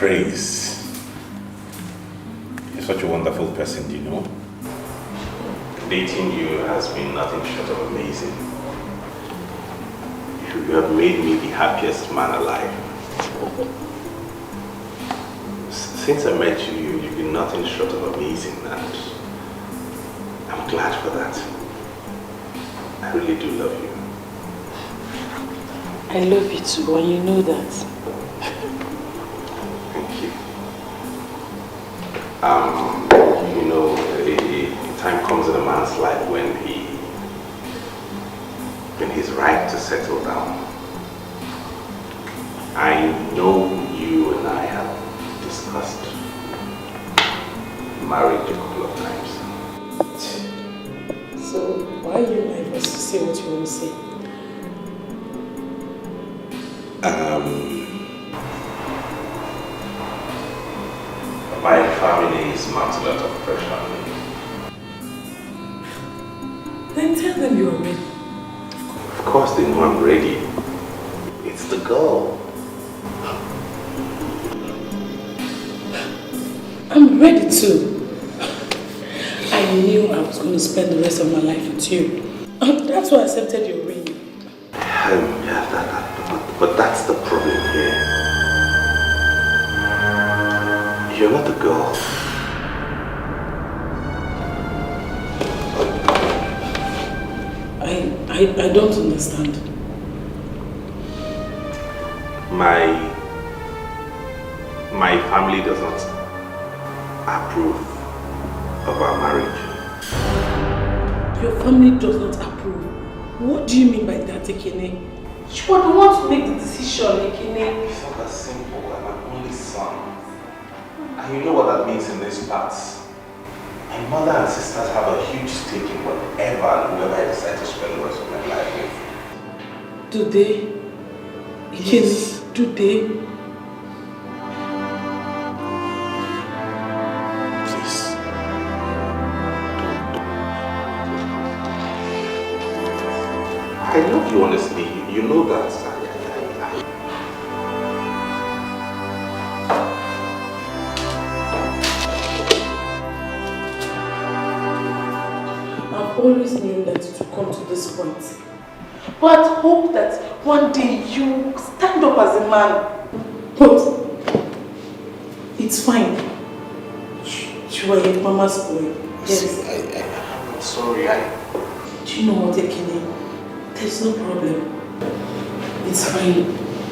praise. You're such a wonderful person, you know. Dating you has been nothing short of amazing. You have made me the happiest man alive. Since I met you, you've been nothing short of amazing, and I'm glad for that. I really do love you. I love you too, and you know that. Thank you. You know, a time comes in a man's life when he's right to settle down. I know you and I have discussed marriage a couple of times. So why are you nervous to say what you want to say? My family is mounting a lot of pressure on me. Then tell them you're ready. Of course they know I'm ready. It's the girl. I'm ready too. I knew I was going to spend the rest of my life with you. That's why I accepted your ring. Yeah, but that's the problem here. You're not the girl. I don't understand. My family does not approve of our marriage. Your family does not approve? What do you mean by that, Ekene? You are the one to make the decision, Ekene. It's not that simple. I'm an only son. And you know what that means in these parts. My mother and sisters have a huge stake in whatever and whoever I decide to spend the rest of my life with. Do they? Yes. Do they? Please. I love you honestly. You know that. I've always known that it would come to this point. But I hope that one day you stand up as a man. But it's fine. You are your mama's boy. Yes. I'm sorry. Do you know what, Ekene? There's no problem. It's fine,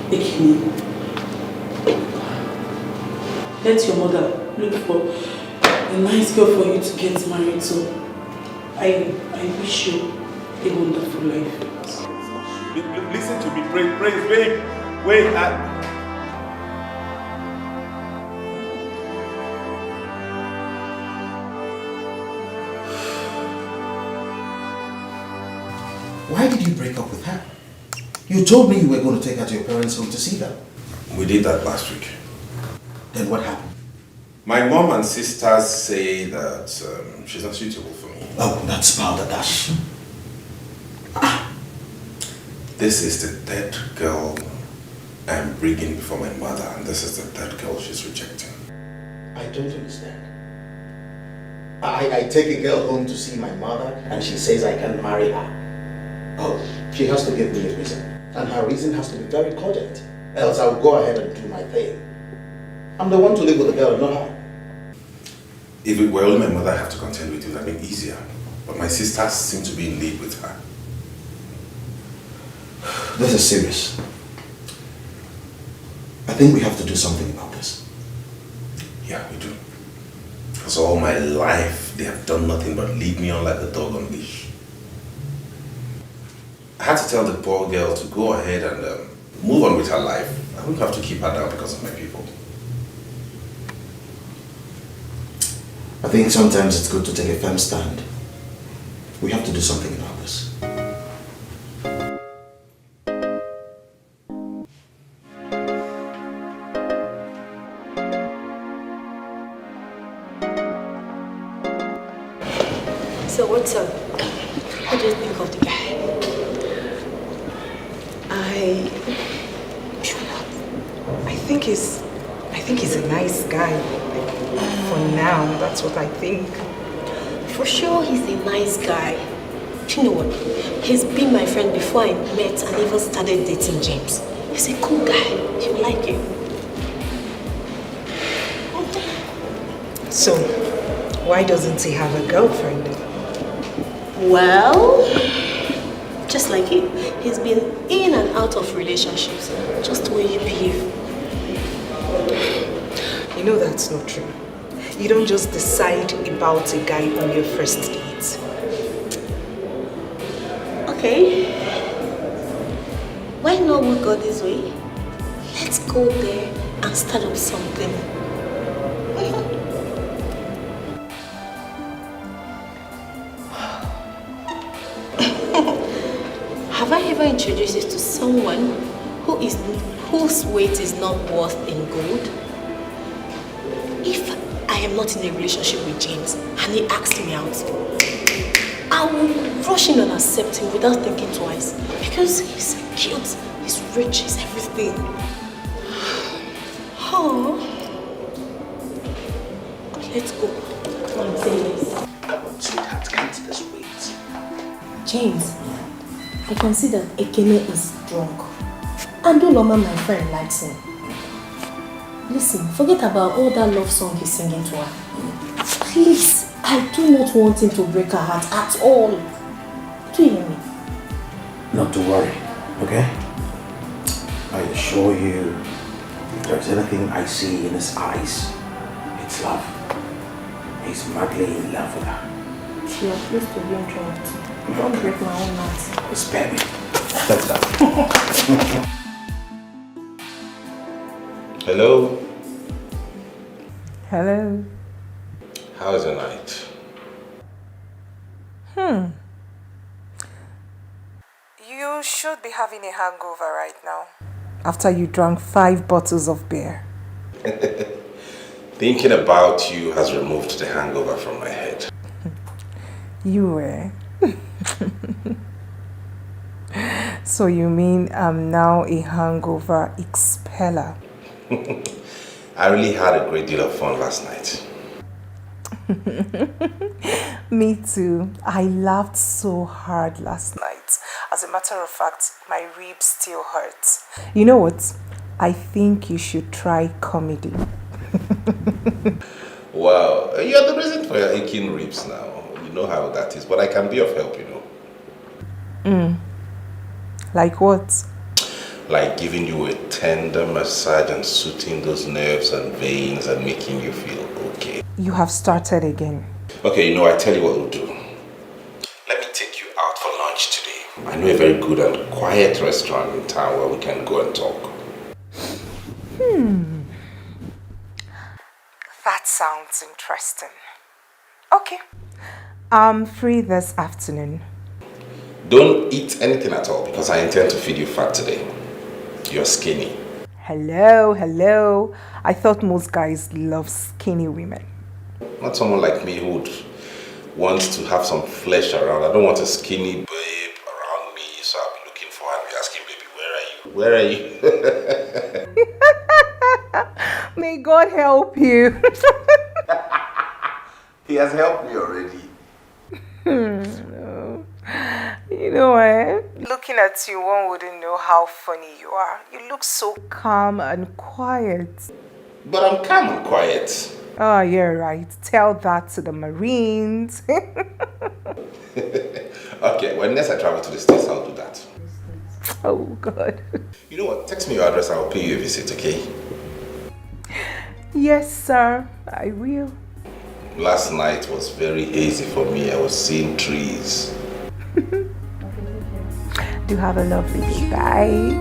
Ekene. Let your mother look for a nice girl for you to get married to. I wish you a wonderful life. Listen to me, praise, babe. Wait, Why did you break up with her? You told me you were going to take her to your parents' home to see them. We did that last week. Then what happened? My mom and sisters say that she's not suitable for me. Oh, that's balderdash. This is the third girl I'm bringing before my mother, and this is the third girl she's rejecting. I don't understand. I take a girl home to see my mother, and she says I can't marry her. Oh, she has to give me a reason. And her reason has to be very cogent. Else I'll go ahead and do my thing. I'm the one to live with the girl, not her. If it were only my mother I have to contend with, it would have been easier. But my sisters seem to be in league with her. This is serious. I think we have to do something about this. Yeah, we do. Because all my life, they have done nothing but lead me on like a dog on leash. I had to tell the poor girl to go ahead and move on with her life. I wouldn't have to keep her down because of my people. I think sometimes it's good to take a firm stand. We have to do something about this. So what's up? What do you think of the guy? I think he's a nice guy. For now, that's what I think. For sure, he's a nice guy. You know what? He's been my friend before I met and even started dating James. He's a cool guy. You like him. So, why doesn't he have a girlfriend? Well, just like him, he's been in and out of relationships, just the way you behave. You know that's not true. You don't just decide about a guy on your first date. Okay. Why not we go this way? Let's go there and start up something. Have I ever introduced you to someone whose weight is not worth in gold? If I am not in a relationship with James and he asks me out, I will rush in and accept him without thinking twice because he's cute, he's rich, he's everything. Oh, let's go. Come on, say this. Come on, sweetheart, can't this wait? James, I can see that Ekene is drunk. And Doloma, my friend, likes him. Listen, forget about all that love song he's singing to her. Please, I do not want him to break her heart at all. Do you hear me? Not to worry, okay? I assure you, if there's anything I see in his eyes, it's love. He's madly in love with her. You are pleased to be drunk. Don't break my own heart. Spare me. That's that. Hello? Hello. How's your night? You should be having a hangover right now. After you drank 5 bottles of beer. Thinking about you has removed the hangover from my head. You were. So you mean I'm now a hangover expeller? I really had a great deal of fun last night. Me too. I laughed so hard last night. As a matter of fact, my ribs still hurt. You know what? I think you should try comedy. Wow, you're the reason for your aching ribs now. You know how that is, but I can be of help, you know. Like what? Like giving you a tender massage and soothing those nerves and veins and making you feel okay. You have started again. Okay, you know, I tell you what we'll do. Let me take you out for lunch today. I know a very good and quiet restaurant in town where we can go and talk. That sounds interesting. Okay. I'm free this afternoon. Don't eat anything at all because I intend to feed you fat today. You're skinny. Hello. I thought most guys love skinny women. Not someone like me who would want to have some flesh around. I don't want a skinny babe around me, so I'll be looking for her and be asking, baby, where are you? May God help you. He has helped me already. You know what? Looking at you, one wouldn't know how funny you are. You look so calm and quiet. But I'm calm and quiet. Oh, you're right. Tell that to the Marines. Okay, when next I travel to the States, I'll do that. Oh, God. You know what? Text me your address, I'll pay you a visit, okay? Yes, sir. I will. Last night was very hazy for me. I was seeing trees. Do have a lovely day. Bye.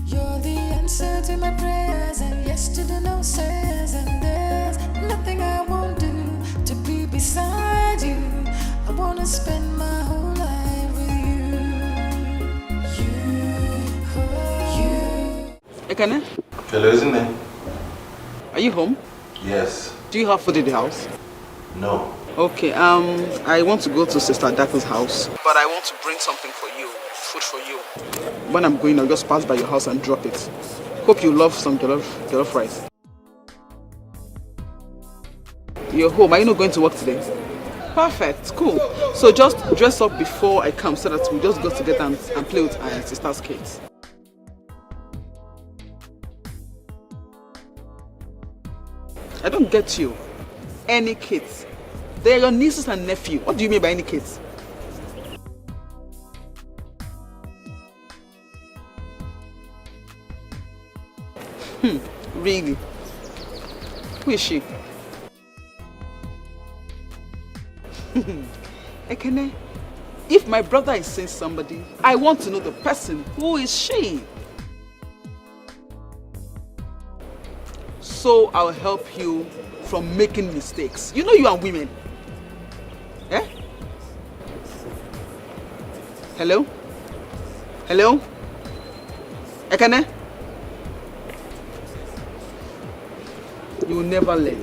You're the answer to my prayers and yes to the no says, and there's nothing I won't do to be beside you. I wanna spend my whole life with you. Ekene, Hello, isn't it? are you home? Yes. Do you have food in the house? No. Okay, I want to go to Sister Daphne's house, but I want to bring something for you, food for you. When I'm going, I'll just pass by your house and drop it. Hope you love some jollof rice. You're home. Are you not going to work today? Perfect. Cool. So just dress up before I come so that we just go together and play with our sister's kids. I don't get you. Any kids? They are your nieces and nephew. What do you mean by any kids? Really? Who is she? Ekene, if my brother is saying somebody, I want to know the person. Who is she? So I'll help you from making mistakes. You know you are women. Eh? Hello? Hello? Ekene? You will never learn.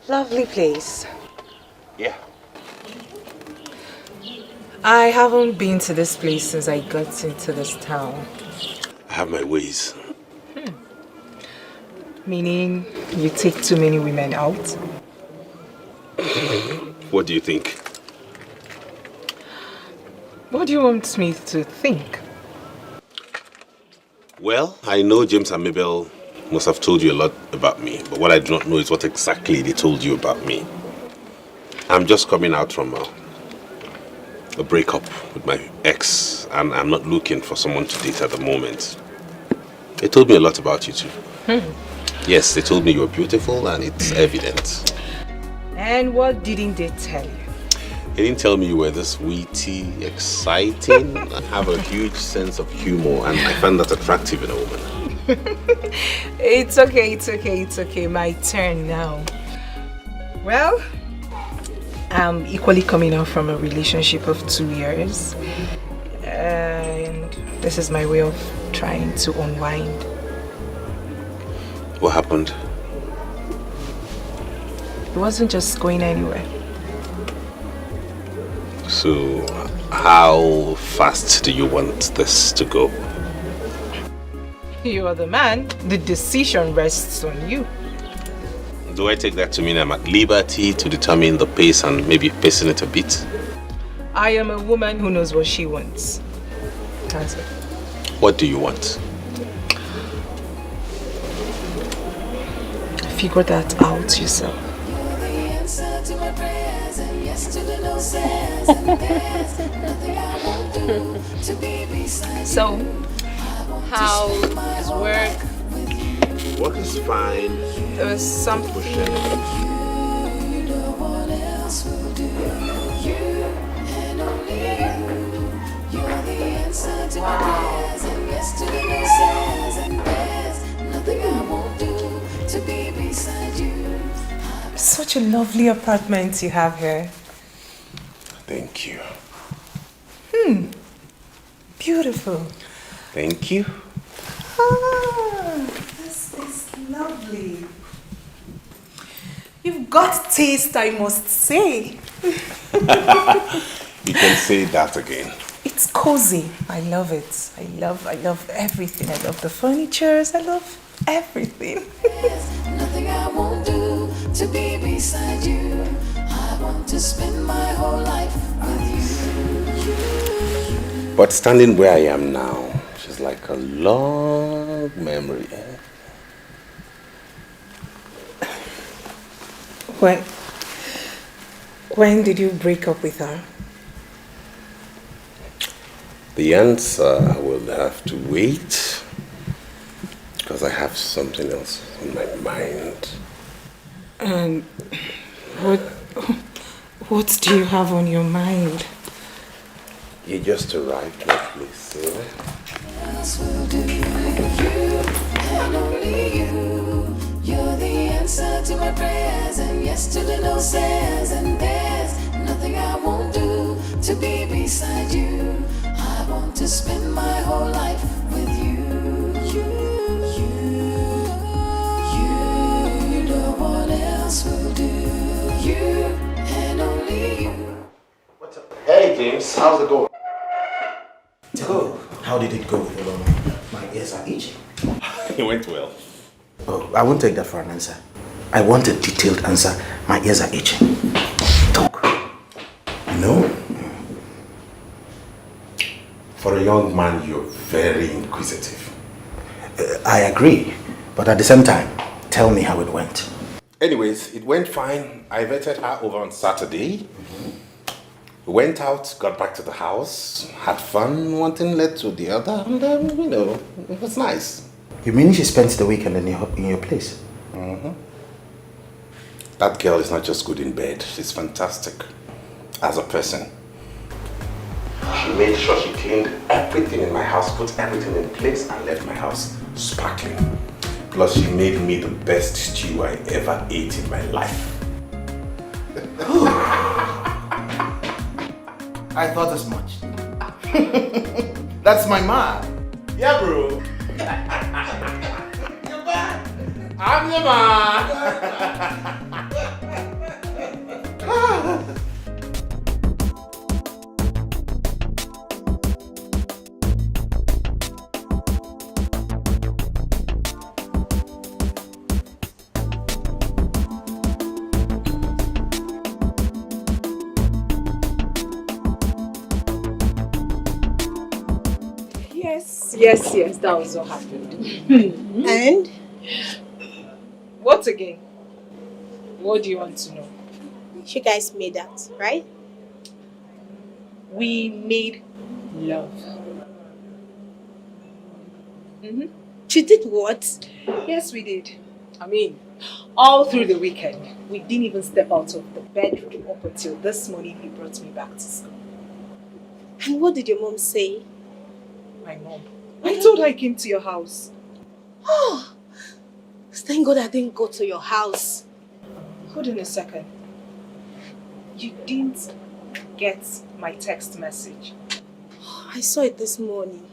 Lovely place. Yeah. I haven't been to this place since I got into this town. I have my ways. Meaning you take too many women out? What do you think? What do you want me to think? Well, I know James and Mabel must have told you a lot about me, but what I do not know is what exactly they told you about me. I'm just coming out from a breakup with my ex, and I'm not looking for someone to date at the moment. They told me a lot about you too. Yes, they told me you were beautiful, and it's evident. And what didn't they tell you? They didn't tell me you were this witty, exciting, and have a huge sense of humor, and I find that attractive in a woman. It's okay. My turn now. Well, I'm equally coming out from a relationship of 2 years. And this is my way of trying to unwind. What happened? It wasn't just going anywhere. So, how fast do you want this to go? You are the man. The decision rests on you. Do I take that to mean I'm at liberty to determine the pace and maybe pacing it a bit? I am a woman who knows what she wants. That's it. What do you want? Figure that out yourself. So, how is work? Work is fine. There's some Pushing. Such a lovely apartment you have here. Thank you. Beautiful. Thank you. This is lovely. You've got taste, I must say. You can say that again. It's cozy. I love it. I love everything. I love the furnitures. I love everything. Nothing I won't do to be beside you. I want to spend my whole life with you. But standing where I am now, she's like a long memory. When did you break up with her? The answer will have to wait because I have something else on my mind. And what do you have on your mind? You just arrived, lovely sir. Else will do you and only you. You're the answer to my prayers and yes to the no says. And there's nothing I won't do to be beside you. I want to spend my whole life with you. You Prince, how's it going? Tell me, how did it go? My ears are itching. It went well. Oh, I won't take that for an answer. I want a detailed answer. My ears are itching. Talk. No. For a young man, you're very inquisitive. I agree, but at the same time, tell me how it went. Anyways, it went fine. I invited her over on Saturday. We went out, got back to the house, had fun, one thing led to the other, and it was nice. You mean she spent the weekend in your place? Mm-hmm. That girl is not just good in bed, she's fantastic as a person. She made sure she cleaned everything in my house, put everything in place, and left my house sparkling. Plus, she made me the best stew I ever ate in my life. I thought as much. That's my man. Yeah, bro. You're back. I'm your man. Yes, that was what happened. And? What again? What do you want to know? You guys made that, right? We made love. You did what? Yes, we did. I mean, all through the weekend. We didn't even step out of the bedroom up until this morning he brought me back to school. And what did your mom say? My mom. I told her I came to your house. Oh, thank God I didn't go to your house. Hold on a second. You didn't get my text message. I saw it this morning.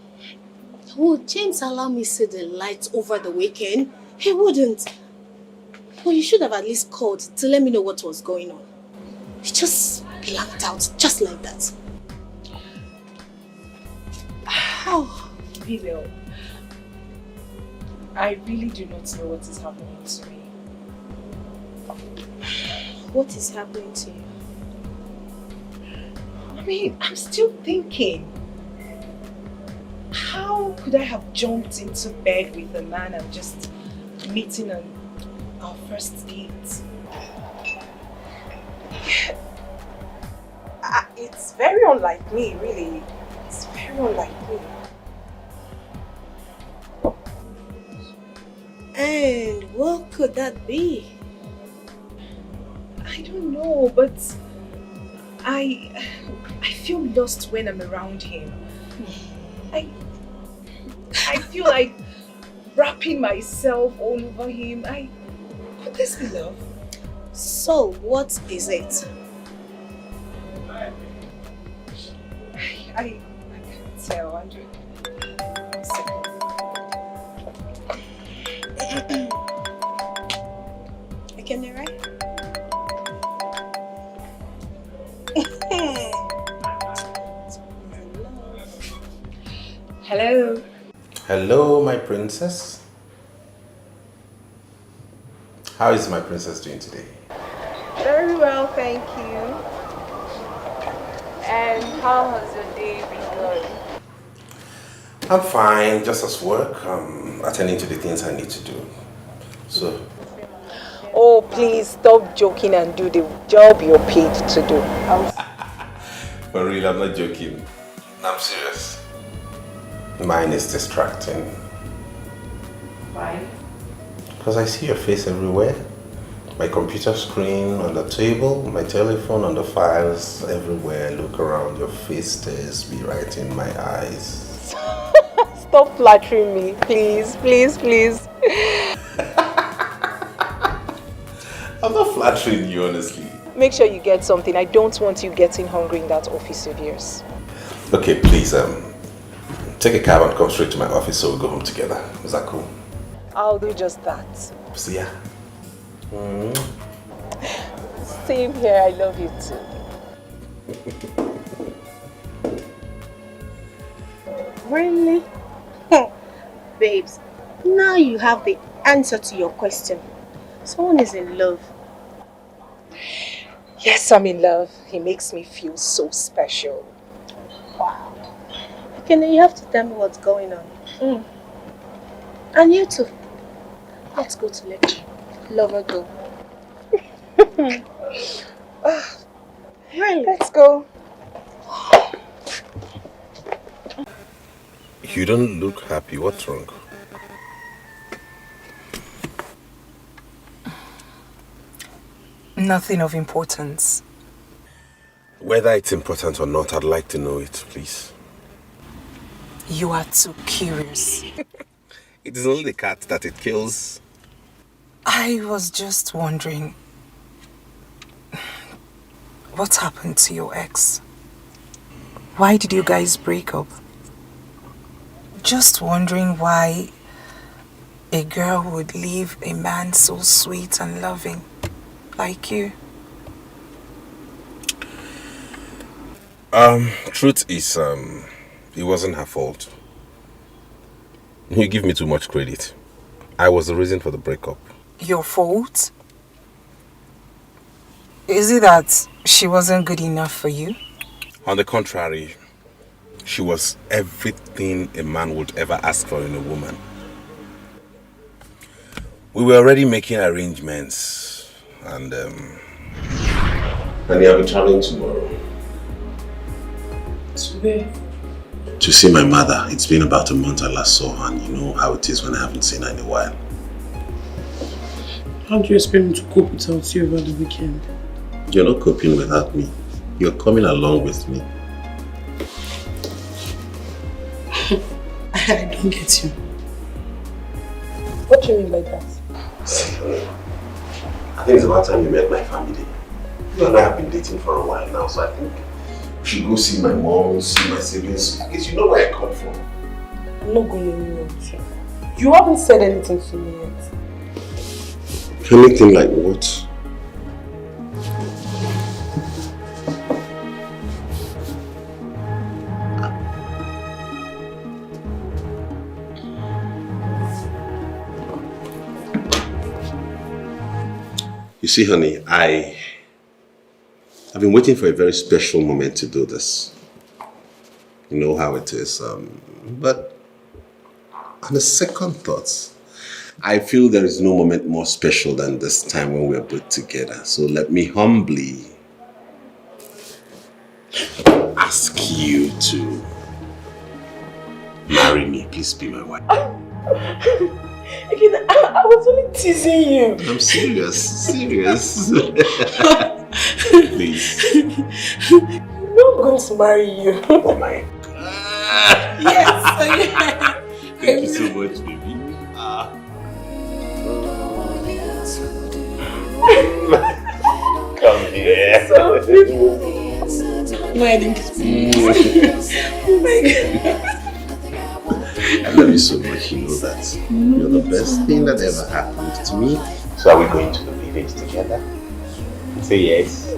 Would James allow me to see the lights over the weekend? He wouldn't. Well, you should have at least called to let me know what was going on. He just blanked out, just like that. Oh. Vivel, I really do not know what is happening to me. What is happening to you? I mean, I'm still thinking. How could I have jumped into bed with a man I'm just meeting on our first date? It's very unlike me, really. It's very unlike me. And what could that be? I don't know, but I feel lost when I'm around him. I feel like wrapping myself all over him. Could this be love? So, what is it? I can't tell, Andrew. I can hear right? Hello. Hello, my princess. How is my princess doing today? Very well, thank you. And how has your day been going? I'm fine, just as work. Attending to the things I need to do. So. Oh, please stop joking and do the job you're paid to do. For real, I'm not joking. I'm serious. Mine is distracting. Why? Because I see your face everywhere. My computer screen on the table, my telephone on the files, everywhere. Look around, your face stares me right in my eyes. Stop flattering me, please, please, please. I'm not flattering you, honestly. Make sure you get something. I don't want you getting hungry in that office of yours. Okay, please, take a cab and come straight to my office so we'll go home together. Is that cool? I'll do just that. See ya. Same here, I love you too. Really? Babes, now you have the answer to your question. Someone is in love. Yes, I'm in love. He makes me feel so special. Wow. Okay, then you have to tell me what's going on. And you too. Let's go to lecture. Lover go. Really? Let's go. You don't look happy. What's wrong? Nothing of importance. Whether it's important or not, I'd like to know it, please. You are too curious. It is only the cat that it kills. I was just wondering, what happened to your ex? Why did you guys break up? Just wondering why a girl would leave a man so sweet and loving like you. Truth is, it wasn't her fault. You give me too much credit. I was the reason for the breakup. Your fault? Is it that she wasn't good enough for you? On the contrary, she was everything a man would ever ask for in a woman. We were already making arrangements, and I'll be traveling tomorrow. To where? To see my mother. It's been about a month I last saw her, and you know how it is when I haven't seen her in a while. How do you expect me to cope without you over the weekend? You're not coping without me. You're coming along with me. I don't get you. What do you mean by that? See, I think it's about time you met my family. You and I have been dating for a while now, so I think we should go see my mom, see my siblings. I guess you know where I come from. I'm not going anywhere with you. You haven't said anything to me yet. Anything like what? You see, honey, I've been waiting for a very special moment to do this. You know how it is. But on a second thought, I feel there is no moment more special than this time when we're both together. So let me humbly ask you to marry me. Please be my wife. Again, I was only teasing you. I'm serious. Serious. Please. You know I'm going to marry you. Oh my God. Yes. Thank you so much, baby. Come here. So beautiful. My thanks. Oh my God. I love you so much, you know that. You're the best thing that ever happened to me. So are we going to the village together? Say yes.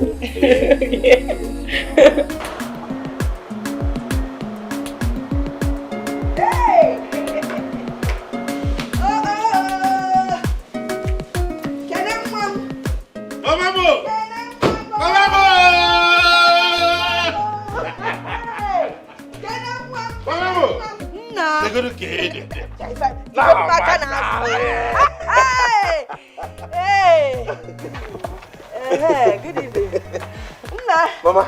Yeah. Good evening. Mama,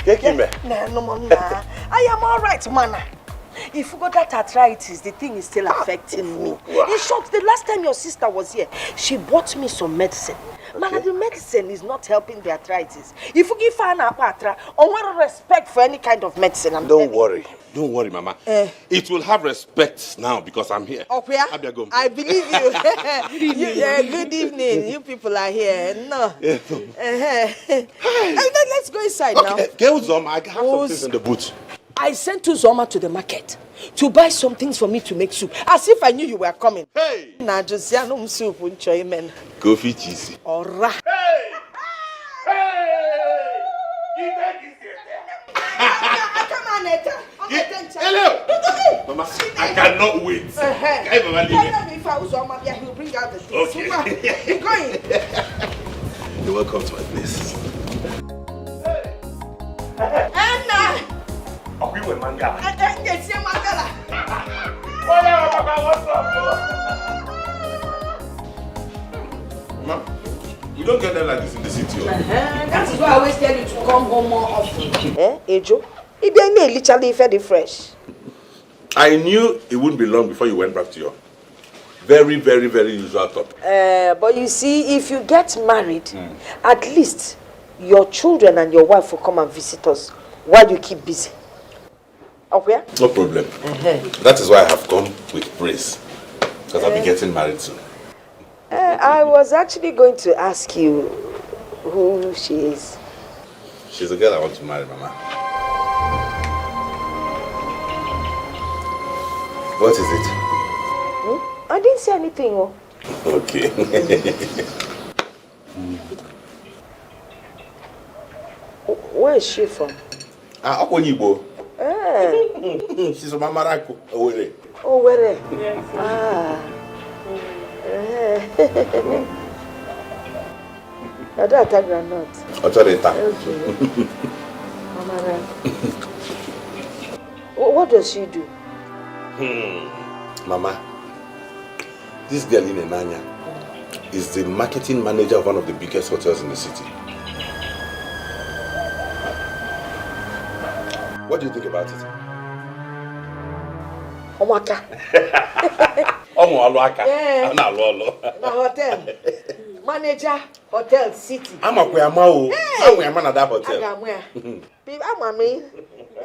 take him. No, I am all right, Mana. If you got that arthritis, the thing is still affecting me. In short, the last time your sister was here, she bought me some medicine. Mana, the medicine is not helping the arthritis. If you give her an apatra, on what respect for any kind of medicine, Don't worry, Mama. It will have respect now because I'm here. Oh, yeah? I believe you. Good evening. You people are here. No. Let's go inside now. Get Zoma. I have some things in the boot. I sent Uzoma to the market to buy some things for me to make soup, as if I knew you were coming. Hey! Now just no soup, enjoyment. Coffee cheesy. Alright. Hey! Come on, Neta. Hello! cannot wait. Can you believe it? If I was on my beer, he'll bring out the things. Okay. You're going. You're welcome to my place. Anna! Oh, we were manga. Yes, you're Mangala. What's up? Mom, we don't get them like this in the city. That is why I always tell you to come home more often. Ejo? If you ain't literally very fresh. I knew it wouldn't be long before you went back to your very, very, very usual top. But you see, if you get married, at least your children and your wife will come and visit us while you keep busy. Okay? No problem. That is why I have come with praise. Because I'll be getting married soon. I was actually going to ask you who she is. She's the girl I want to marry, Mama. What is it? I didn't say anything. Oh. Okay. Where is she from? Akonibo. She's from Amarako. Owere. Owere? Yes. I don't attack granite. Autorita. Okay. Amarako. What does she do? Mama, this girl in Enanya is the marketing manager of one of the biggest hotels in the city. What do you think about it? Omaka. Omoaloaka. Yeah. Na hotel. Manager, hotel city. I'm a Kuyamao. I'm a that hotel.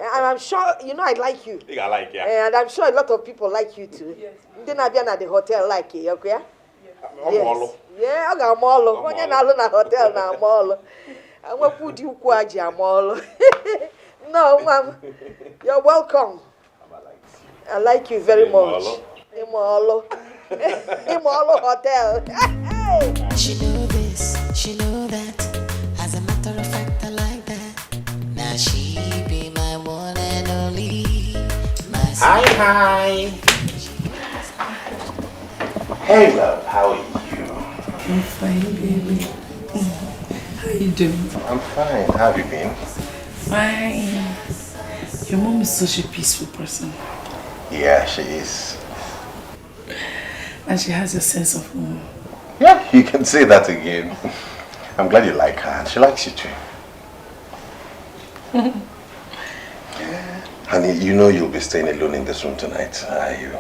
I'm sure, you know I like you. I like you. Yeah. And I'm sure a lot of people like you too. Yes. Then I've been at the hotel like you, okay? Yes. Yeah, I got mall. When you're not alone at hotel now, mall. I'm going to put you kwaji mall. No, ma'am. You're welcome. I like you very much. Imolo. Imolo Hotel. She know this, she know that. As a matter of fact, I like that. Now she be my one and only. My Hi. Hey, love. How are you? I'm fine, baby. How are you doing? I'm fine. How have you been? Fine. Your mom is such a peaceful person. Yeah, she is. And she has a sense of humor. Yeah, you can say that again. I'm glad you like her and she likes you too. Honey, you know you'll be staying alone in this room tonight, are you?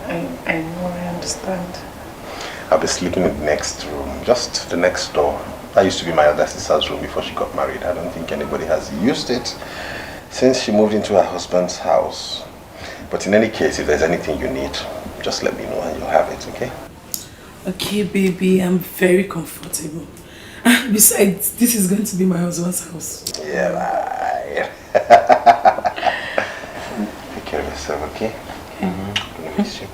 I know, I understand. I'll be sleeping in the next room, just the next door. That used to be my other sister's room before she got married. I don't think anybody has used it since she moved into her husband's house. But in any case, if there's anything you need, just let me know and you'll have it, okay? Okay, baby, I'm very comfortable. Besides, this is going to be my husband's house. Yeah, right. Take care of yourself, okay? I miss you.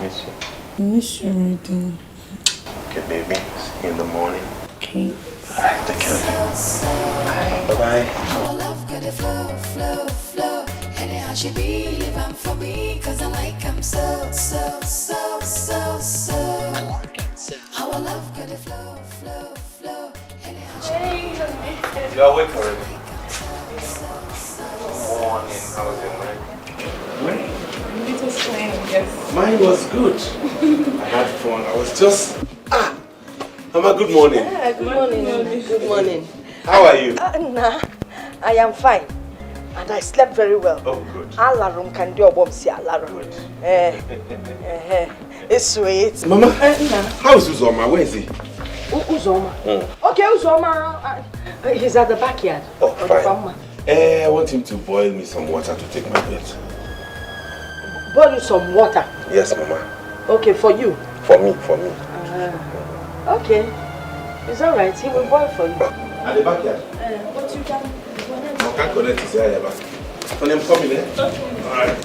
Miss you. I miss you already. Okay, baby. See you in the morning. Okay. Alright, take care of you. Bye-bye. Our love got a flow, flow, flow. Anyhow she be living for me, cause I like him so, so, so, so, so. Our love got a flow, flow, flow. Anyhow she You are awake already. Morning. How was your morning? It was fine, yes. Mine was good. I had fun. I was just... Mama, good morning. Good morning. Good morning. How are you? Nah, I am fine. And I slept very well. Oh, good. Alarm can do a bomb, see alarm. It's sweet. Mama, how is Uzoma? Where is he? Uzoma? Okay, Uzoma. He's at the backyard. Oh, fine. I want him to boil me some water to take my bed. Boil you some water? Yes, Mama. Okay, for you? For me. Okay. It's alright. He will boil for you. At the backyard? But you can... I can't connect to say I back. When I'm coming, eh? Okay. Alright.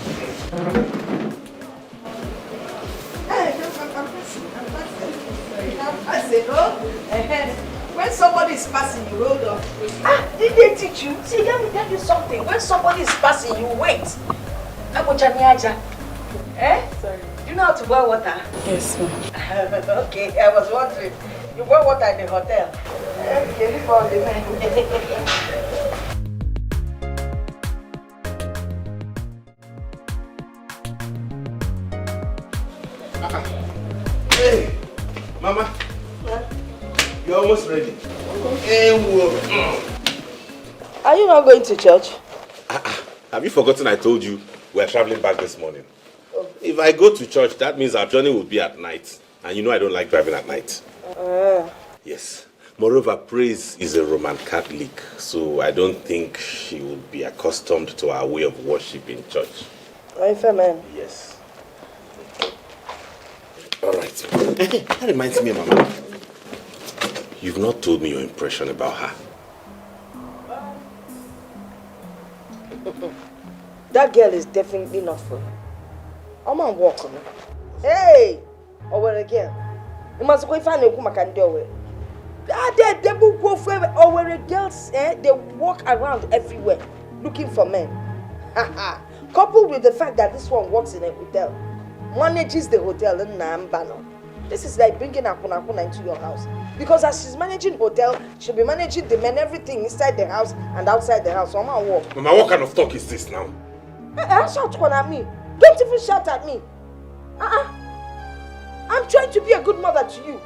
When somebody is passing, you hold on. Did they teach you? See, let me tell you something. When somebody is passing, you wait. Eh? Sorry. Do you know how to boil water? Yes, ma'am. Okay, I was wondering. You boil water in the hotel? Okay, leave all the men. Hey, Mama. You're almost ready. Are you not going to church? Have you forgotten I told you we're traveling back this morning? If I go to church, that means our journey will be at night. And you know I don't like driving at night. Yes. Moreover, Praise is a Roman Catholic, so I don't think she would be accustomed to our way of worship in church. Are you fair, man? Yes. All right. That reminds me, Mama. You've not told me your impression about her. That girl is definitely not for you. I'm on walk on her. Hey! Over again. You must go find a woman can do it. They will go forever. Over the girls, they walk around everywhere looking for men. Coupled with the fact that this one works in a hotel, manages the hotel in Nambano. This is like bringing Akuna into your house. Because as she's managing hotel, she'll be managing the men, everything inside the house and outside the house. So I'm gonna walk. Mama, what kind of talk is this now? Shout at me. Don't even shout at me. I'm trying to be a good mother to you.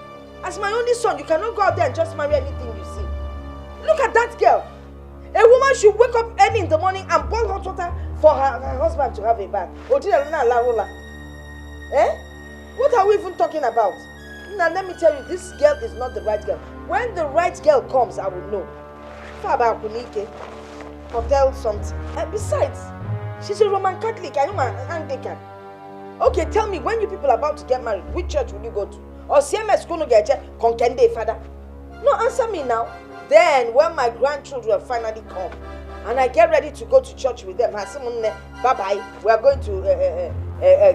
As my only son, you cannot go out there and just marry anything you see. Look at that girl. A woman should wake up early in the morning and boil hot water for her husband to have a bath. What are we even talking about? Now let me tell you, this girl is not the right girl. When the right girl comes, I will know. Hotel something. Besides, she's a Roman Catholic. I am an Anglican. Okay, tell me, when you people are about to get married, which church will you go to? Or CMS going to get Konkende, father? No, answer me now. Then, when my grandchildren finally come, and I get ready to go to church with them, bye-bye, we are going to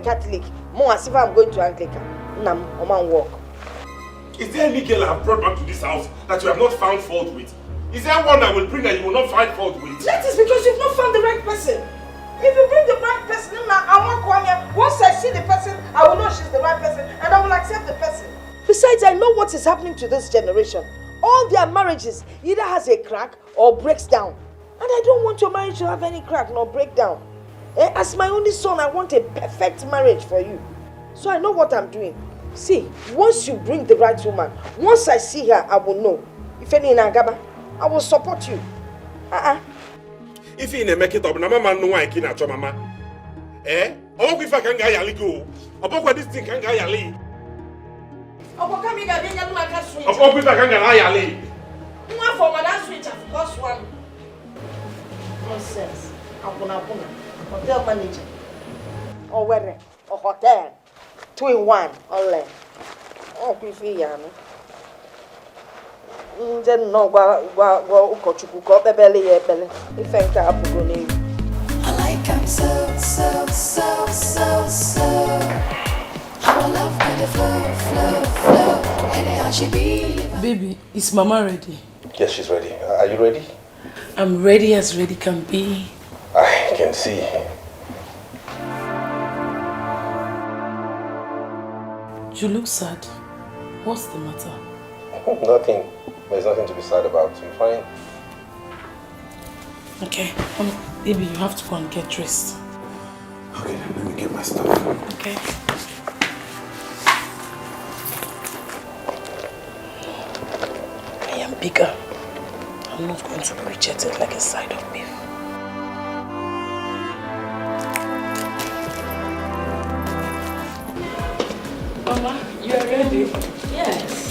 Catholic. More as if I'm going to Anglican. Walk. Is there any girl I have brought back to this house that you have not found fault with? Is there one I will bring that you will not find fault with? That is because you've not found the right person. If you bring the right person, I won't come here. Once I see the person, I will know she's the right person and I will accept the person. Besides, I know what is happening to this generation. All their marriages either has a crack or breaks down. And I don't want your marriage to have any crack nor break down. As my only son, I want a perfect marriage for you. So I know what I'm doing. See, once you bring the right woman, once I see her, I will know. If any in Agaba, I will support you. If you make it up, Mama no one can at Mama. Oh, if I can get a go. About this thing can get a lead. Oh, come here, I didn't make a switch. About if I can get a lead. One for my switch, of course, one. Nonsense. Hotel manager. Or where? Or hotel. 2 in 1. All oh, Griffy Yano. Then no, belly. If I like I'm so. Our love kind of flow. Anyhow she be. Baby, is Mama ready? Yes, she's ready. Are you ready? I'm ready as ready can be. I can see. You look sad. What's the matter? Nothing. There's nothing to be sad about. I'm fine. Okay, baby, you have to go and get dressed. Okay, let me get my stuff. Okay. I am bigger. I'm not going to be rejected like a side of beef. Mama, you are ready? Yes.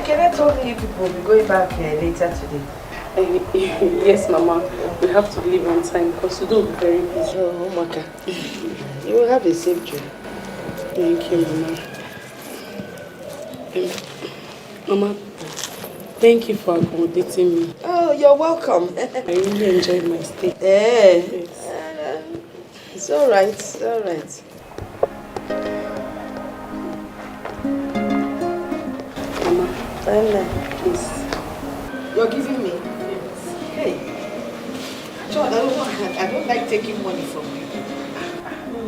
Can I told you people will be going back later today? Yes, Mama. We have to leave on time because we don't be very busy. Oh, Maka. You will have a safe journey. Thank you, Mama. Mama, thank you for accommodating me. Oh, you're welcome. I really enjoyed my stay. Yes. It's all right. It's all right. Mama, please. You're giving me? Yes. Hey. I don't like taking money from you. No,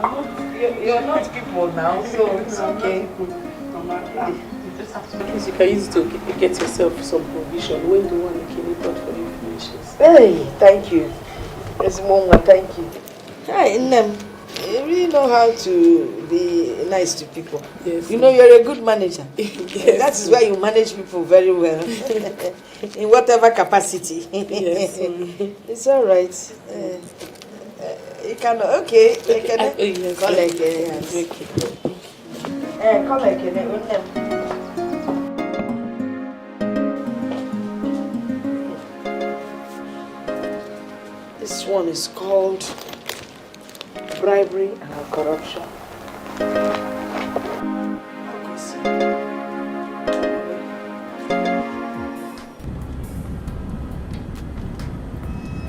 Mama, you're not people now, so it's okay. Mama, you just have to, at least you can use it to get yourself some provision when the one Ikini bought for you finishes. Hey, thank you. Yes, Mama, thank you. Hi, Nnem. You really know how to be nice to people. Yes. You know, you're a good manager. Yes. That is why you manage people very well. In whatever capacity. Yes. It's all right. You can, okay. Yes. Call again. Call again. This one is called bribery and corruption.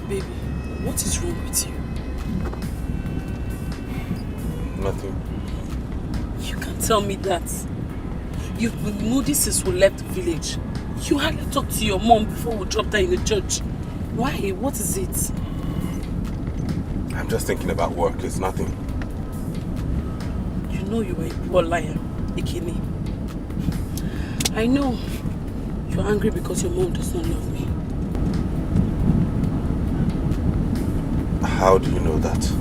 Baby, what is wrong with you? Nothing. You can't tell me that. You've been moody since we left the village. You hardly talked to your mom before we dropped her in the church. Why? What is it? I'm just thinking about work. It's nothing. You know you were a poor liar, Ikini. I know you're angry because your mom does not love me. How do you know that?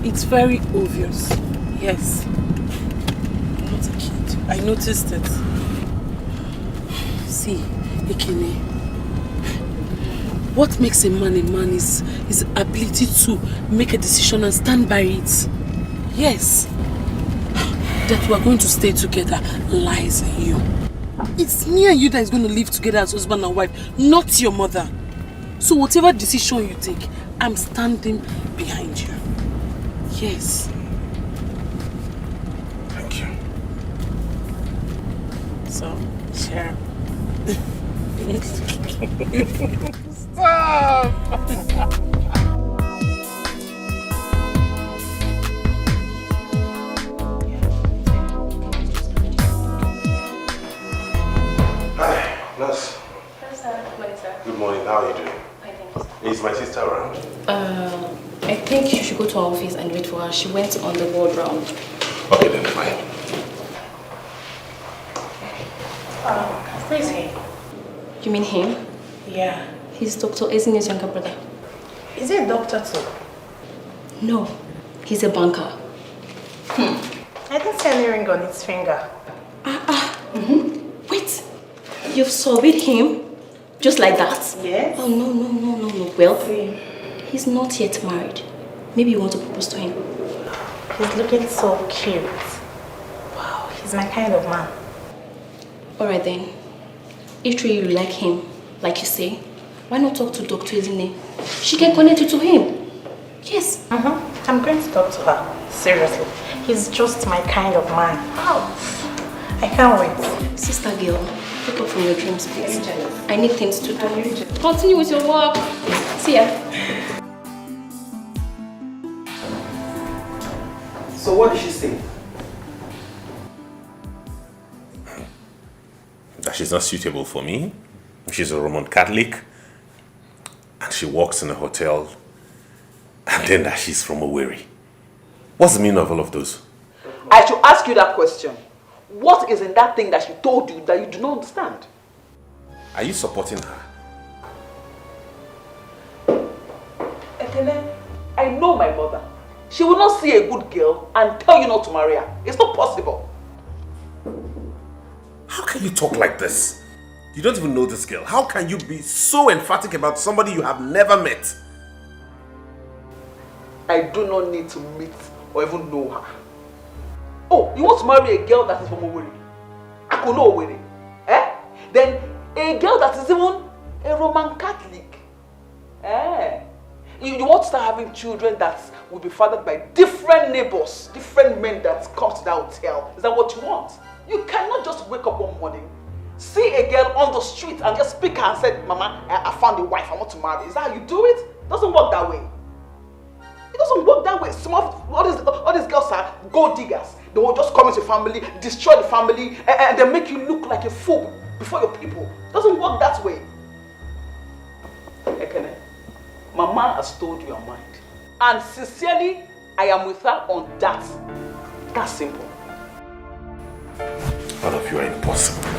It's very obvious. Yes. I'm not a kid. I noticed it. See, Ikini, what makes a man is his ability to make a decision and stand by it. Yes. That we are going to stay together lies in you. It's me and you that is going to live together as husband and wife, not your mother. So whatever decision you take, I'm standing behind you. Yes. Thank you. So, share. Stop! Hi, nurse. Good morning. How are you doing? Is my sister around? I think you should go to our office and wait for her. She went on the ward round. Okay, then fine. Who is he? You mean him? Yeah. He's Dr. Ezin's younger brother. Is he a doctor too? No, he's a banker. I didn't see any ring on his finger. Wait, you've surveyed him? Just like that? Yes. Oh, no. Well, See. he's not yet married. Maybe you want to propose to him. He's looking so cute. Wow, he's my kind of man. Alright then. If truly you like him, like you say, why not talk to Dr. Ezine? She can connect you to him. Yes. I'm going to talk to her. Seriously. He's just my kind of man. Wow. I can't wait. Sister girl, wake up from your dreams, please. I need things to do. Continue with your work. See ya. So what did she say? That she's not suitable for me. She's a Roman Catholic. And she works in a hotel. And then that she's from Owerri. What's the meaning of all of those? I should ask you that question. What is in that thing that she told you that you do not understand? Are you supporting her? Ekene, I know my mother. She will not see a good girl and tell you not to marry her. It's not possible. How can you talk like this? You don't even know this girl. How can you be so emphatic about somebody you have never met? I do not need to meet or even know her. Oh, you want to marry a girl that is from Owerri? I could know Owerri. Eh? Then a girl that is even a Roman Catholic. Eh? You want to start having children that will be fathered by different neighbors, different men that come to that hotel. Is that what you want? You cannot just wake up one morning, see a girl on the street and just pick her and say, Mama, I found a wife, I want to marry. Is that how you do it? It doesn't work that way. It doesn't work that way. Some of all these girls are gold diggers. They will just come into your family, destroy the family, and they make you look like a fool before your people. It doesn't work that way. Ekene, Mama has told you her mind. And sincerely, I am with her on that. That's simple. All of you are impossible.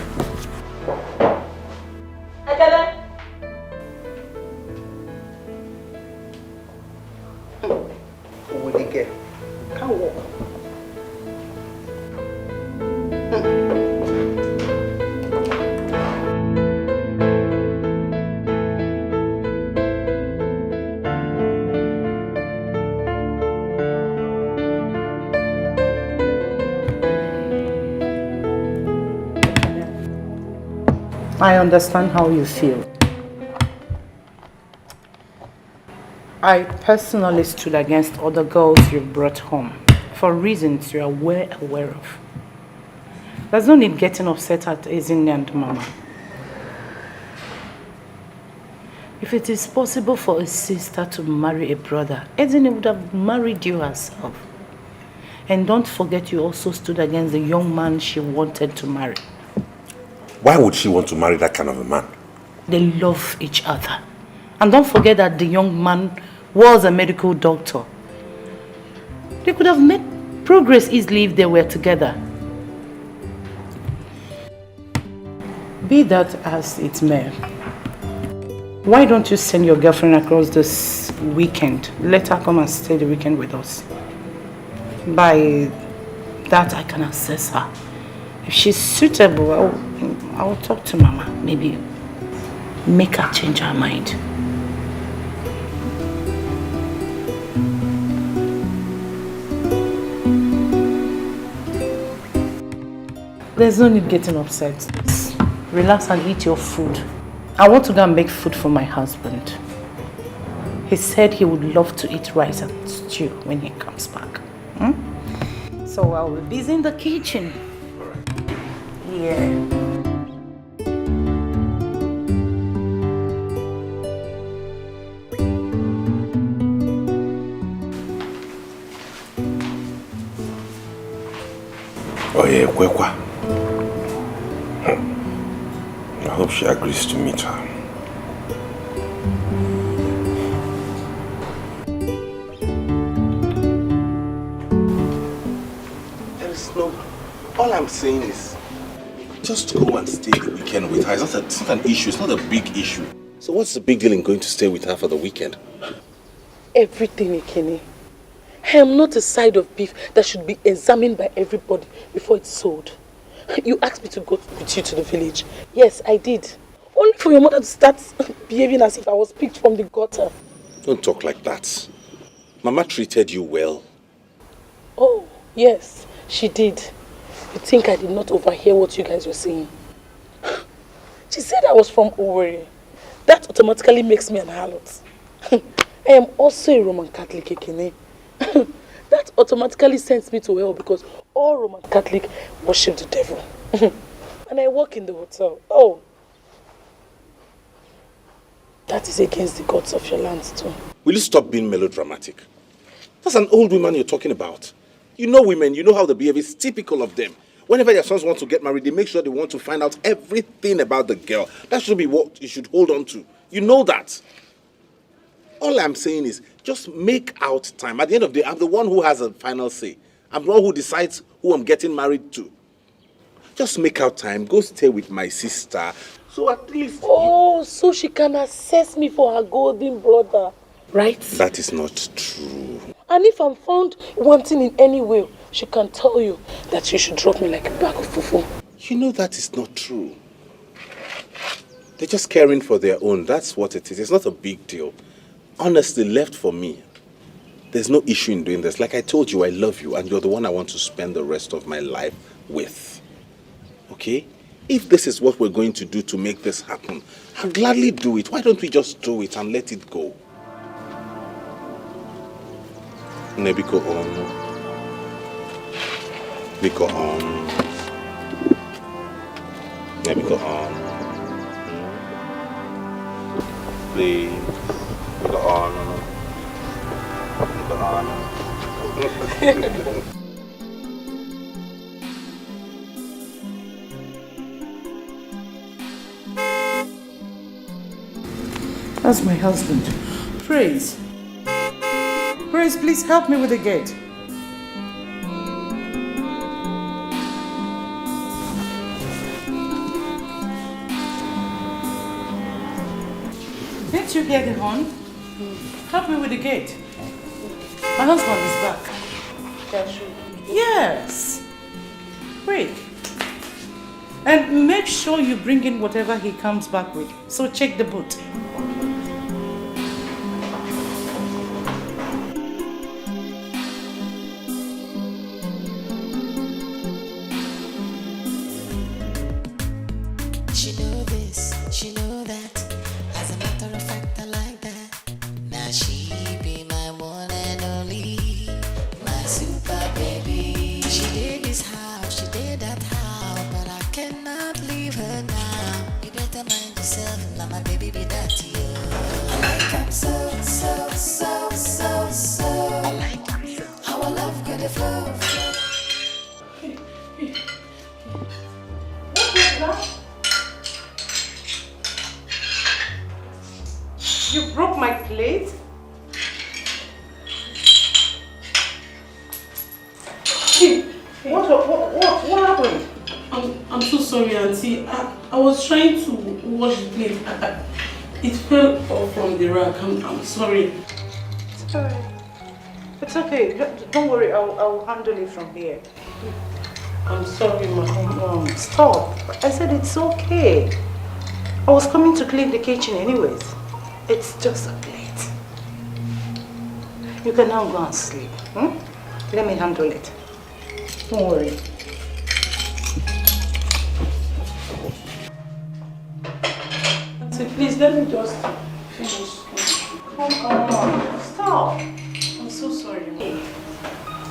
Ekele. Who will get? Can't walk. I understand how you feel. I personally stood against other girls you brought home for reasons you are well aware of. There's no need getting upset at Ezinne and Mama. If it is possible for a sister to marry a brother, Ezinne would have married you herself. And don't forget you also stood against the young man she wanted to marry. Why would she want to marry that kind of a man? They love each other. And don't forget that the young man was a medical doctor. They could have made progress easily if they were together. Be that as it may, why don't you send your girlfriend across this weekend? Let her come and stay the weekend with us. By that I can assess her. If she's suitable, I'll talk to Mama. Maybe make her change her mind. There's no need getting upset. Just relax and eat your food. I want to go and make food for my husband. He said he would love to eat rice and stew when he comes back. So I'll be busy in the kitchen. Yeah. Oh yeah, Kwekwa. I hope she agrees to meet her. There is no... All I'm saying is, just go and stay the weekend with her. It's not an issue. It's not a big issue. So what's the big deal in going to stay with her for the weekend? Everything, Ekene. I am not a side of beef that should be examined by everybody before it's sold. You asked me to go with you to the village. Yes, I did. Only for your mother to start behaving as if I was picked from the gutter. Don't talk like that. Mama treated you well. Oh, yes, she did. You think I did not overhear what you guys were saying? She said I was from Owerri. That automatically makes me an harlot. I am also a Roman Catholic, Ekene. That automatically sends me to hell because all Roman Catholic worship the devil. And I work in the hotel. Oh, that is against the gods of your lands too. Will you stop being melodramatic? That's an old woman you're talking about. You know women, you know how they behave. It's typical of them. Whenever your sons want to get married, they make sure they want to find out everything about the girl. That should be what you should hold on to. You know that. All I'm saying is, just make out time. At the end of the day, I'm the one who has a final say. I'm the one who decides who I'm getting married to. Just make out time. Go stay with my sister. So at least... Oh, so she can assess me for her golden brother, right? That is not true. And if I'm found wanting in any way, she can tell you that you should drop me like a bag of fufu. You know that is not true. They're just caring for their own. That's what it is. It's not a big deal. Honestly, left for me, there's no issue in doing this. Like I told you, I love you and you're the one I want to spend the rest of my life with. Okay? If this is what we're going to do to make this happen, I'll gladly do it. Why don't we just do it and let it go? Nebiko on. Biko on. Nebiko on. Please. Biko on. Biko on. That's my husband. Praise. Praise, please help me with the gate. Didn't you hear the horn? Help me with the gate. My husband is back. Yes. Quick. And make sure you bring in whatever he comes back with. So check the boot. She know this, she know that. As a matter of fact, I like that. Now she be my one and only, my super baby. She did this house, she did that house, but I cannot leave her now. You better mind yourself, now my baby be that to you. I like her so. I like her so. How I love good to flow. What is that? You broke my plate? What happened? I'm so sorry, Auntie. I was trying to wash the plate. It fell off from the rack. I'm sorry. It's alright. It's okay. Don't worry. I'll handle it from here. I'm sorry, Mom. Stop. I said it's okay. I was coming to clean the kitchen anyways. It's just a plate. You can now go and sleep. Let me handle it. Don't worry. Auntie, please let me just finish. Come on. Stop. I'm so sorry, Mom.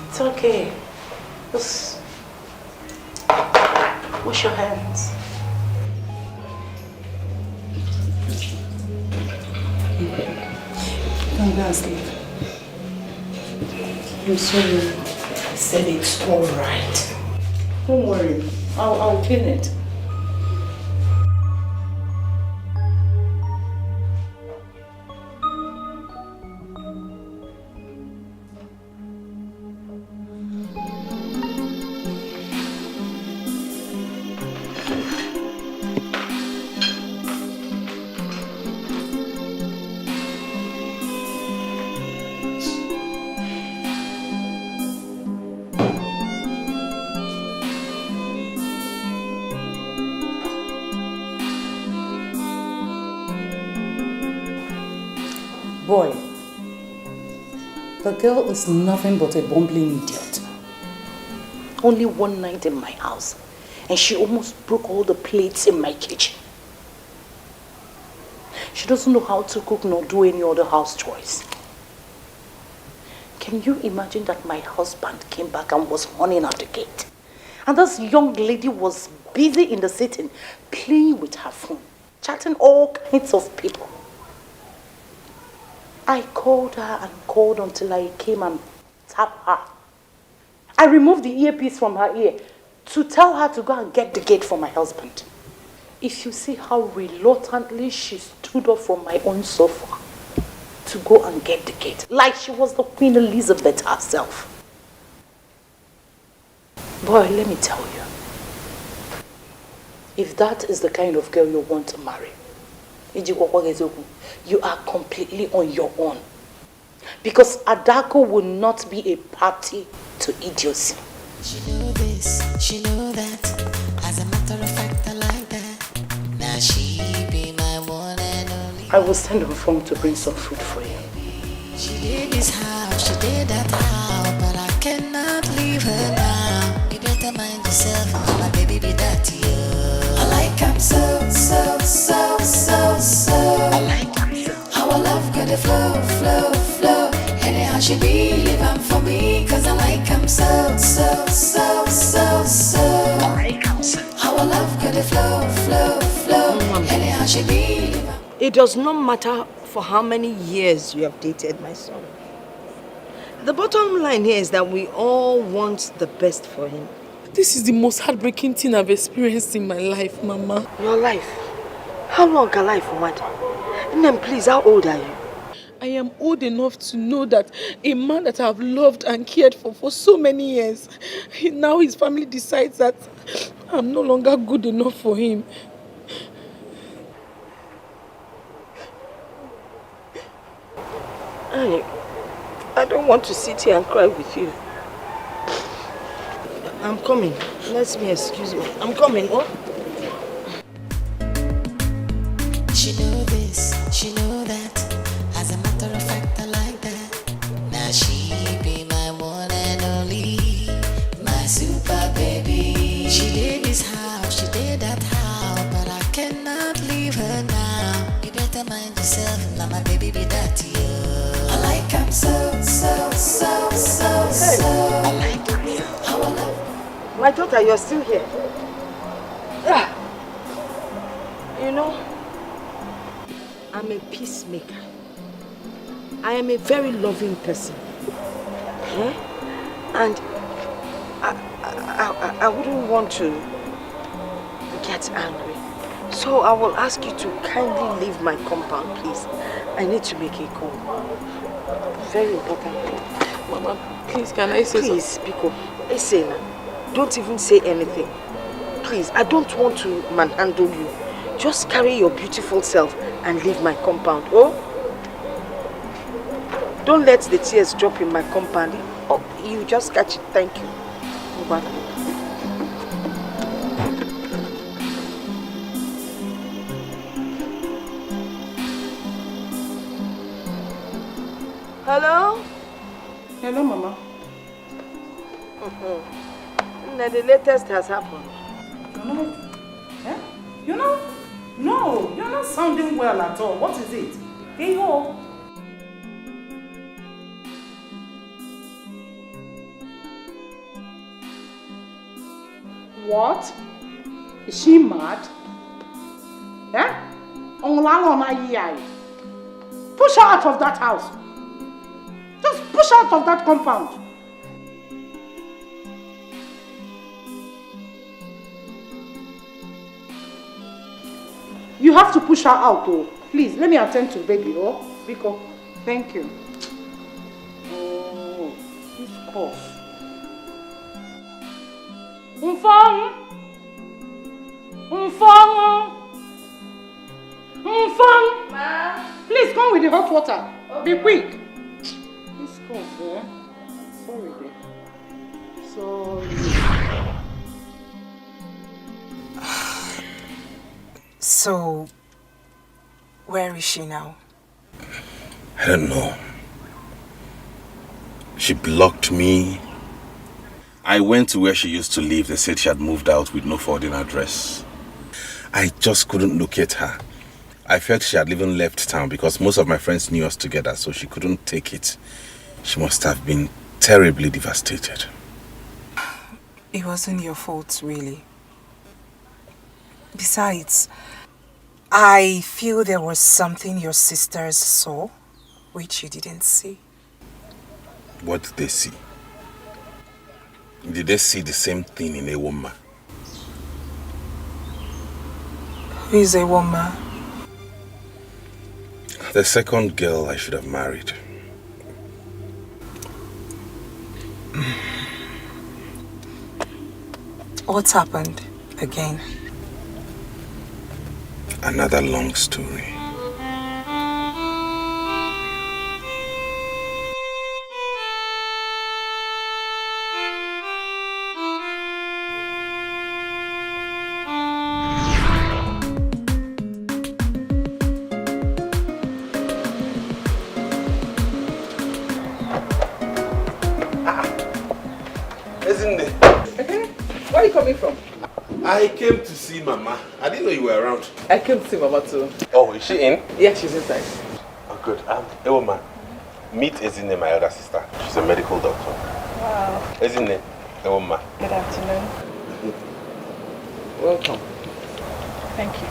It's okay. Just wash your hands. Come go and sleep. I'm sorry. I said it's alright. Don't worry. I'll clean it. Boy, the girl is nothing but a bumbling idiot. Only one night in my house, and she almost broke all the plates in my kitchen. She doesn't know how to cook nor do any other house chores. Can you imagine that my husband came back and was running at the gate? And this young lady was busy in the sitting, playing with her phone, chatting all kinds of people. I called her and called until I came and tapped her. I removed the earpiece from her ear to tell her to go and get the gate for my husband. If you see how reluctantly she stood up from my own sofa to go and get the gate, like she was the Queen Elizabeth herself. Boy, let me tell you, if that is the kind of girl you want to marry, you are completely on your own. Because Adako will not be a party to idiocy. She know this, she know that. As a matter of fact, I like that. Now she be my one and only. I will send her phone to bring some food for you. She did this house, she did that house, but I cannot leave her now. You better mind yourself, my baby be that to you. I like him so. I like him so. How I love good to flow. Anyhow she be living for me, cause I like him so. I like him so. How I love good to flow. Anyhow she be living. It does not matter for how many years you have dated my son. The bottom line here is that we all want the best for him. This is the most heartbreaking thing I've experienced in my life, Mama. Your life? How long can life want? And then please, how old are you? I I am old enough to know that a man that I have loved and cared for so many years, now his family decides that I'm no longer good enough for him. I don't want to sit here and cry with you. I'm coming. Let me excuse me. I'm coming. Oh. She know this, she know that. As a matter of fact, I like that. Now she be my one and only, my super baby. She did this house, she did that house, but I cannot leave her now. You better mind yourself, now my baby be that to you. I like him so. I like him how I love. My daughter, you're still here. You know, I'm a peacemaker. I am a very loving person. And I wouldn't want to get angry. So I will ask you to kindly leave my compound, please. I need to make a call. Very important. Mama, please, can I say something? Please, Biko. Listen, don't even say anything. Please, I don't want to manhandle you. Just carry your beautiful self and leave my compound, oh? Don't let the tears drop in my compound. Oh, you just catch it. Thank you. Over. Hello? Hello, Mama. Now the latest has happened. You know? Eh? You know? No, you're not sounding well at all. What is it? Hey, yo. What? Is she mad? Eh? Push her out of that house. Just push her out of that compound. You have to push her out, oh. Please, let me attend to baby, oh. Biko, thank you. Oh, this cough. Umfang! Ma? Please come with the hot water. Okay. Be quick. This cough, eh? Sorry, dear. Sorry. So, where is she now? I don't know. She blocked me. I went to where she used to live. They said she had moved out with no forwarding address. I just couldn't locate her. I felt she had even left town because most of my friends knew us together, so she couldn't take it. She must have been terribly devastated. It wasn't your fault, really. Besides, I feel there was something your sisters saw, which you didn't see. What did they see? Did they see the same thing in a woman? Who is a woman? The second girl I should have married. What's happened again? Another long story. Where are you coming from? I came to see Mama. I didn't know you were around. I came to see Mama too. Oh, is she in? Yeah, she's inside. Oh, good. Hey, woman. Meet Ezine, my elder sister. She's a medical doctor. Wow. Ezine, hey, woman. Good afternoon. Welcome. Thank you.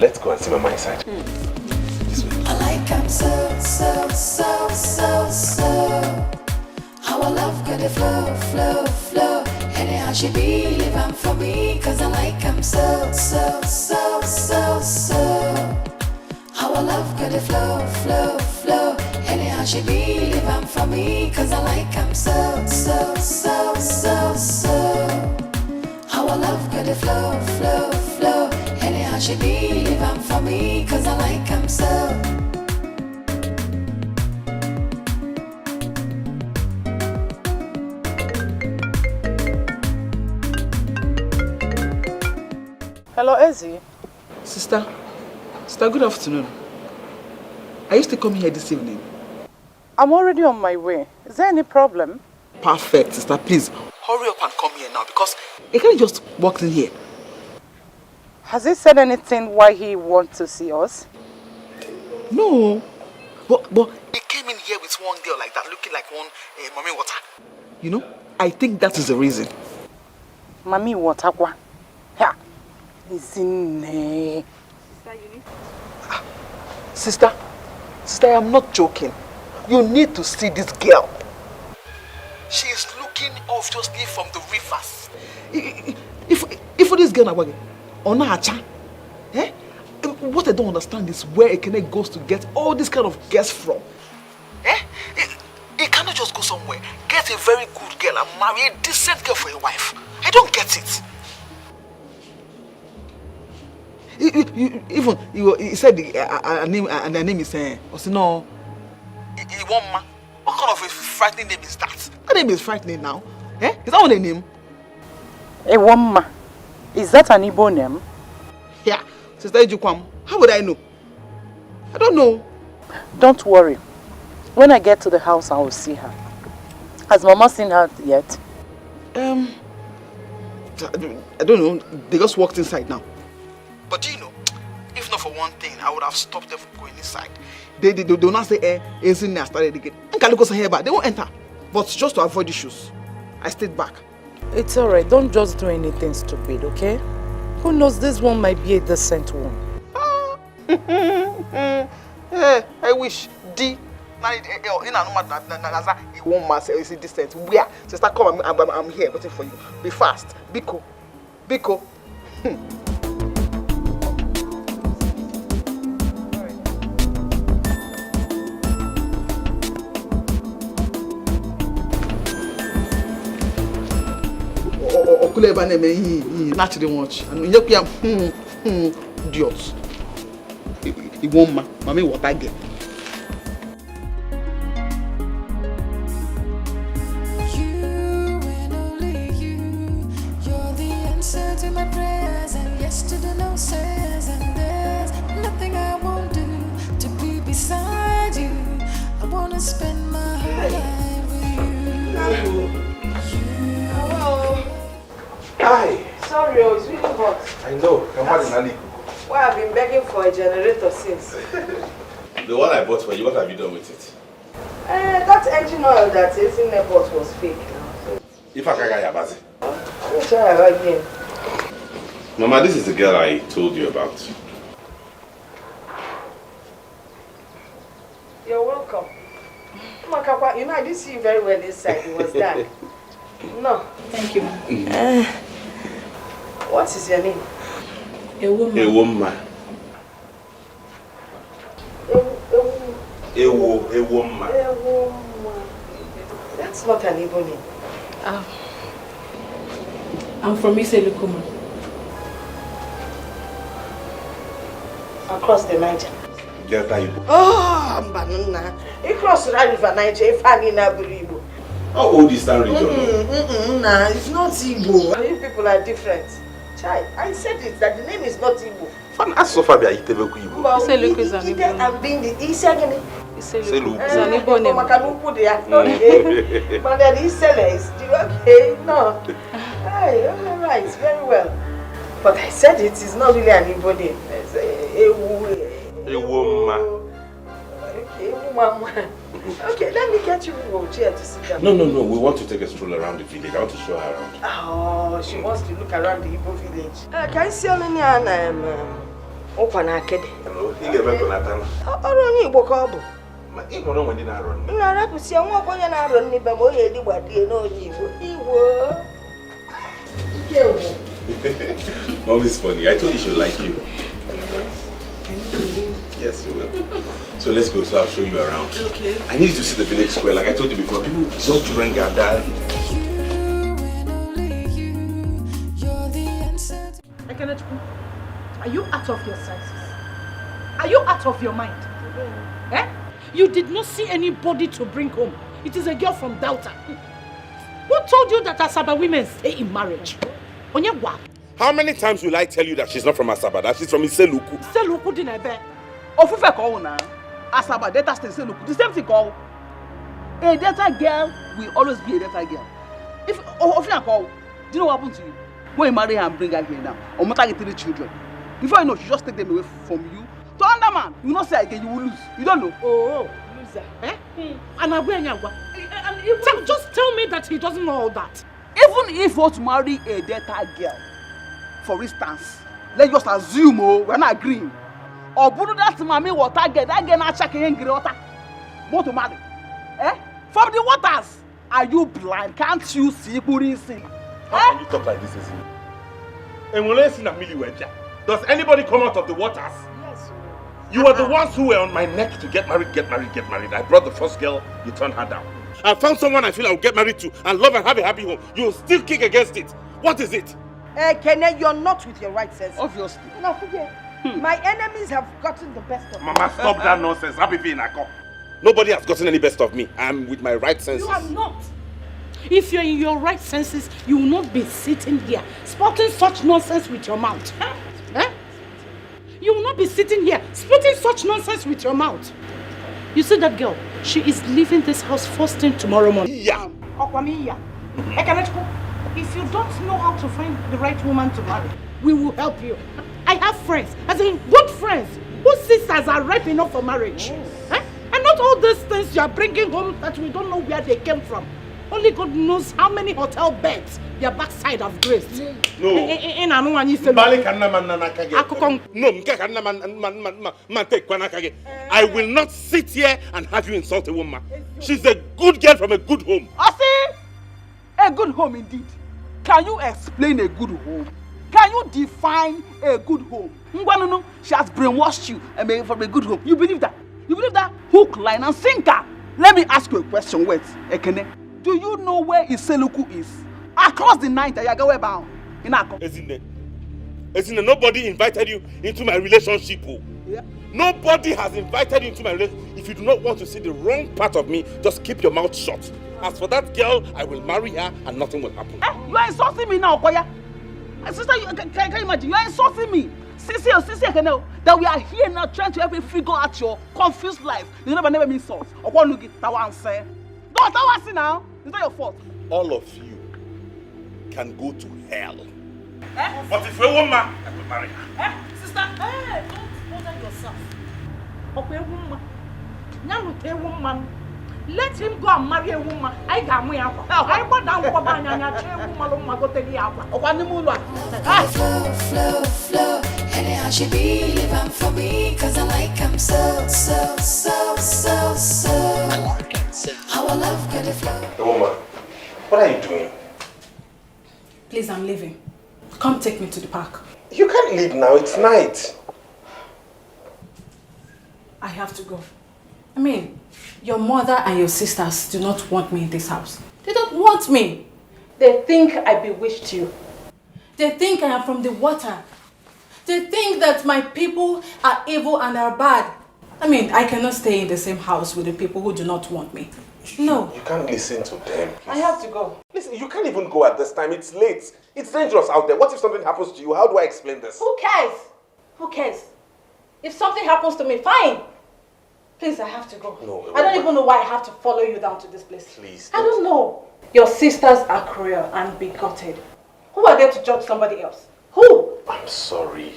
Let's go and see Mama inside. I like him so. Our love got to flow. Anyhow she be living for me, cause I like him so. Our Our love got a flow, flow, flow. Anyhow she be, leave 'em for me, 'cause I like 'em so, so, so, so, so. Our love got a flow, flow, flow. Anyhow she be, leave 'em for me, 'cause I like 'em so. Hello, Ezzy. Sister, good afternoon. I used to come here this evening. I'm already on my way. Is there any problem? Perfect, sister. Please, hurry up and come here now because he can't just walk in here. Has he said anything why he wants to see us? No. But he came in here with one girl like that, looking like one mommy water. You know, I think that is the reason. Mommy water? Yeah. Is in Sister, I am not joking. You need to see this girl. She is looking obviously from the rivers. If this girl na on acha, what I don't understand is where Ekene goes to get all this kind of girls from. He cannot just go somewhere, get a very good girl and marry a decent girl for a wife. I don't get it. Even he said the name is Osino. Iwoma. What kind of a frightening name is that? That name is frightening now. Is that what a name? Iwoma. Is that an Igbo name? Yeah. Sister Ejukwam. How would I know? I don't know. Don't worry. When I get to the house, I will see her. Has Mama seen her yet? I don't know. They just walked inside now. But do you know, if not for one thing, I would have stopped them from going inside. They will not say, isn't there started again. They won't enter. But just to avoid issues, I stayed back. It's alright. Don't just do anything stupid, okay? Who knows, this one might be a decent one. I wish D. One man say, is decent. Where? Sister, come, I'm here waiting for you. Be fast. Biko. Okuleba name he naturally watch and you can idiot. He won't mommy what I get. You and only you, you're the answer to my prayers and yes to the no says, and there's nothing I won't do to be beside you. I wanna spend my whole life with you. Hi. Sorry, it's really hot. I know. Well, I've been begging for a generator since. The one I bought for you, what have you done with it? That engine oil that is in the bottle was fake now. So If I can get Bazi. let me try her again. Mama, this is the girl I told you about. You're welcome. Makakwa, you know, I didn't see you very well this side. It was dark. No. Thank you. What is your name? A woman. A woman. A woman. That's not an Igbo name. I'm from Iselukuma. Across the Niger. Delta Igbo. Oh, Mbanuna. You cross the river Niger, if I need Igbo. How old is that region? Nah, it's not Igbo. You people are different. Chai, I said it, that the name is not Igbo. Fan Asofabia Itebeku Igbo. Iseluku is an Igbo name. I'm being the Isagani. Iseluku is an Igbo name. Okay. But then Isele is okay. No. Hey, alright, very well. But I said it is not really an Igbo name. It's a woman. Okay, woman. Okay, let me get you a chair to sit down. No. We want to take a stroll around the village. I want to show her around. Oh, she wants to look around the Igbo village. Can you see only Okwanakede? Hello, you get back on that time. Oh, Igbo Kobo. Igbo no when I run. No, I don't see a woman going to run me, but I did what they know Igbo. Mom is funny. I told you she would like you. Yes, you will. So let's go, so I'll show you around. Okay. I need you to see the village square, like I told you before. People, just children gather. Are you out of your senses? Are you out of your mind? Eh? You did not see anybody to bring home. It is a girl from Delta. Who told you that Asaba women stay in marriage? Onyegwa. How many times will I tell you that she's not from Asaba, that she's from Iseluku? Iseluku dinebe. Ofufe call na. Asaba, Delta stay Iseluku. The same thing call. A Delta girl will always be a Delta girl. If Ofufe call, do you know what happened to you? When you marry her and bring her here now, or mother get 3 children. Before you know, she just take them away from you. To another man, you not say again, you will lose. You don't know. Oh, loser. Eh? And just tell me that he doesn't know all that. Even if you want to marry a Delta girl, for instance, let's just assume we're not agreeing. Or Buddha that mommy water girl, that girl not checking in water. Want to marry? Eh? From the waters. Are you blind? Can't you see Buddhism? How can you talk like this, Ezine? And when I see Namili Weja, does anybody come out of the waters? Yes. You were the ones who were on my neck to get married. I brought the first girl, you turned her down. I found someone I feel I'll get married to and love and have a happy home. You'll still kick against it. What is it? Kene, you're not with your right sense. Obviously. Now forget. My enemies have gotten the best of me. Mama, stop that nonsense. Nobody has gotten any best of me. I'm with my right senses. You are not. If you're in your right senses, you will not be sitting here spouting such nonsense with your mouth. Eh? You will not be sitting here spouting such nonsense with your mouth. You see that girl? She is leaving this house first thing tomorrow morning. Yeah. If you don't know how to find the right woman to marry, we will help you. I have friends, as in good friends, whose sisters are ripe enough for marriage. Eh? And not all these things you are bringing home that we don't know where they came from. Only God knows how many hotel beds their backside have graced. No. I will not sit here and have you insult a woman. She's a good girl from a good home. I see. A good home indeed. Can you explain a good home? Can you define a good home? She has brainwashed you and made from a good home. You believe that? You believe that? Hook, line, and sinker. Let me ask you a question. Wait, Ekene. Do you know where Iseluku is? Across the night, Ayagawe bound. In Ako. Ezine, nobody invited you into my relationship. Yeah. Nobody has invited you into my relationship. If you do not want to see the wrong part of me, just keep your mouth shut. As for that girl, I will marry her and nothing will happen. You are insulting me now, Okoya. Sister, can you imagine? You are insulting me. Sissy, that we are here now trying to help you figure out your confused life. You never mean salt. Or what look at that one say? No, that one see now. It's not your fault. All of you can go to hell. But if a woman, I will marry her. Sister, don't bother yourself. Okay, woman. Let him go and marry a woman. I got me up. I bought down for Flow. Anyhow she be, I'm for me, cause I like him so. Our love got a flow. Hey, woman, what are you doing? Please, I'm leaving. Come take me to the park. You can't leave now, it's night. I have to go. I mean, your mother and your sisters do not want me in this house. They don't want me. They think I bewitched you. They think I am from the water. They think that my people are evil and are bad. I mean, I cannot stay in the same house with the people who do not want me. No. You can't listen to them. Please. I have to go. Listen, you can't even go at this time. It's late. It's dangerous out there. What if something happens to you? How do I explain this? Who cares? Who cares? If something happens to me, fine. Please, I have to go. No, I don't even know why I have to follow you down to this place. Please. I don't know. Your sisters are cruel and bigoted. Who are there to judge somebody else? Who? I'm sorry.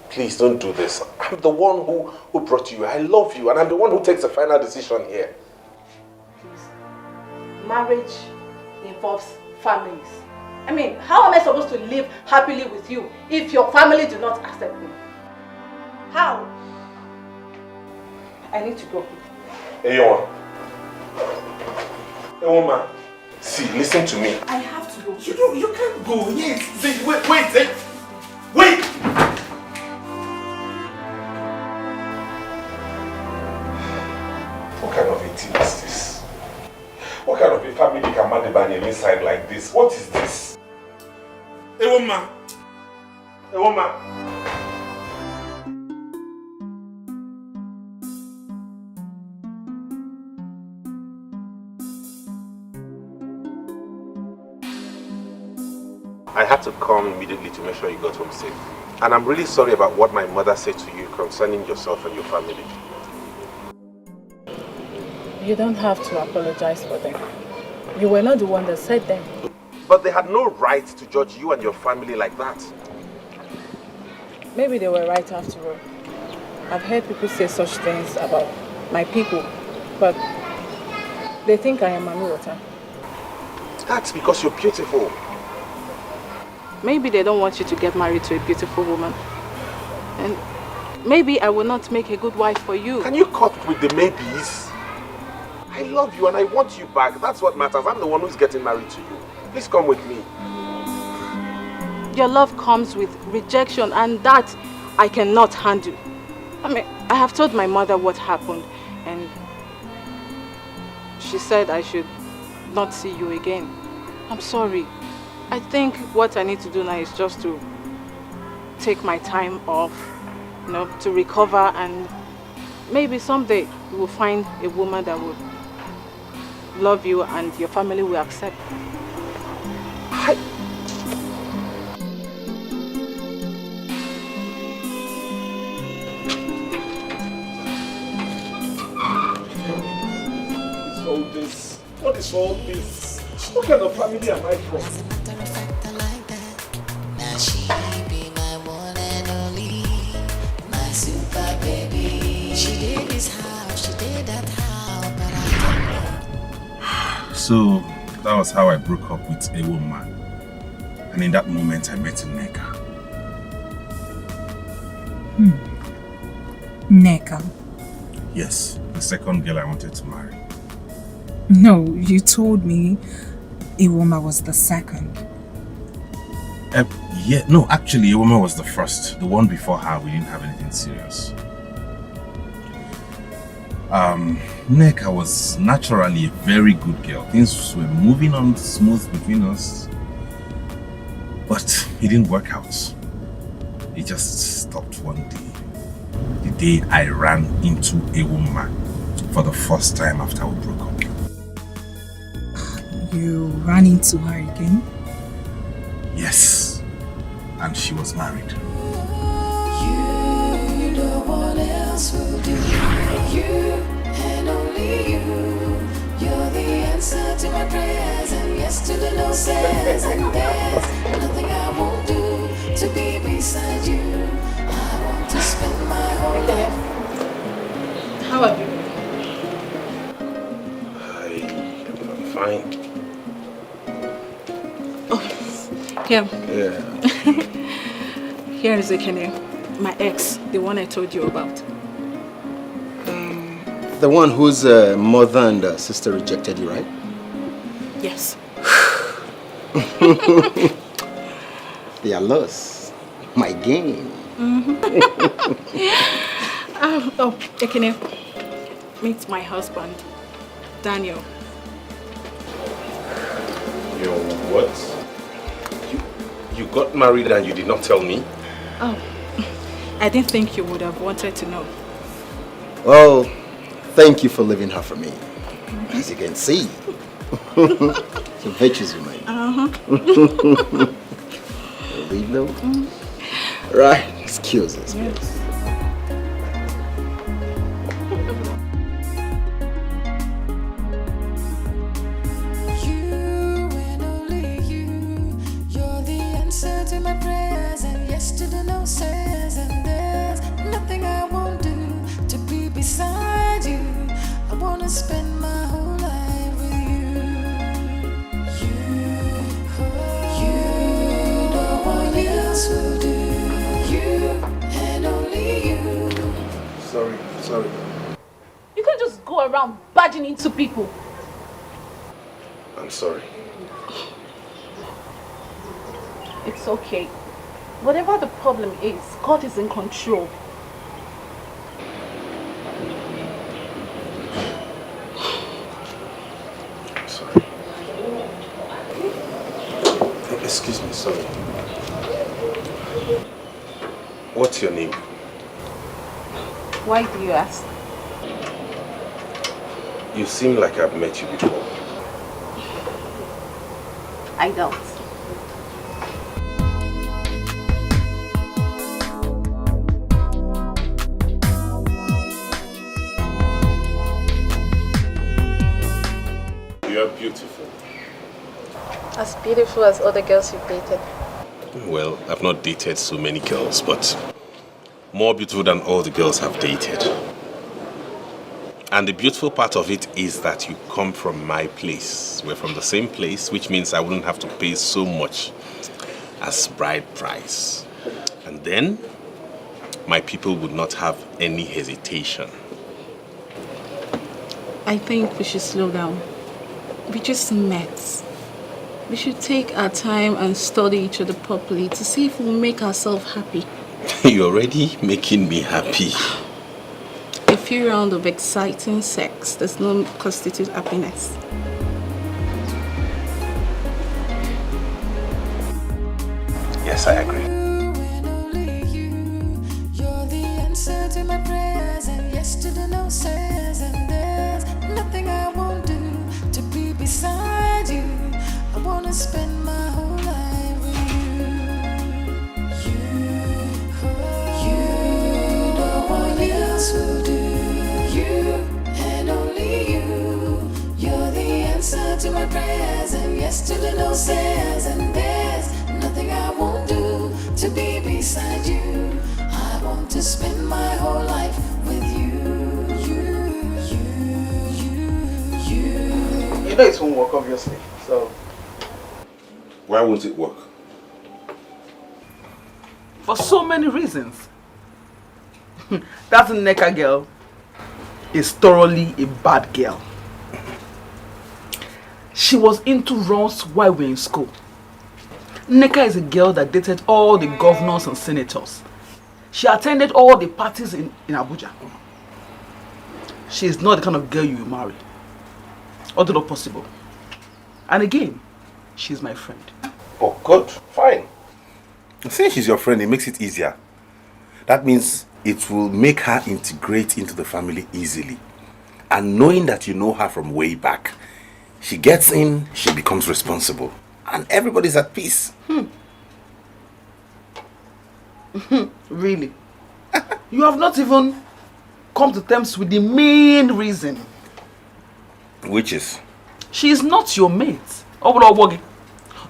Please don't do this. I'm the one who brought you. I love you and I'm the one who takes the final decision here. Please. Marriage involves families. I mean, how am I supposed to live happily with you if your family do not accept me? How? I need to go. Hey, woman. Hey, woman. See, listen to me. I have to go. You can't go. Yes. See, wait. body banging inside like this? What is this? A woman. A woman. I had to come immediately to make sure you got home safe. And I'm really sorry about what my mother said to you concerning yourself and your family. You don't have to apologize for them. You were not the one that said them. But they had no right to judge you and your family like that. Maybe they were right after all. I've heard people say such things about my people, but they think I am Mami Water. That's because you're beautiful. Maybe they don't want you to get married to a beautiful woman. And maybe I will not make a good wife for you. Can you cut with the maybes? I love you and I want you back. That's what matters. I'm the one who's getting married to you. Please come with me. Your love comes with rejection, and that I cannot handle. I mean, I have told my mother what happened, and she said I should not see you again. I'm sorry. I think what I need to do now is just to take my time off, to recover, and maybe someday you will find a woman that will love you and your family will accept. What is all this? What kind of family am I from? As a matter of fact, I like that. Now she be my one and only, my super baby. She did this how, she did that how, but I don't know. So that was how I broke up with a woman. And in that moment I met Nneka. Nneka? Yes, the second girl I wanted to marry. No, you told me Iwoma was the second. Yeah, no, actually Iwoma was the first. The one before her, we didn't have anything serious. Nneka was naturally a very good girl. Things were moving on smooth between us. But it didn't work out. It just stopped one day. The day I ran into a woman for the first time after we broke up. You ran into her again? Yes. And she was married. You know what else will do. You and only you. You're the answer to my prayers and yes to the no says. And there's nothing I won't do to be beside you. I want to spend my whole life. How have you been? I'm fine. Here. Yeah. Here is Ekene, my ex, the one I told you about. The one whose mother and sister rejected you, right? Yes. They are lost. My game. Oh, Ekene, meet my husband, Daniel. Your what? You got married and you did not tell me? Oh, I didn't think you would have wanted to know. Well, thank you for leaving her for me. As you can see, the virtues remain. Leave now? Right, excuse us. Yes. To my prayers and yes to the no says, and there's nothing I won't do to be beside you. I wanna spend my whole life with you. You know what else will do. You and only you. Sorry. You can't just go around barging into people. I'm sorry. It's okay. Whatever the problem is, God is in control. I'm sorry. Excuse me, sorry. What's your name? Why do you ask? You seem like I've met you before. I don't. You're beautiful. As beautiful as other girls you've dated. Well, I've not dated so many girls, but more beautiful than all the girls I've dated. And the beautiful part of it is that you come from my place. We're from the same place, which means I wouldn't have to pay so much as bride price. And then, my people would not have any hesitation. I think we should slow down. We just met. We should take our time and study each other properly to see if we'll make ourselves happy. You're already making me happy. A few rounds of exciting sex does not constitute happiness. Yes, I agree. And only you. You're the answer to my prayers and yes to the no says. And there's nothing I won't do to be beside you. I wanna spend my whole life with you. You, no one else will do. You and only you. You're the answer to my prayers and yes to the no says. And there's nothing I won't do to be beside you. I want to spend my whole life with you. You know it won't work, obviously. So, Why won't it work? for so many reasons. That Nneka girl is thoroughly a bad girl. She was into runs while we were in school. Nneka is a girl that dated all the governors and senators. She attended all the parties in Abuja. She is not the kind of girl you will marry. Although not possible. And again, she's my friend. Oh, good. Fine. Since she's your friend, it makes it easier. That means it will make her integrate into the family easily. And knowing that you know her from way back, she gets in, she becomes responsible. And everybody's at peace. Really? You have not even come to terms with the main reason. Which is? She is not your mate.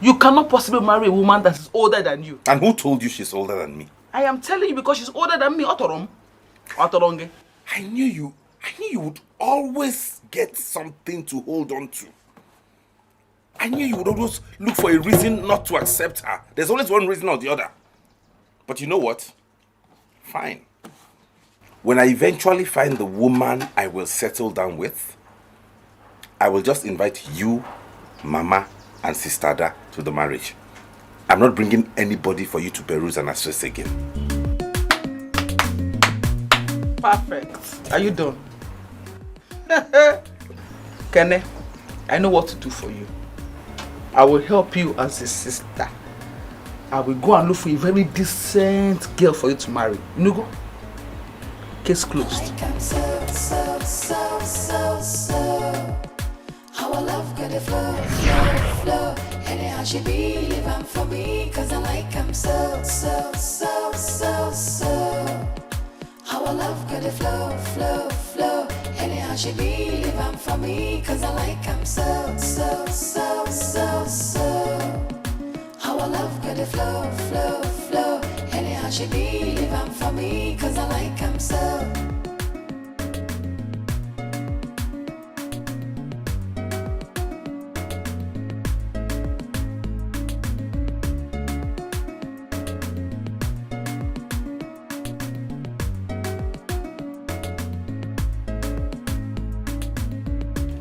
You cannot possibly marry a woman that is older than you. And who told you she's older than me? I am telling you because she's older than me. Otoronge. I knew you would always get something to hold on to. I knew you would always look for a reason not to accept her. There's always one reason or the other. But you know what? Fine. When I eventually find the woman I will settle down with, I will just invite you, Mama, and Sister Ada to the marriage. I'm not bringing anybody for you to peruse and assess again. Perfect. Are you done? Kene, I know what to do for you. I will help you as a sister. I will go and look for a very decent girl for you to marry. You know, go? Case closed. Our love got a flow. Anyhow she be living for me, cause I like him so. Our love got a flow. Anyhow she be living for me, cause I like him so. Our love got a flow. Anyhow she be living for me, cause I like him so.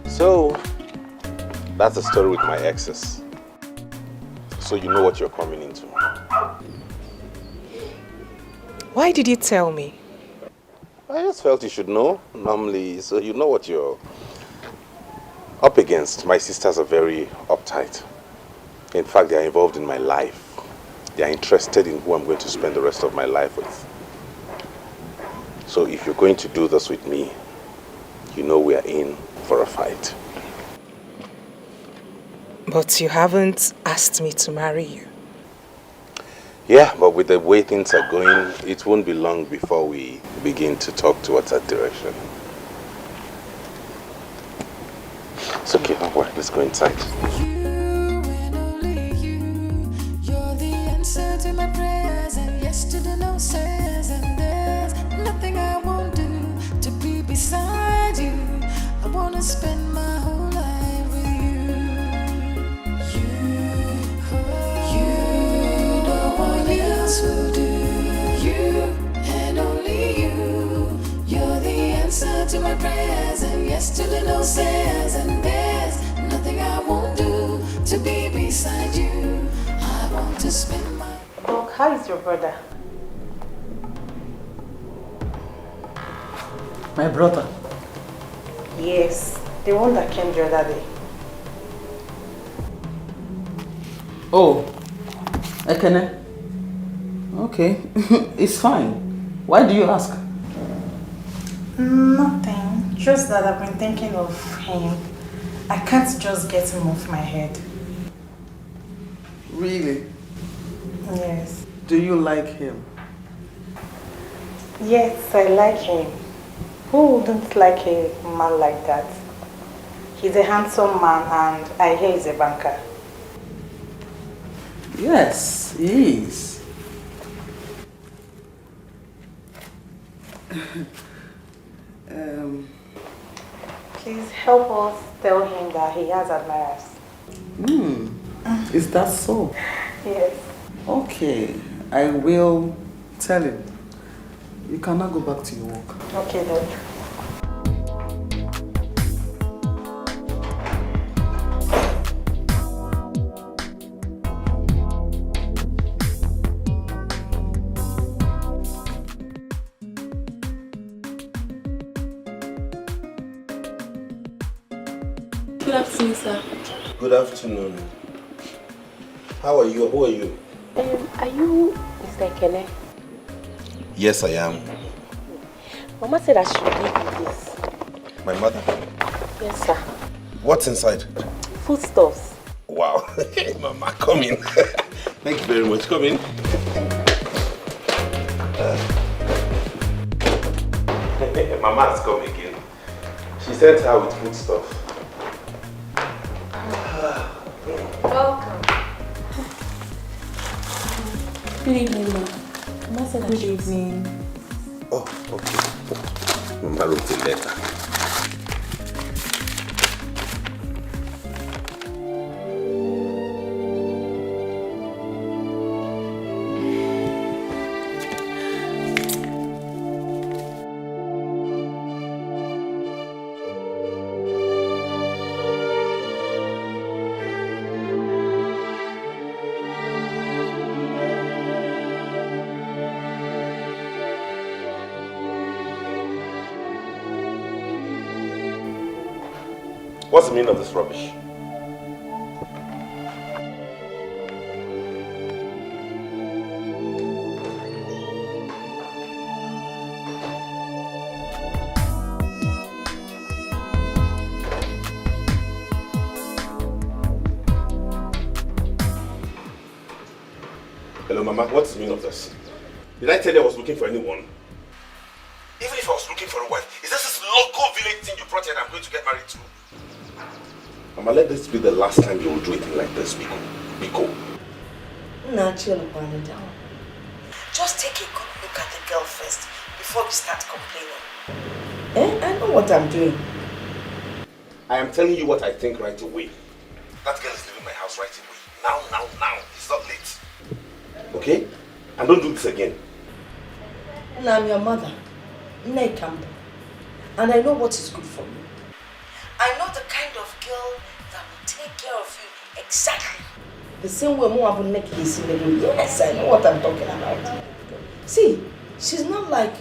So, that's the story with my exes. So you know what you're coming into. Why did you tell me? I just felt you should know, normally, so you know what you're up against. My sisters are very uptight. In fact, they are involved in my life. They are interested in who I'm going to spend the rest of my life with. So if you're going to do this with me, you know we are in for a fight. But you haven't asked me to marry you. Yeah, but with the way things are going, it won't be long before we begin to talk towards that direction. It's okay, don't worry, let's go inside. You and only you, you're the answer to my prayers and yes to the no says, and there's nothing I won't do to be beside you. I wanna spend my whole life with you. You, no one else will do. You and only you, you're the answer to my prayers and yes to the no says, and there's nothing I won't do to be beside you. I want to spend my... Doc, how is your brother? My brother. Yes, the one that came the other day. Oh, Ekene. Okay, it's fine. Why do you ask? Nothing. Just that I've been thinking of him. I can't just get him off my head. Really? Yes. Do you like him? Yes, I like him. Who wouldn't like a man like that? He's a handsome man and I hear he's a banker. Yes, he is. Please help us tell him that he has admirers. Is that so? Yes. Okay, I will tell him. You cannot go back to your work. Okay, then. Good afternoon, sir. Good afternoon. How are you? Who are you? Are you Mr. Ekene? Yes, I am. Mama said I should give you this. My mother? Yes, sir. What's inside? Foodstuffs. Wow. Mama, come in. Thank you very much. Come in. Mama has come again. She sent her with food stuff. Welcome. Good evening, ma. Mama said good evening. Oh, okay. Mama wrote a letter. What's the meaning of this rubbish? Hello, Mama. What's the meaning of this? Did I tell you I was looking for anyone? Even if I was looking for a wife, is this local village thing you brought here that I'm going to get married to? Mama, let this be the last time you will do anything like this, Biko. Biko. Nah, chill upon it down. Just take a good look at the girl first before we start complaining. I know what I'm doing. I am telling you what I think right away. That girl is leaving my house right away. Now. It's not late. Okay? And don't do this again. Nah, I'm your mother. Camp. And I know what is good for you. I know the kind of girl that will take care of you exactly the same way Mo will make his living. Yes, I know what I'm talking about. See, she's not like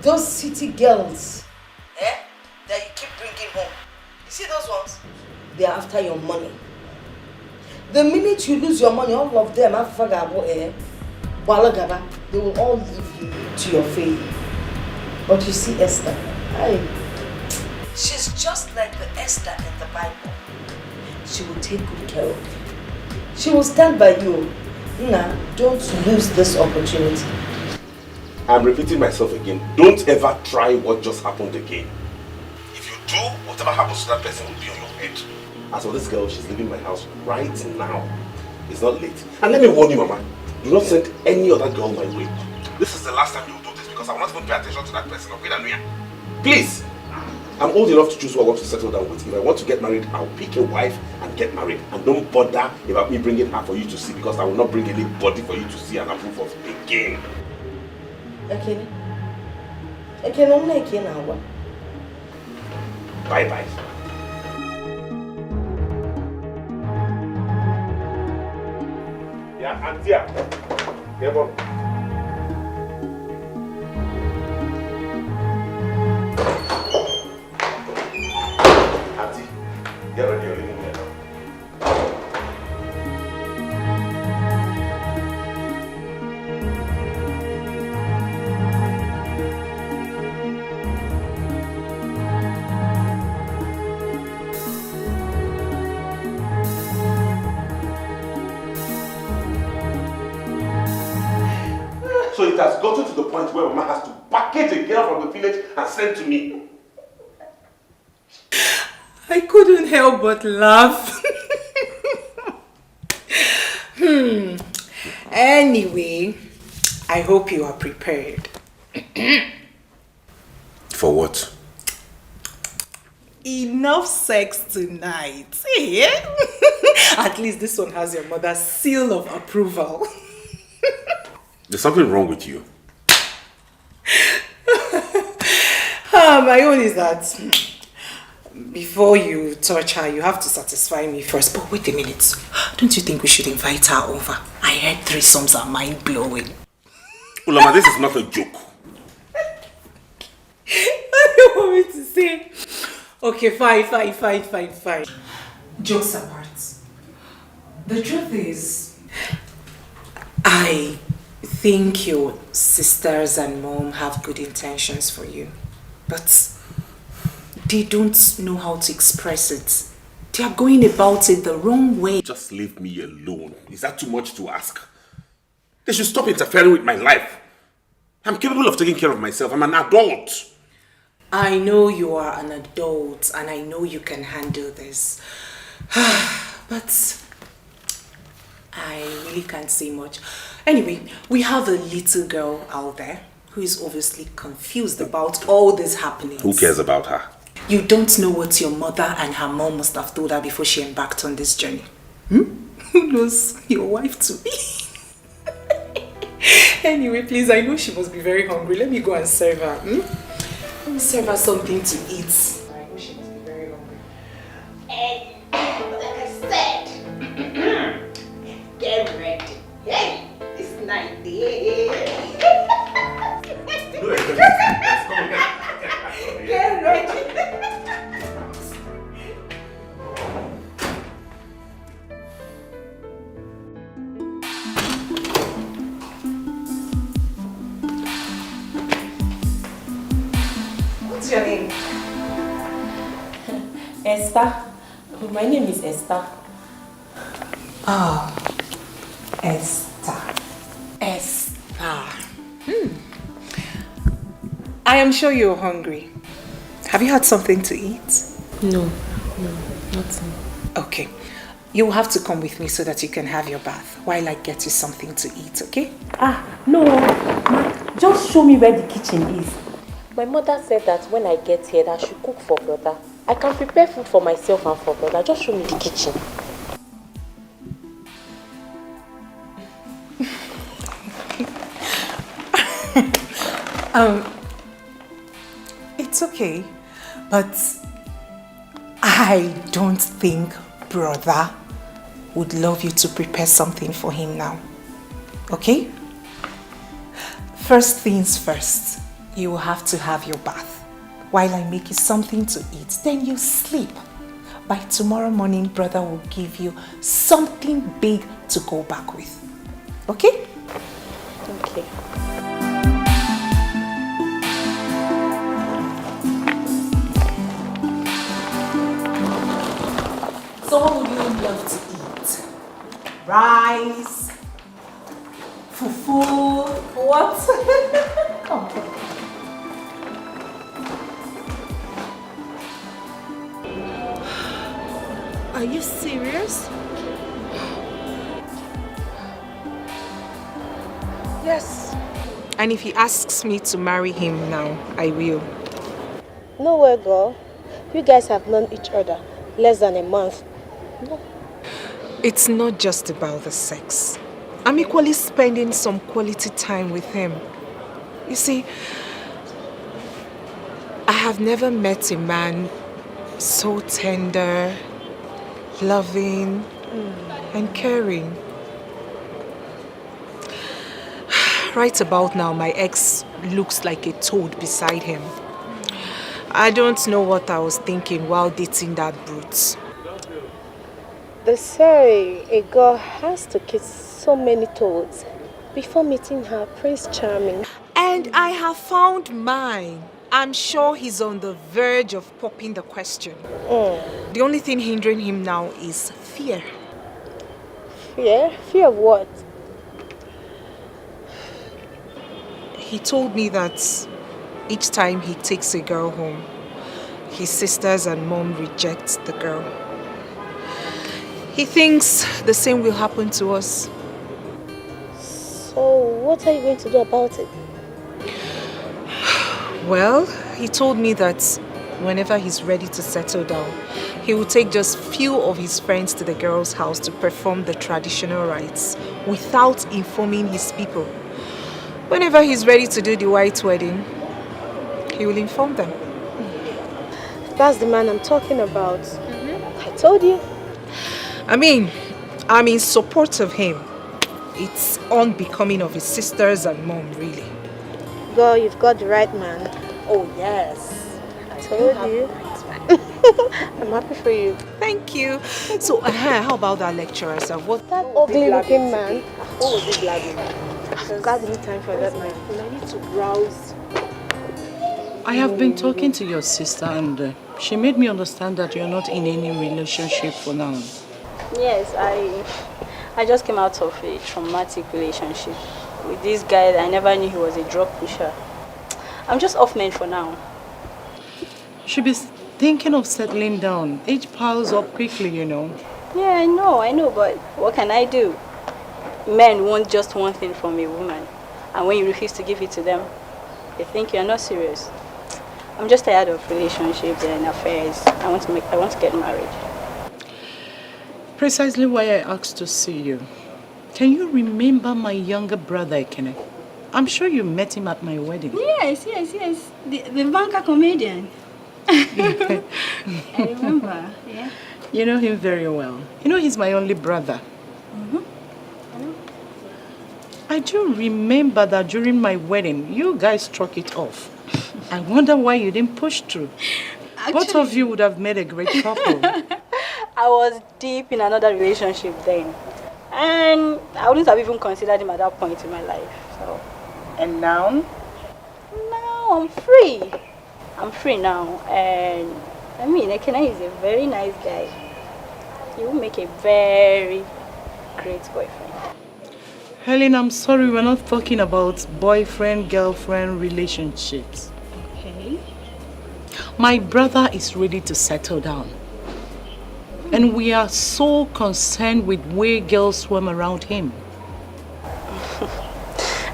those city girls that you keep bringing home. You see those ones? They're after your money. The minute you lose your money, all of them, they will all leave you to your fate. But you see Esther, she's just like the Esther in the Bible. She will take good care of you. She will stand by you. Nah, don't lose this opportunity. I'm repeating myself again. Don't ever try what just happened again. If you do, whatever happens to that person will be on your head. As for this girl, she's leaving my house right now. It's not late. And let me warn you, Mama. Do not send any other girl my way. This is the last time you'll do this because I will not even pay attention to that person. Okay, please. I'm old enough to choose who I want to settle down with. If I want to get married, I'll pick a wife and get married. And don't bother about me bringing her for you to see because I will not bring anybody for you to see and approve of again. Okay. Bye-bye. Yeah, Antia. Come on. Auntie, get ready, you're leaving here now. So it has gotten to the point where Mama has to package a girl from the village and send to me. I couldn't help but laugh. Anyway, I hope you are prepared. For what? Enough sex tonight. Eh? At least this one has your mother's seal of approval. There's something wrong with you. My own is that before you touch her, you have to satisfy me first. But wait a minute. Don't you think we should invite her over? I heard threesomes are mind-blowing. Ulama, this is not a joke. What do you want me to say? Okay, fine. Jokes apart. The truth is, I think your sisters and mom have good intentions for you, but they don't know how to express it. They are going about it the wrong way. Just leave me alone. Is that too much to ask? They should stop interfering with my life. I'm capable of taking care of myself. I'm an adult. I know you are an adult and I know you can handle this. But I really can't say much. Anyway, we have a little girl out there who is obviously confused about all this happening. Who cares about her? You don't know what your mother and her mom must have told her before she embarked on this journey. Who knows your wife to be? Anyway, please, I know she must be very hungry. Let me go and serve her. Let me serve her something to eat. I know she must be very hungry. Hey, like I said, get ready. Hey, it's night. Get ready. What's your name? Esther. My name is Esther. Oh, Esther. I am sure you're hungry. Have you had something to eat? No, nothing. Okay. You will have to come with me so that you can have your bath while I get you something to eat, okay? No. Ma, just show me where the kitchen is. My mother said that when I get here, that I should cook for brother. I can prepare food for myself and for brother. Just show me the kitchen. It's okay, but I don't think brother would love you to prepare something for him now, okay? First things first, you will have to have your bath while I make you something to eat. Then you sleep. by tomorrow morning, brother will give you something big to go back with. Okay? Okay. So what would you love to eat? Rice? Fufu? What? Come on. Are you serious? Yes. And if he asks me to marry him now, I will. No way, girl. You guys have known each other less than a month. No. It's not just about the sex. I'm equally spending some quality time with him. You see, I have never met a man so tender, loving, and caring. Right about now, my ex looks like a toad beside him. I don't know what I was thinking while dating that brute. They say a girl has to kiss so many toads before meeting her Prince Charming. And I have found mine. I'm sure he's on the verge of popping the question. The only thing hindering him now is fear. Fear? Fear of what? He told me that each time he takes a girl home, his sisters and mom reject the girl. He thinks the same will happen to us. So what are you going to do about it? Well, he told me that whenever he's ready to settle down, he will take just few of his friends to the girl's house to perform the traditional rites without informing his people. Whenever he's ready to do the white wedding, he will inform them. That's the man I'm talking about. I told you. I mean, I'm in support of him. It's unbecoming of his sisters and mom, really. Girl, you've got the right man. Oh, yes. I told you. I'm happy for you. Thank you. So, how about that lecturer, sir? What? That ugly looking man. What was he blabbing? I've got no time for that man. I need to browse. I have been talking to your sister and she made me understand that you're not in any relationship for now. Yes, I just came out of a traumatic relationship with this guy that I never knew he was a drug pusher. I'm just off men for now. Should be thinking of settling down. Age piles up quickly, you know. Yeah, I know, but what can I do? Men want just one thing from a woman, and when you refuse to give it to them, they think you're not serious. I'm just tired of relationships and affairs. I want to get married. Precisely why I asked to see you. Can you remember my younger brother, Ekene? I'm sure you met him at my wedding. Yes. The banker comedian. I remember, yeah. You know him very well. You know he's my only brother. I do remember that during my wedding, you guys struck it off. I wonder why you didn't push through. Both of you would have made a great couple. I was deep in another relationship then. And I wouldn't have even considered him at that point in my life. So. And now? Now I'm free. I'm free now. And I mean, Ekene is a very nice guy. He will make a very great boyfriend. Helen, I'm sorry, we're not talking about boyfriend-girlfriend relationships. Okay. My brother is ready to settle down. And we are so concerned with where girls swim around him.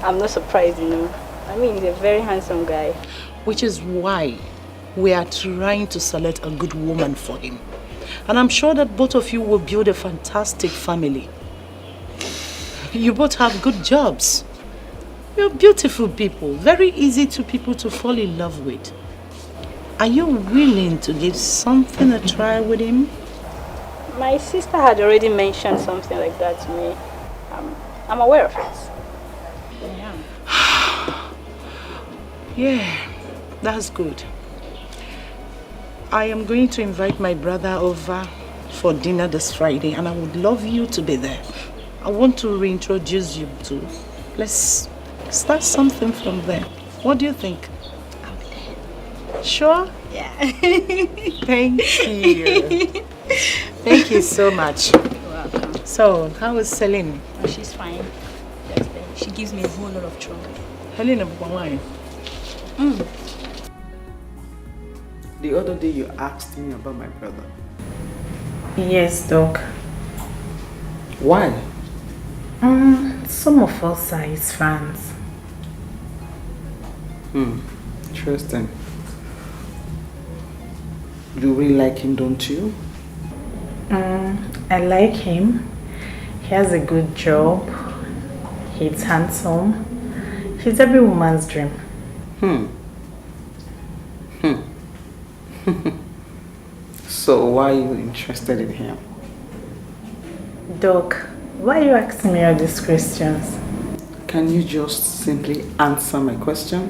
I'm not surprised, you know. I mean, he's a very handsome guy. Which is why we are trying to select a good woman for him. And I'm sure that both of you will build a fantastic family. You both have good jobs. You're beautiful people, very easy to people to fall in love with. Are you willing to give something a try with him? My sister had already mentioned something like that to me. I'm aware of it. Yeah, that's good. I am going to invite my brother over for dinner this Friday and I would love you to be there. I want to reintroduce you to. Let's start something from there. What do you think? I'll be there. Sure? Yeah. Thank you. Thank you so much. You're welcome. So, how is Celine? Oh, she's fine. Just there. She gives me a whole lot of trouble. Helena, why? The other day you asked me about my brother. Yes, Doc. Why? Some of us are his fans. Interesting. You really like him, don't you? I like him. He has a good job. He's handsome. He's every woman's dream. So why are you interested in him? Doc, why are you asking me all these questions? Can you just simply answer my question?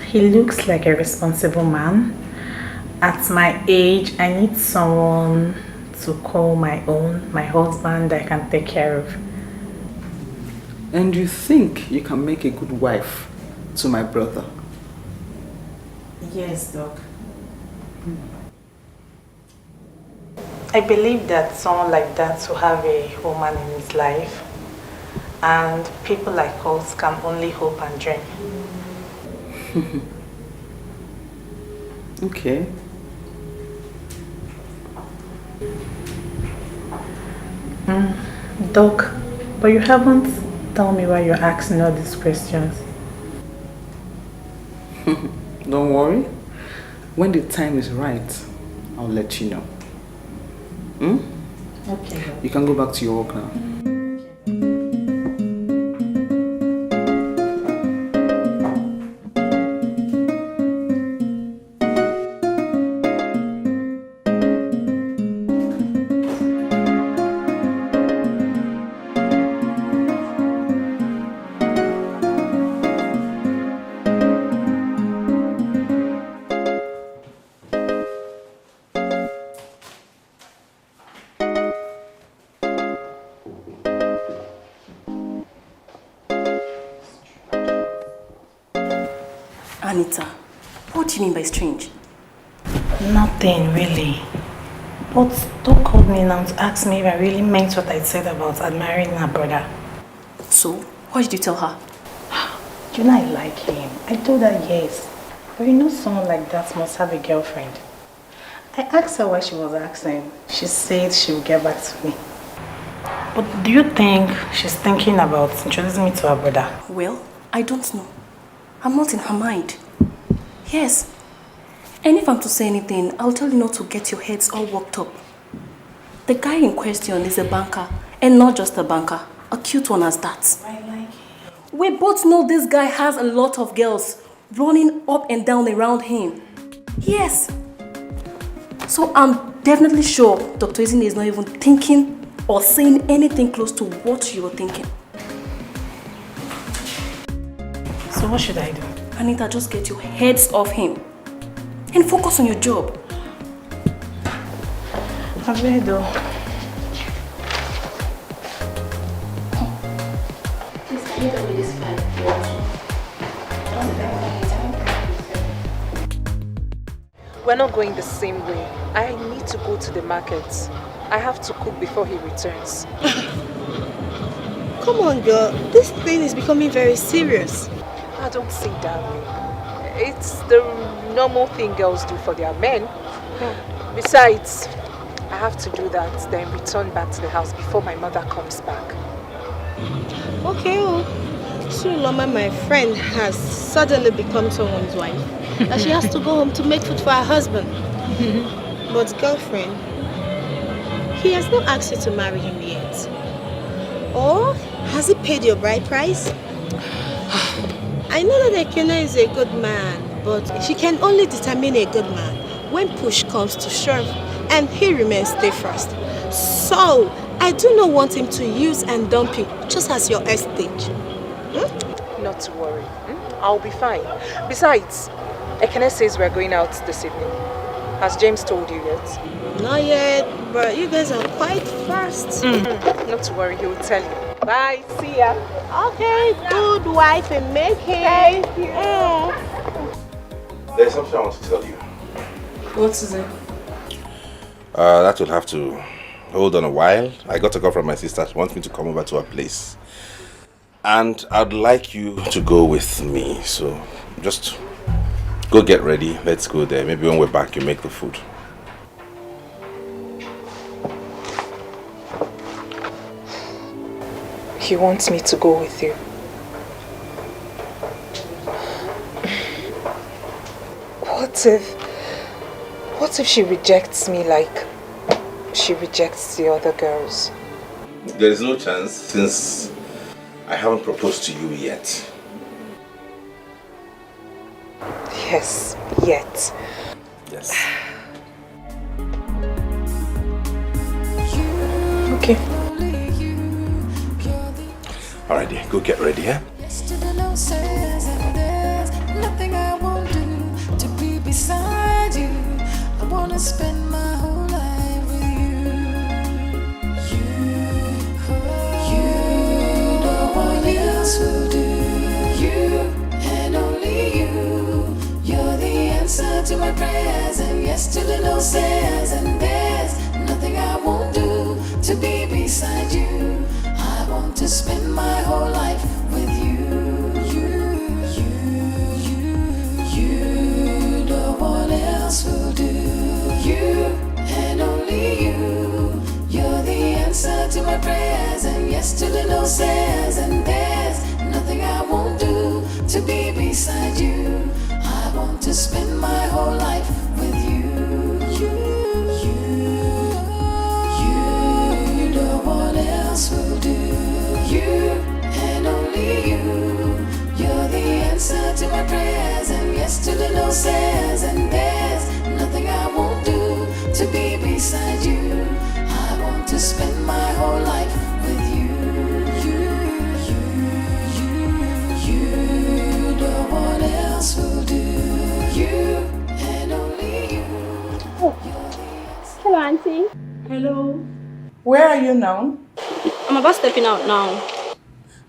He looks like a responsible man. At my age, I need someone to call my own, my husband I can take care of. And you think you can make a good wife to my brother? Yes, Doc. I believe that someone like that will have a woman in his life, and people like us can only hope and dream. Okay. Doc, but you haven't told me why you're asking all these questions. Don't worry. When the time is right, I'll let you know. Okay. You can go back to your work now. Anita, what do you mean by strange? Nothing really. But Doc called me now to ask me if I really meant what I said about admiring her brother. So, what did you tell her? You know I like him. I told her yes. But you know someone like that must have a girlfriend. I asked her why she was asking. She said she would get back to me. But do you think she's thinking about introducing me to her brother? Well, I don't know. I'm not in her mind. Yes. And if I'm to say anything, I'll tell you not to get your heads all worked up. The guy in question is a banker. And not just a banker. A cute one as that. I like him. We both know this guy has a lot of girls running up and down around him. Yes. So I'm definitely sure Dr. Izine is not even thinking or saying anything close to what you were thinking. So what should I do? Anita, just get your heads off him and focus on your job. I will though. Please, can you tell me this file? We're not going the same way. I need to go to the market. I have to cook before he returns. Come on, girl. This thing is becoming very serious. I don't see it that way. It's the normal thing girls do for their men. Besides, I have to do that, then return back to the house before my mother comes back. Okay, Suloma, my friend, has suddenly become someone's wife. That she has to go home to make food for her husband. But girlfriend, he has not asked you to marry him yet. Or has he paid your bride price? I know that Ekene is a good man, but she can only determine a good man when push comes to shove, and he remains steadfast. So, I do not want him to use and dump you just as your estate. Not to worry. I'll be fine. Besides, Ekene says we're going out this evening. Has James told you yet? Not yet, but you guys are quite fast. Not to worry, he will tell you. Bye, see ya. Okay, good wife and make it. Thank you. There's something I want to tell you. What is it? That will have to hold on a while. I got a call from my sister. She wants me to come over to her place. And I'd like you to go with me. So just go get ready. Let's go there. Maybe when we're back, you make the food. He wants me to go with you. What if she rejects me like she rejects the other girls? There is no chance since I haven't proposed to you yet. Yes, yet. Yes. Okay. Alright, dear, go get ready, yeah? Yesterday no says and there's nothing I won't do to be beside you. I wanna spend my whole life with you. You, no one else will do. You and only you. You're the answer to my prayers, and yesterday no says and there's nothing I won't do to be beside you. I want to spend my whole life with you. You, no one else will do. You and only you. You're the answer to my prayers, and yesterday no says and there's nothing I won't do to be beside you. I want to spend my whole life with you. You, no one else will do. You and only you. You're the answer to my prayers, and yesterday no says and there's nothing I won't do to be beside you. I want to spend my whole life with you. You, no one else will do. You and only you. Hello, Auntie. Hello. Where are you now? I'm about stepping out now.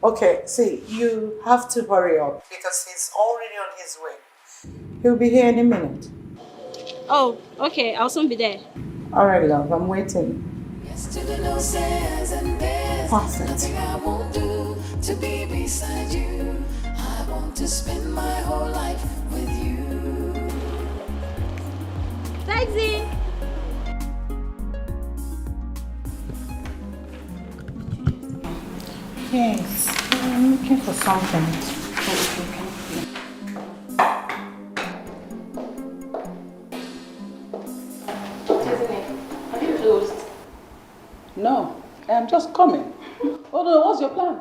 Okay, see, you have to hurry up because he's already on his way. He'll be here any minute. Oh, okay. I'll soon be there. All right, love, I'm waiting. Yesterday no says and there's nothing I won't do to be beside you. I want to spend my whole life with you. Taxi! Yes, I'm looking for something. Have you closed? No, I'm just coming. Oh no, what's your plan?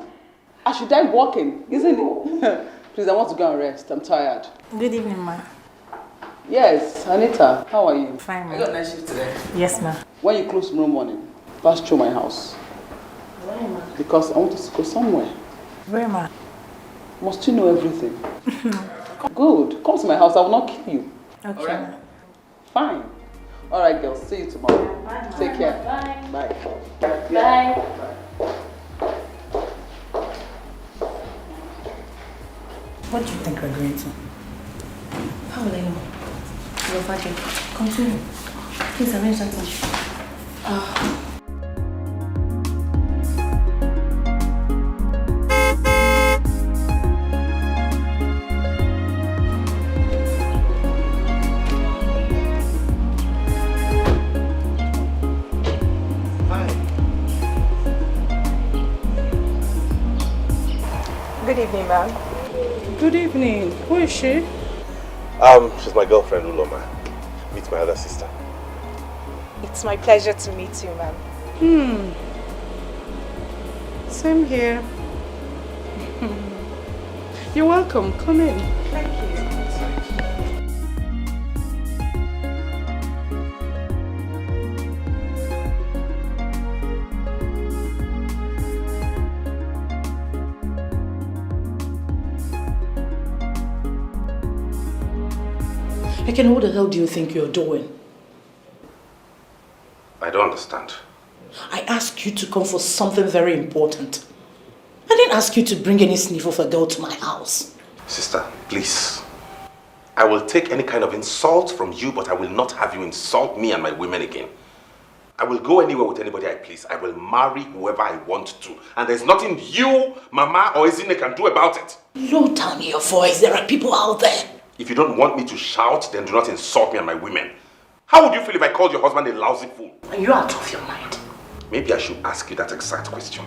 I should die walking, isn't it? Please, I want to go and rest. I'm tired. Good evening, ma. Yes, Anita, how are you? Fine, ma. I got night shift today. Yes, ma. When you close tomorrow morning, pass through my house. Why, ma? Because I want us to go somewhere. Where, ma? Must you know everything? Good. Come to my house, I will not kill you. Okay. All right? Fine. All right, girls. See you tomorrow. Bye. Take care. Bye. Bye. Bye. What do you think we're going to? How will I know? Your father. Continue. Please arrange that issue. Good evening, ma'am. Good evening. Who is she? She's my girlfriend, Uloma. Meet my other sister. It's my pleasure to meet you, ma'am. Same here. You're welcome. Come in. Thank you. Again, what the hell do you think you're doing? I don't understand. I asked you to come for something very important. I didn't ask you to bring any sniff of a girl to my house. Sister, please. I will take any kind of insult from you, but I will not have you insult me and my women again. I will go anywhere with anybody I please. I will marry whoever I want to. And there's nothing you, Mama, or Ezine can do about it. Low down your voice. There are people out there. If you don't want me to shout, then do not insult me and my women. How would you feel if I called your husband a lousy fool? Are you out of your mind? Maybe I should ask you that exact question.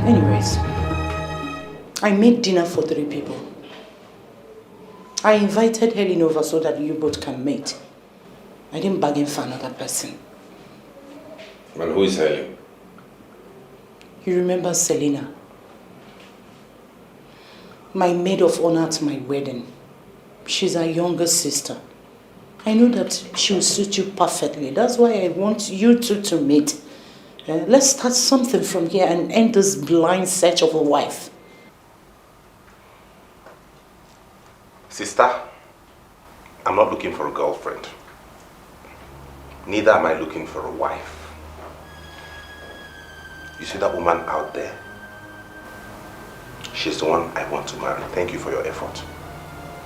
Anyways, I made dinner for 3 people. I invited Helen over so that you both can meet. I didn't bargain for another person. And who is Helen? You remember Selena? My maid of honor at my wedding. She's our younger sister. I know that she will suit you perfectly. That's why I want you two to meet. Let's start something from here and end this blind search of a wife. Sister, I'm not looking for a girlfriend. Neither am I looking for a wife. You see that woman out there? She's the one I want to marry. Thank you for your effort.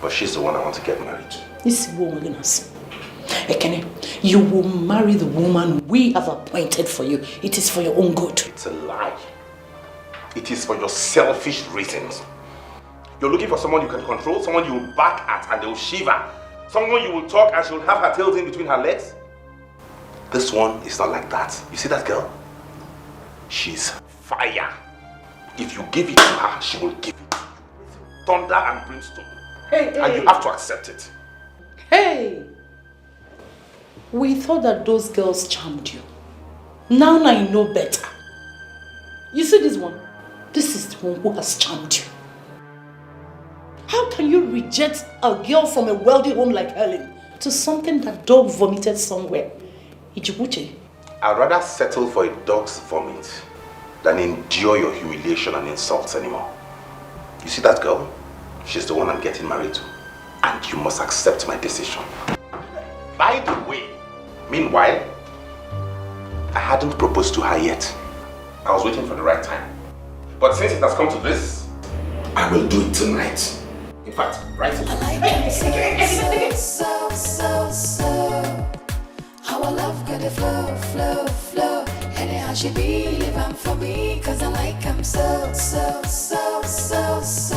But she's the one I want to get married to. This woman, Ekene, you will marry the woman we have appointed for you. It is for your own good. It's a lie. It is for your selfish reasons. You're looking for someone you can control, someone you will bark at and they will shiver, someone you will talk and she will have her tails in between her legs. This one is not like that. You see that girl? She's fire. If you give it to her, she will give it to you. Thunder and brimstone. And you have to accept it. Hey! We thought that those girls charmed you. Now I know better. You see this one? This is the one who has charmed you. How can you reject a girl from a wealthy home like Helen to something that dog vomited somewhere? Ijibuche. I'd rather settle for a dog's vomit than endure your humiliation and insults anymore. You see that girl? She's the one I'm getting married to. And you must accept my decision. By the way, meanwhile, I hadn't proposed to her yet. I was waiting for the right time. But since it has come to this, I will do it tonight. In fact, right now. How I love got the flow, flow, flow. Anyhow she be living for me, cause I like him so, so, so, so, so.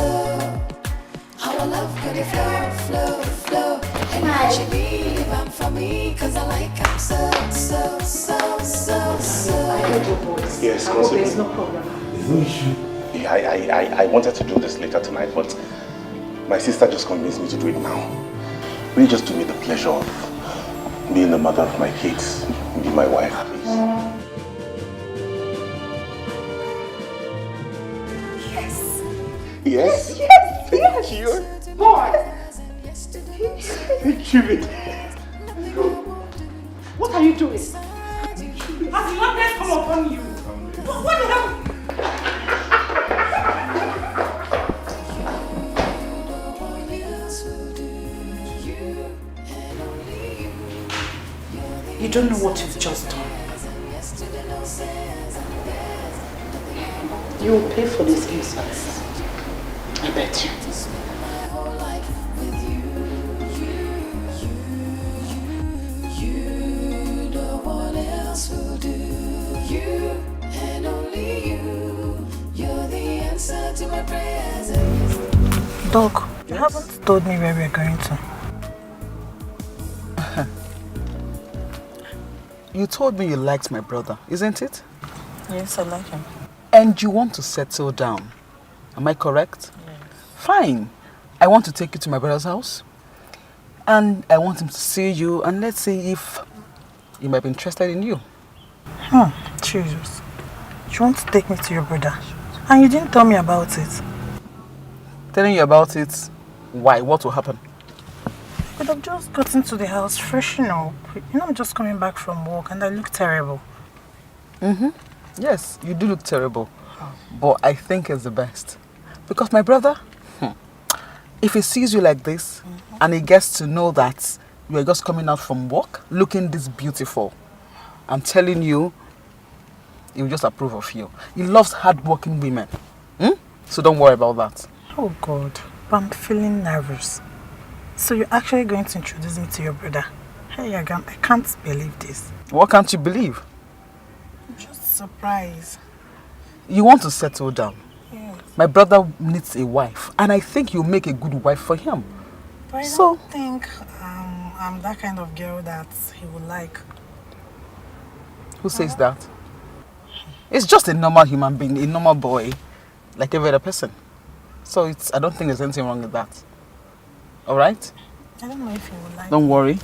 How I love got the flow, flow, flow. Anyhow she be living for me, cause I like him so, so, so, so, so. I heard your voice. Yes, I hope there's no problem. There's no issue. Yeah, I wanted to do this later tonight, but my sister just convinced me to do it now. Really just to me the pleasure of being the mother of my kids, be my wife, please. Yes. Yes? Yes, Thank you. Boy! Thank you. What are you doing? Has madness come upon you? What the hell? You don't know what you've just done. You will pay for this insults. I bet you. No one else will do. You and only you. You're the answer to my prayers. Doc, you haven't told me where we're going to. You told me you liked my brother, isn't it? Yes, I like him. And you want to settle down. Am I correct? Yes. Fine. I want to take you to my brother's house. And I want him to see you and let's see if he might be interested in you. Jesus. You want to take me to your brother? And you didn't tell me about it. Telling you about it, why? What will happen? But I've just gotten to the house, freshen up. You know, I'm just coming back from work and I look terrible. Yes, you do look terrible. But I think it's the best. Because my brother, if he sees you like this, and he gets to know that you are just coming out from work, looking this beautiful, I'm telling you, he will just approve of you. He loves hard-working women. So don't worry about that. Oh God, but I'm feeling nervous. So you're actually going to introduce me to your brother? Hey Agam, I can't believe this. What can't you believe? I'm just surprised. You want to settle down. Yes. My brother needs a wife, and I think you'll make a good wife for him. But I don't think I'm that kind of girl that he would like. Who says that? It's just a normal human being, a normal boy, like every other person. So I don't think there's anything wrong with that. Alright? I don't know if he would like. Don't worry.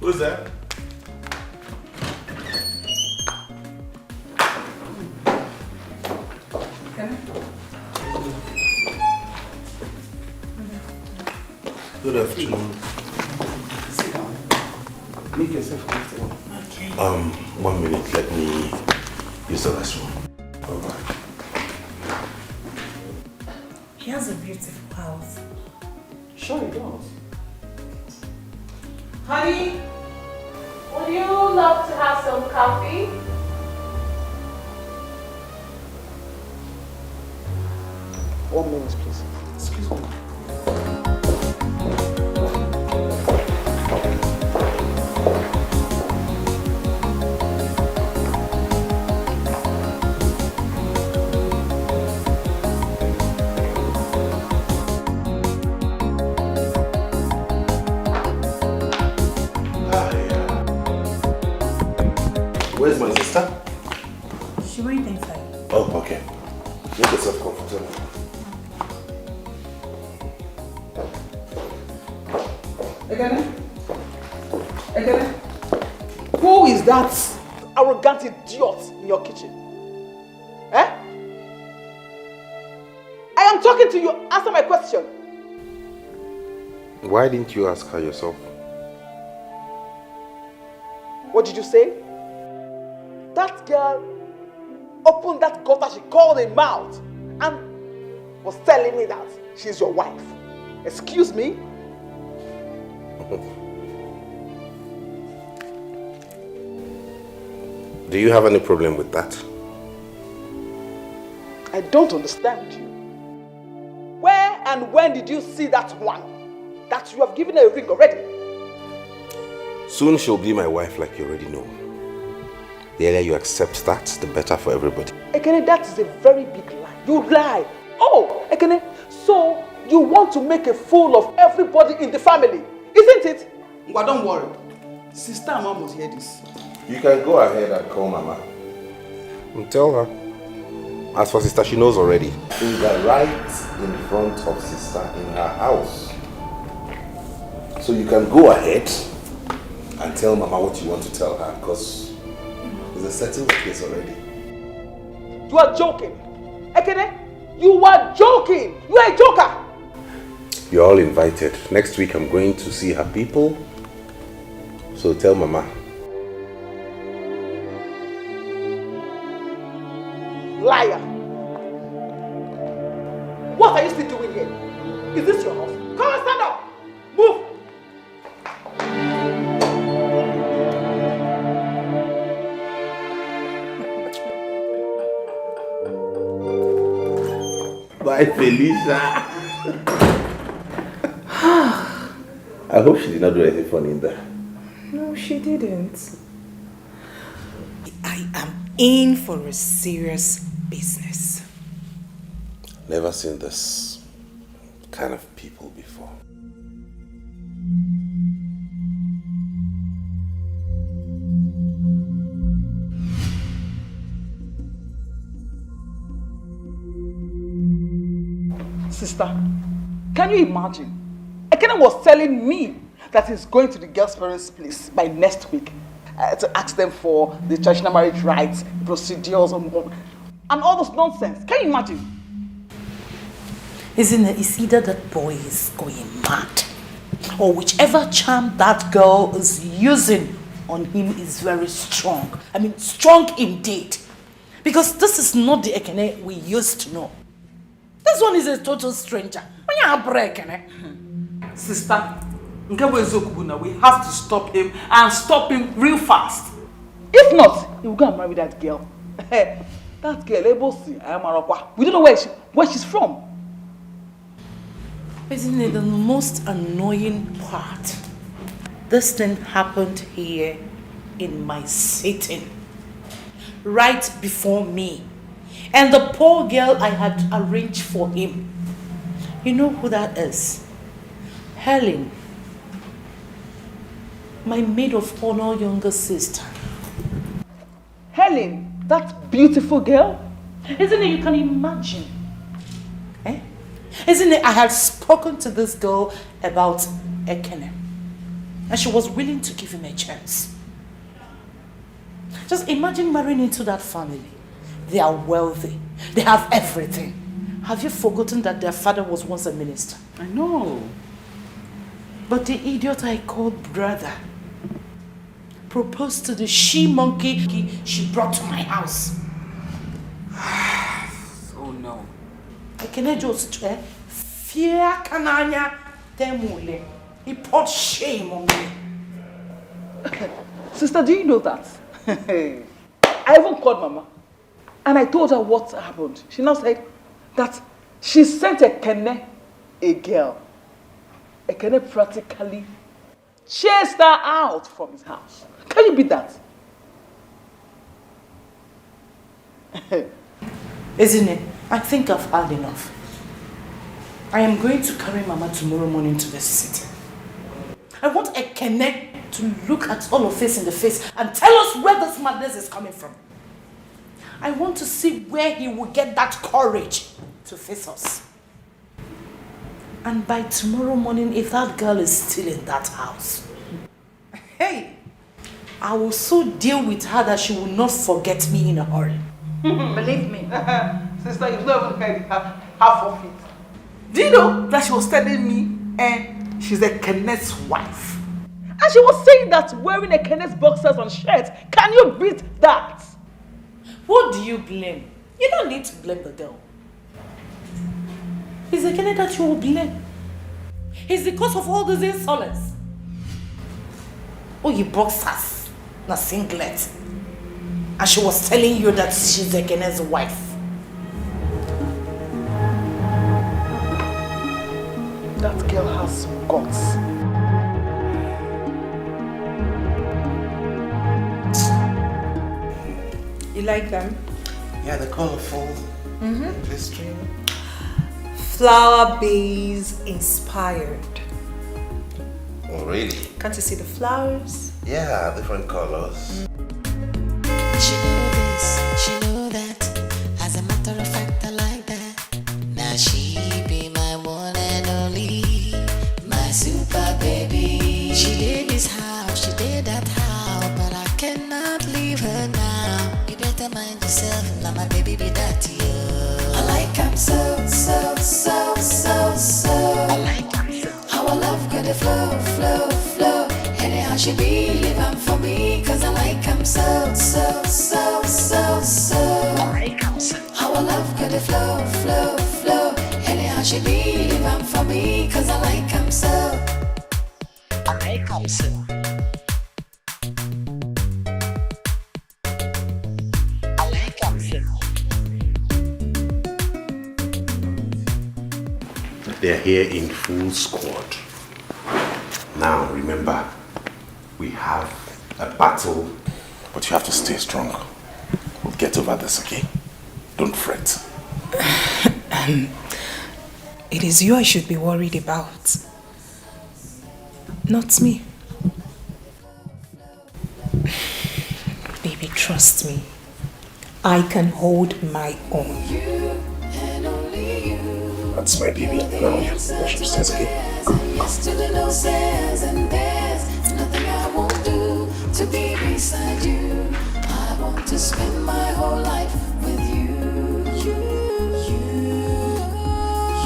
Who's that? Good afternoon. Sit down. Make yourself comfortable. Okay. 1 minute, let me use the restroom. Alright. He has a beautiful house. Sure he does. Honey, would you love to have some coffee? One minute, please. Excuse me. Where's my sister? She went inside. Oh, okay. Make yourself comfortable. Again? Who is that arrogant idiot in your kitchen? Eh? I am talking to you. Answer my question. Why didn't you ask her yourself? What did you say? That girl opened that gutter she called a mouth and was telling me that she's your wife. Excuse me? Do you have any problem with that? I don't understand you. Where and when did you see that one? That you have given her a ring already? Soon she'll be my wife, like you already know. The earlier you accept that, the better for everybody. Ekene, that is a very big lie. You lie. Oh, Ekene, so you want to make a fool of everybody in the family, isn't it? But don't worry. Sister and Mom must hear this. You can go ahead and call Mama. And tell her. As for sister, she knows already. She's right in front of sister in her house. So you can go ahead and tell Mama what you want to tell her, because it's a settled case already. You are joking. Ekene, you are joking. You are a joker. You're all invited. Next week I'm going to see her people. So tell Mama. Liar. What are you still doing here? Is this your house? Come and stand up. Move. Bye, Felicia. I hope she did not do anything funny in there. No, she didn't. I am in for a serious business. Never seen this kind of people before. Sister, can you imagine? Ekene was telling me that he's going to the girl's parents' place by next week to ask them for the traditional marriage rights, procedures, and all those nonsense. Can you imagine? Isn't it? It's either that boy is going mad, or whichever charm that girl is using on him is very strong. I mean, strong indeed. Because this is not the Ekene we used to know. This one is a total stranger. When you have Ekene, sister, we have to stop him and stop him real fast. If not, he will go and marry that girl. That girl, we don't know where she's from. Isn't it the most annoying part? This thing happened here in my sitting, right before me. And the poor girl I had arranged for him. You know who that is? Helen. My maid of honor younger sister. Helen, that beautiful girl? Isn't it? You can imagine. Eh? Isn't it? I had spoken to this girl about Ekene. And she was willing to give him a chance. Just imagine marrying into that family. They are wealthy. They have everything. Have you forgotten that their father was once a minister? I know. But the idiot I called brother proposed to the she-monkey she brought to my house. Oh no. Ekene just fear kananya temule. He poured shame on me. Sister, do you know that? I even called Mama and I told her what happened. She now said that she sent Ekene a girl. Ekene practically chased her out from his house. Can you beat that? Isn't it? I think I've had enough. I am going to carry Mama tomorrow morning to the city. I want Ekene to look at all of us in the face and tell us where this madness is coming from. I want to see where he will get that courage to face us. And by tomorrow morning, if that girl is still in that house, hey, I will so deal with her that she will not forget me in a hurry. Believe me. Sister, you've not even heard half of it. Do you know that she was telling me she's a Kenneth's wife? And she was saying that wearing a Kenneth's boxers and shirt, can you beat that? What do you blame? You don't need to blame the girl. It's the Kenneth that you will blame. It's the cause of all these insolence. Oh, you boxers, not singlet. And she was telling you that she's the Kenneth's wife. That girl has some guts. You like them? Yeah, the colorful pastry. Flower base inspired. Oh, really? Can't you see the flowers? Yeah, different colors. She know this, she know that. As a matter of fact, I like that. Now she be my one and only, my super baby. She did this house, she did that house, but I cannot leave her now. You better mind yourself, now my baby be that you. I like him so. I like him so. How our love gonna flow. Anyhow she be living for me, cause I like him so. I like him so. How our love gonna flow. Anyhow she be living for me, cause I like him so. I like him so. I like him so. They're here in full squad. Now, remember, we have a battle, but you have to stay strong. We'll get over this, okay? Don't fret. It is you I should be worried about, not me. Baby, trust me. I can hold my own. You and only you. That's my baby. Wash upstairs, okay? Yesterday no says, and there's nothing I won't do to be beside you. I want to spend my whole life with you.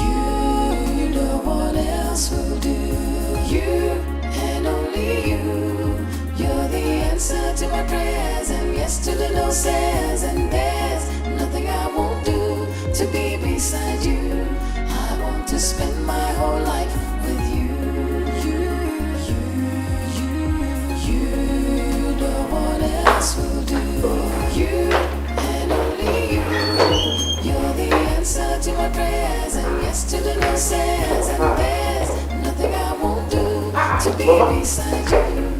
You, no one else will do. You and only you. You're the answer to my prayers, and yesterday no says, and there's nothing I won't do to be beside you. I want to spend my whole life with you. You, no one else will do. You and only you. You're the answer to my prayers, and yesterday no says, and there's nothing I won't do to be beside you.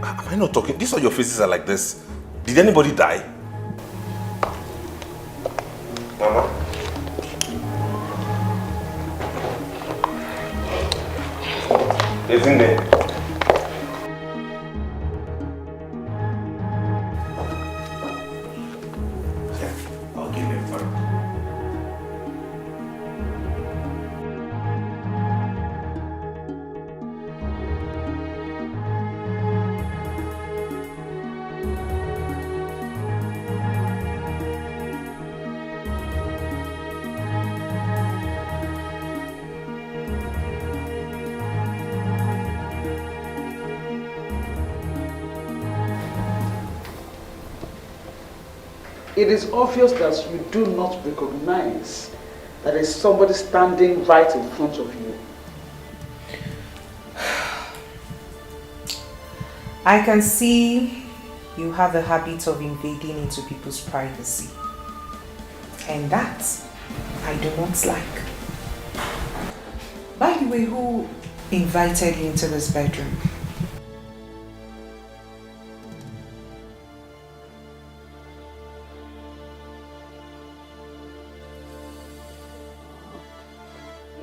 Am I not talking? These are your faces are like this. Did anybody die? Mama? It's in there. I'll give him fun. It is obvious that you do not recognize that there is somebody standing right in front of you. I can see you have a habit of invading into people's privacy. And that I do not like. By the way, who invited you into this bedroom?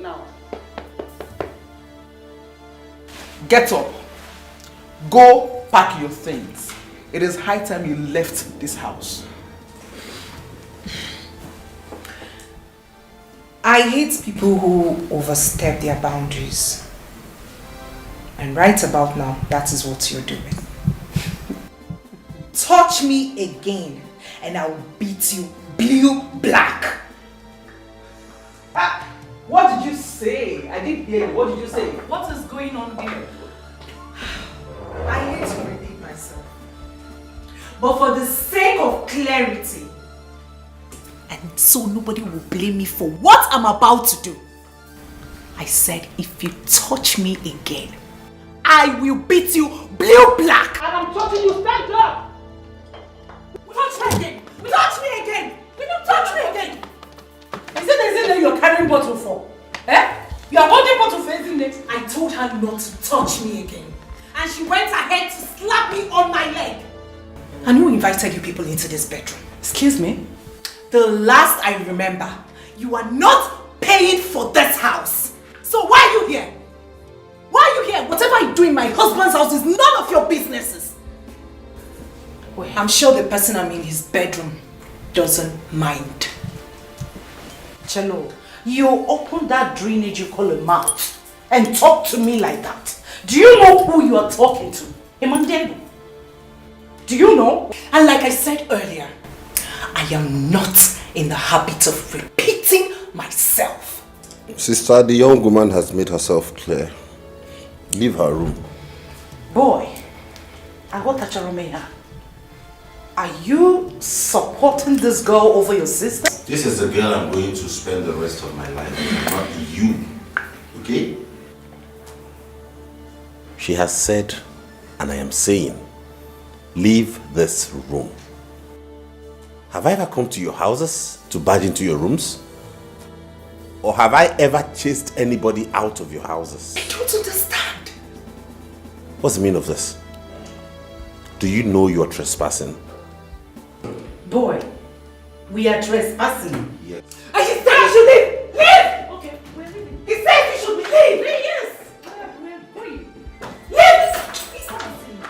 Now, get up. Go pack your things. It is high time you left this house. I hate people who overstep their boundaries. And right about now, that is what you're doing. Touch me again and I'll beat you blue black. What did you say? I didn't hear you. What did you say? What is going on here? I hate to repeat myself. But for the sake of clarity, and so nobody will blame me for what I'm about to do, I said if you touch me again, I will beat you blue black. And I'm touching you, stand up! Touch me again! Touch me again! You don't touch me again! Is it that you're carrying bottle for? Eh? You are holding bottle for isn't it? I told her not to touch me again. And she went ahead to slap me on my leg. And who invited you people into this bedroom? Excuse me? The last I remember, you are not paying for this house. So why are you here? Why are you here? Whatever I do in my husband's house is none of your businesses. Well, I'm sure the person I'm in his bedroom doesn't mind. Cello, you open that drainage you call a mouth and talk to me like that. Do you know who you are talking to? Emmanuel? Do you know? And like I said earlier, I am not in the habit of repeating myself. Sister, the young woman has made herself clear. Leave her room. Boy, I got Tacharomeya. Are you supporting this girl over your sister? This is the girl I'm going to spend the rest of my life with, not you. Okay? She has said, and I am saying, leave this room. Have I ever come to your houses to barge into your rooms? Or have I ever chased anybody out of your houses? I don't understand. What's the meaning of this? Do you know you are trespassing? Boy, We are trespassing. Yes. And he said we should leave! Leave! Okay, we're leaving. He said we should leave! Yes! We're going. Leave! He's not listening.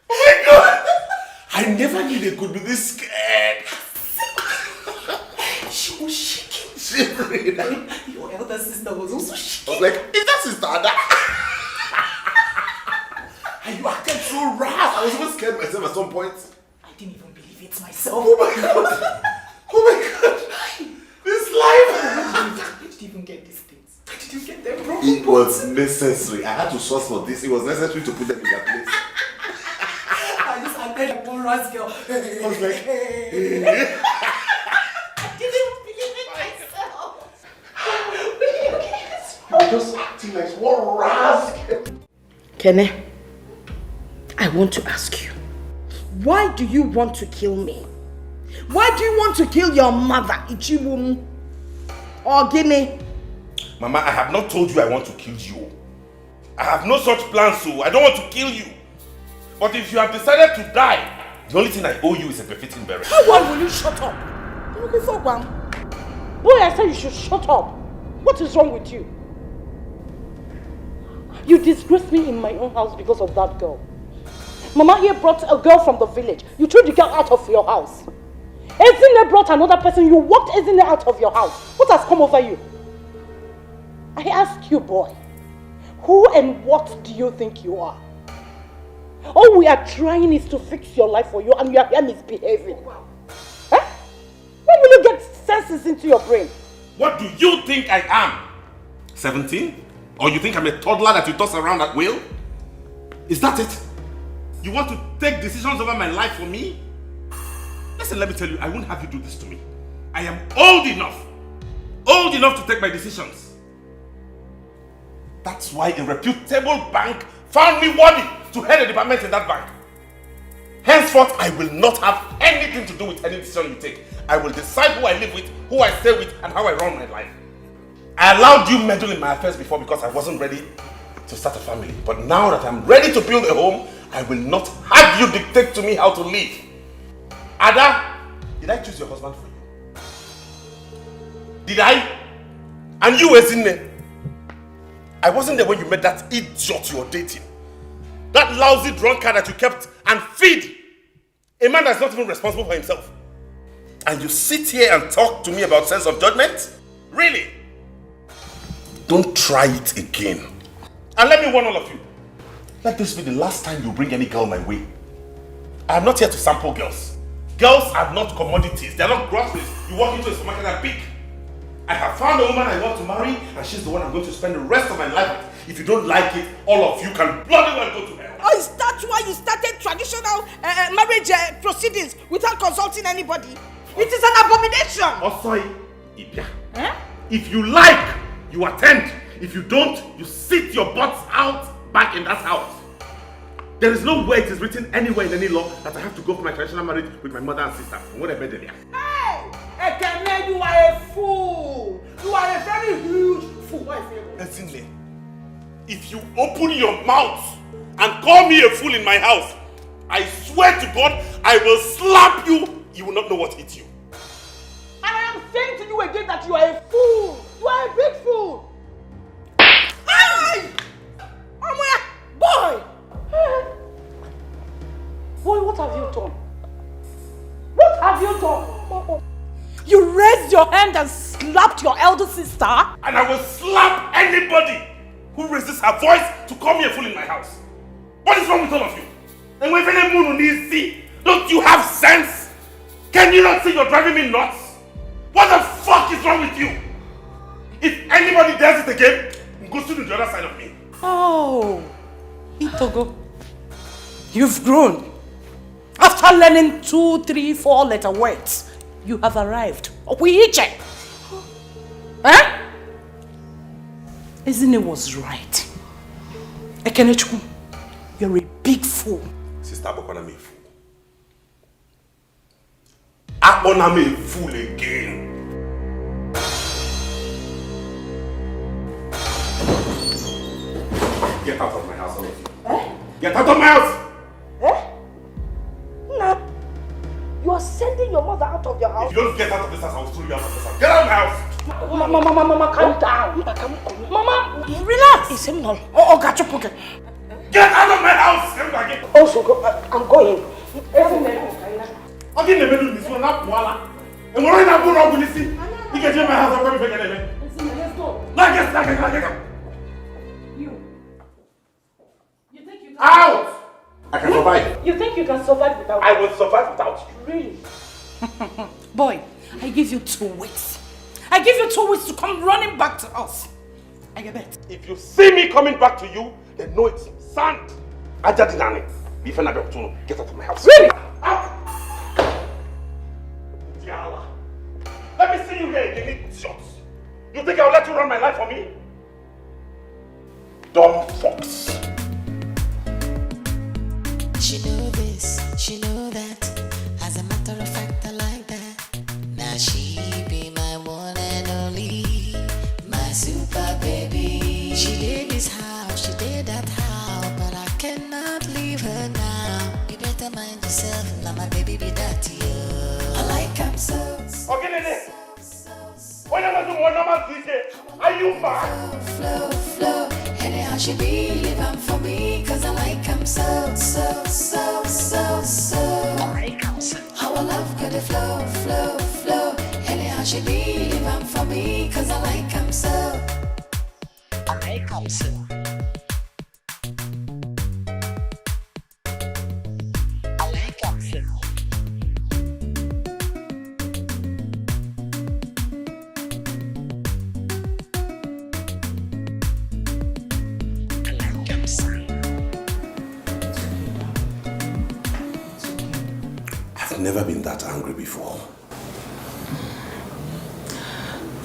Oh my God! I never knew they could be this scared. She was shaking. Shivering. Your elder sister was also shaking. I was like, is that sister Ada? And you acted so rough. I was even scared myself at some point. I didn't even believe it myself. Oh my God! Oh my God! This life! Where did you even get these things? Where did you get them from? It was necessary. I had to source for this. It was necessary to put them in their place. I just acted like one ras girl. I was like, I didn't even believe it myself. I'm just acting like one rascal. Kene, I want to ask you, why do you want to kill me? Why do you want to kill your mother, Ichibum? Or Guinea? Mama, I have not told you I want to kill you. I have no such plans, so I don't want to kill you. But if you have decided to die, the only thing I owe you is a befitting burial. Why will you shut up? Boy, I said you should shut up. What is wrong with you? You disgraced me in my own house because of that girl. Mama here brought a girl from the village. You threw the girl out of your house. Ezine brought another person. You walked Ezine out of your house. What has come over you? I ask you, boy, who and what do you think you are? All we are trying is to fix your life for you, and you are here misbehaving. Huh? When will you get senses into your brain? What do you think I am? 17? Or you think I'm a toddler that you toss around at will? Is that it? You want to take decisions over my life for me? Listen, let me tell you, I won't have you do this to me. I am old enough to take my decisions. That's why a reputable bank found me worthy to head a department in that bank. Henceforth, I will not have anything to do with any decision you take. I will decide who I live with, who I stay with, and how I run my life. I allowed you meddle in my affairs before because I wasn't ready to start a family. But now that I'm ready to build a home, I will not have you dictate to me how to live. Ada, did I choose your husband for you? Did I? And you were in there. I wasn't there when you met that idiot you were dating. That lousy drunkard that you kept and feed. A man that's not even responsible for himself. And you sit here and talk to me about sense of judgment? Really? Don't try it again. And let me warn all of you. Let this be the last time you bring any girl my way. I am not here to sample girls. Girls are not commodities. They are not groceries. You walk into a supermarket and pick. I have found a woman I want to marry, and she's the one I'm going to spend the rest of my life with. If you don't like it, all of you can bloody well go to hell. Oh, is that why you started traditional marriage proceedings without consulting anybody? It is an abomination. Osoi, Ibia. If you like, you attend. If you don't, you sit your butts out back in that house. There is no way it is written anywhere in any law that I have to go for my traditional marriage with my mother and sister. What about them? Hey! Ekene, you are a fool! You are a very huge fool. Listen, if you open your mouth and call me a fool in my house, I swear to God, I will slap you. You will not know what hit you. And I am saying to you again that you are a fool. You are a big fool. Hey! Boy! Boy, what have you done? What have you done? You raised your hand and slapped your elder sister? And I will slap anybody who raises her voice to call me a fool in my house. What is wrong with all of you? And when don't you have sense? Can you not see you're driving me nuts? What the fuck is wrong with you? If anybody does it again, go to the other side of me. Oh, Itogo, you've grown. After learning 2, 3, 4 letter words, you have arrived. Opuiche. Huh? Isn't it was right? Ekenechukwu, you're a big fool. Sister Abokwana me a fool. Abokwana me a fool again. Get out of my Get out of my house! Eh? Nah. You are sending your mother out of your house? If you don't get out of this house, I will throw you out of this house. Get out of my house! Mama, calm down. Mama, relax. It's him now. Oh, got your pocket. Get out of my house! Also, I'm going. I'm getting the middle of this one, not voila. And we're not going to see. You can get my house, I'm coming back again. Let's go. Not get. You think you can Out! I can survive. You think you can survive without I will survive without you. Really? Boy, I give you 2 weeks. I give you 2 weeks to come running back to us. I bet. If you see me coming back to you, then know it's sand. Ajadinani. Get out of my house. Really? Out! Diala. Let me see you here again, idiots. You think I'll let you run my life for me? Dumb fox. She know this, she know that. As a matter of fact, I like that. Now she be my one and only, my super baby. She did this house, she did that house, but I cannot leave her now. You better mind yourself, now my baby be that you. I like him so. Okay, Nene. When I'm doing one normal DJ, are you mad? Flow. Anyhow she be, live on for me, cause I like him so. I like him so. Our love could flow. Anyhow she be, live on for me, cause I like him so. I like him so. I like him so. I've never been that angry before.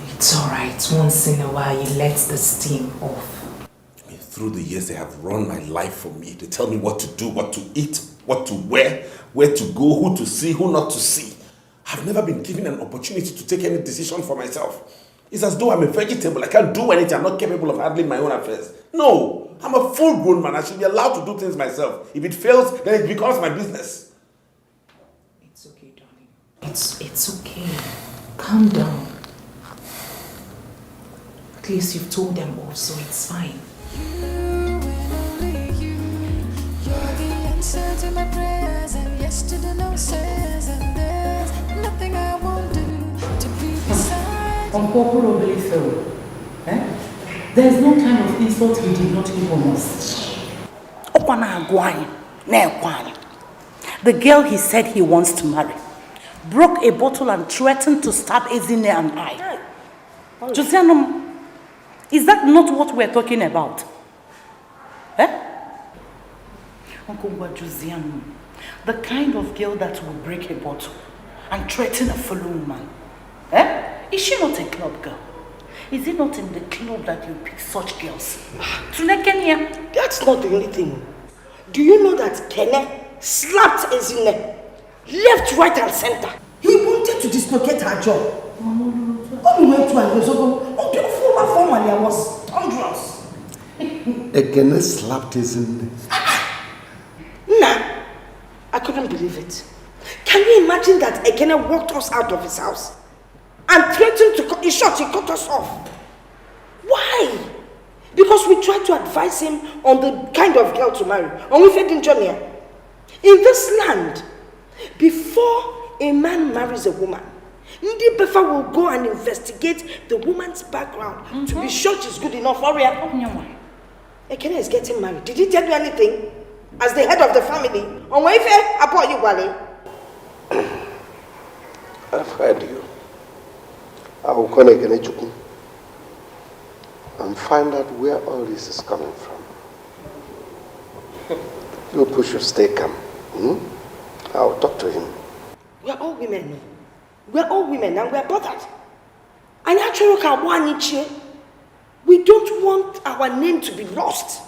It's alright. Once in a while, you let the steam off. I mean, through the years, they have run my life for me. They tell me what to do, what to eat, what to wear, where to go, who to see, who not to see. I've never been given an opportunity to take any decision for myself. It's as though I'm a vegetable. I can't do anything. I'm not capable of handling my own affairs. No, I'm a full-grown man. I should be allowed to do things myself. If it fails, then it becomes my business. It's okay, darling. It's okay. Calm down. At least you've told them all, so it's fine. You're the answer to my prayers, and yes to the no says, and there's nothing I won't do to be beside you. Unpopularly so. There's no kind of insult he did not give on us. The girl he said he wants to marry broke a bottle and threatened to stab Ezine and I. Josianum, is that not what we're talking about? Uncle Josianum, the kind of girl that will break a bottle and threaten a fellow woman. Is she not a club girl? Is it not in the club that you pick such girls? That's not the only thing. Do you know that Kene slapped Ezine left, right, and center? He wanted to dislocate her jaw. When we went to Algozogo, formally I was thunderous. Ekene slapped Ezine. Nah, I couldn't believe it. Can you imagine that Ekene walked us out of his house and threatened to cut, in short, he cut us off? Why? Because we tried to advise him on the kind of girl to marry. And we fed in Johnny. In this land, before a man marries a woman, Ndi Befa will go and investigate the woman's background to be sure she's good enough for her. Ekene is getting married. Did he tell you anything? As the head of the family? I've heard you. I will call Ekene Chukwu and find out where all this is coming from. You push your stay calm. I'll talk to him. We're all women. We're all women and we're bothered. And actually, we don't want our name to be lost.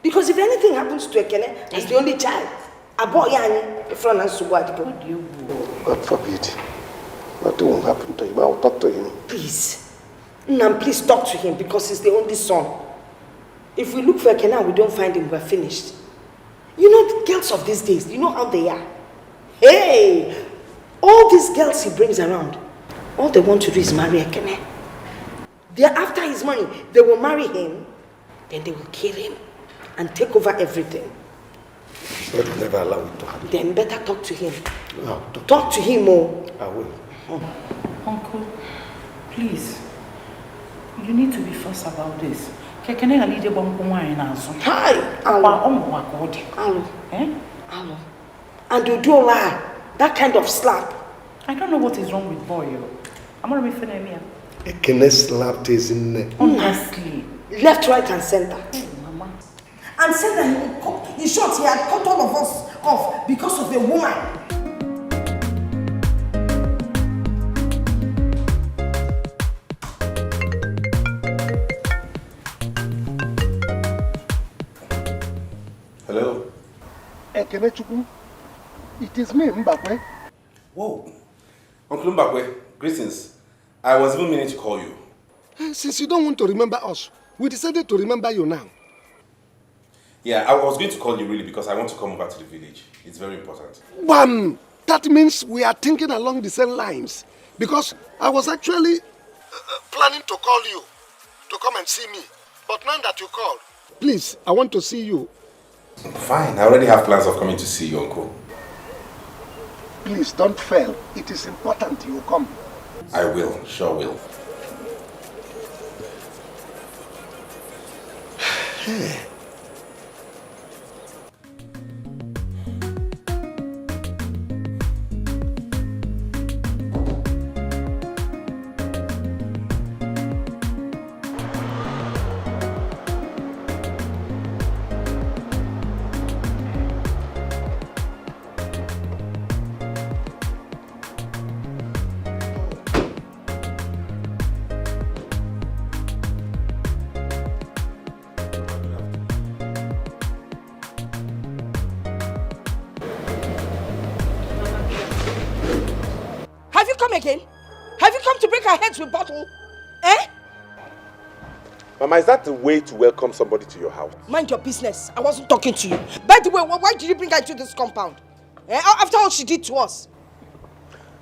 Because if anything happens to Ekene as the only child, God forbid. Nothing will happen to him. I'll talk to him. Please. Nam, please talk to him because he's the only son. If we look for Ekene and we don't find him, we're finished. You know, the girls of these days, you know how they are. Hey! All these girls he brings around, all they want to do is marry Ekene. They're after his money. They will marry him, then they will kill him and take over everything. God will never allow it to happen. Then better talk to him. No, talk to him, oh. I will. Uncle, please. You need to be first about this. Kekene halide bonko wine nazo. Hi, Alo. Eh? Alo. And you do lie. That kind of slap. I don't know what is wrong with boy. I'm gonna be finished. Ekene slapped his in the honestly. Left, right, and center. Mama. And said that in short, he had cut all of us off because of a woman. Hello? Ekene Chukwu, it is me, Mbakwe. Whoa. Uncle Mbakwe, greetings. I was even meaning to call you. Since you don't want to remember us, we decided to remember you now. Yeah, I was going to call you really because I want to come over to the village. It's very important. Bam! That means we are thinking along the same lines. Because I was actually planning to call you to come and see me. But now that you called, please, I want to see you. Fine, I already have plans of coming to see you, Uncle. Please don't fail. It is important you come. I will, sure will. Again? Have you come to break our heads with bottle? Eh? Mama, is that the way to welcome somebody to your house? Mind your business. I wasn't talking to you. By the way, why did you bring her to this compound? Eh? After all she did to us.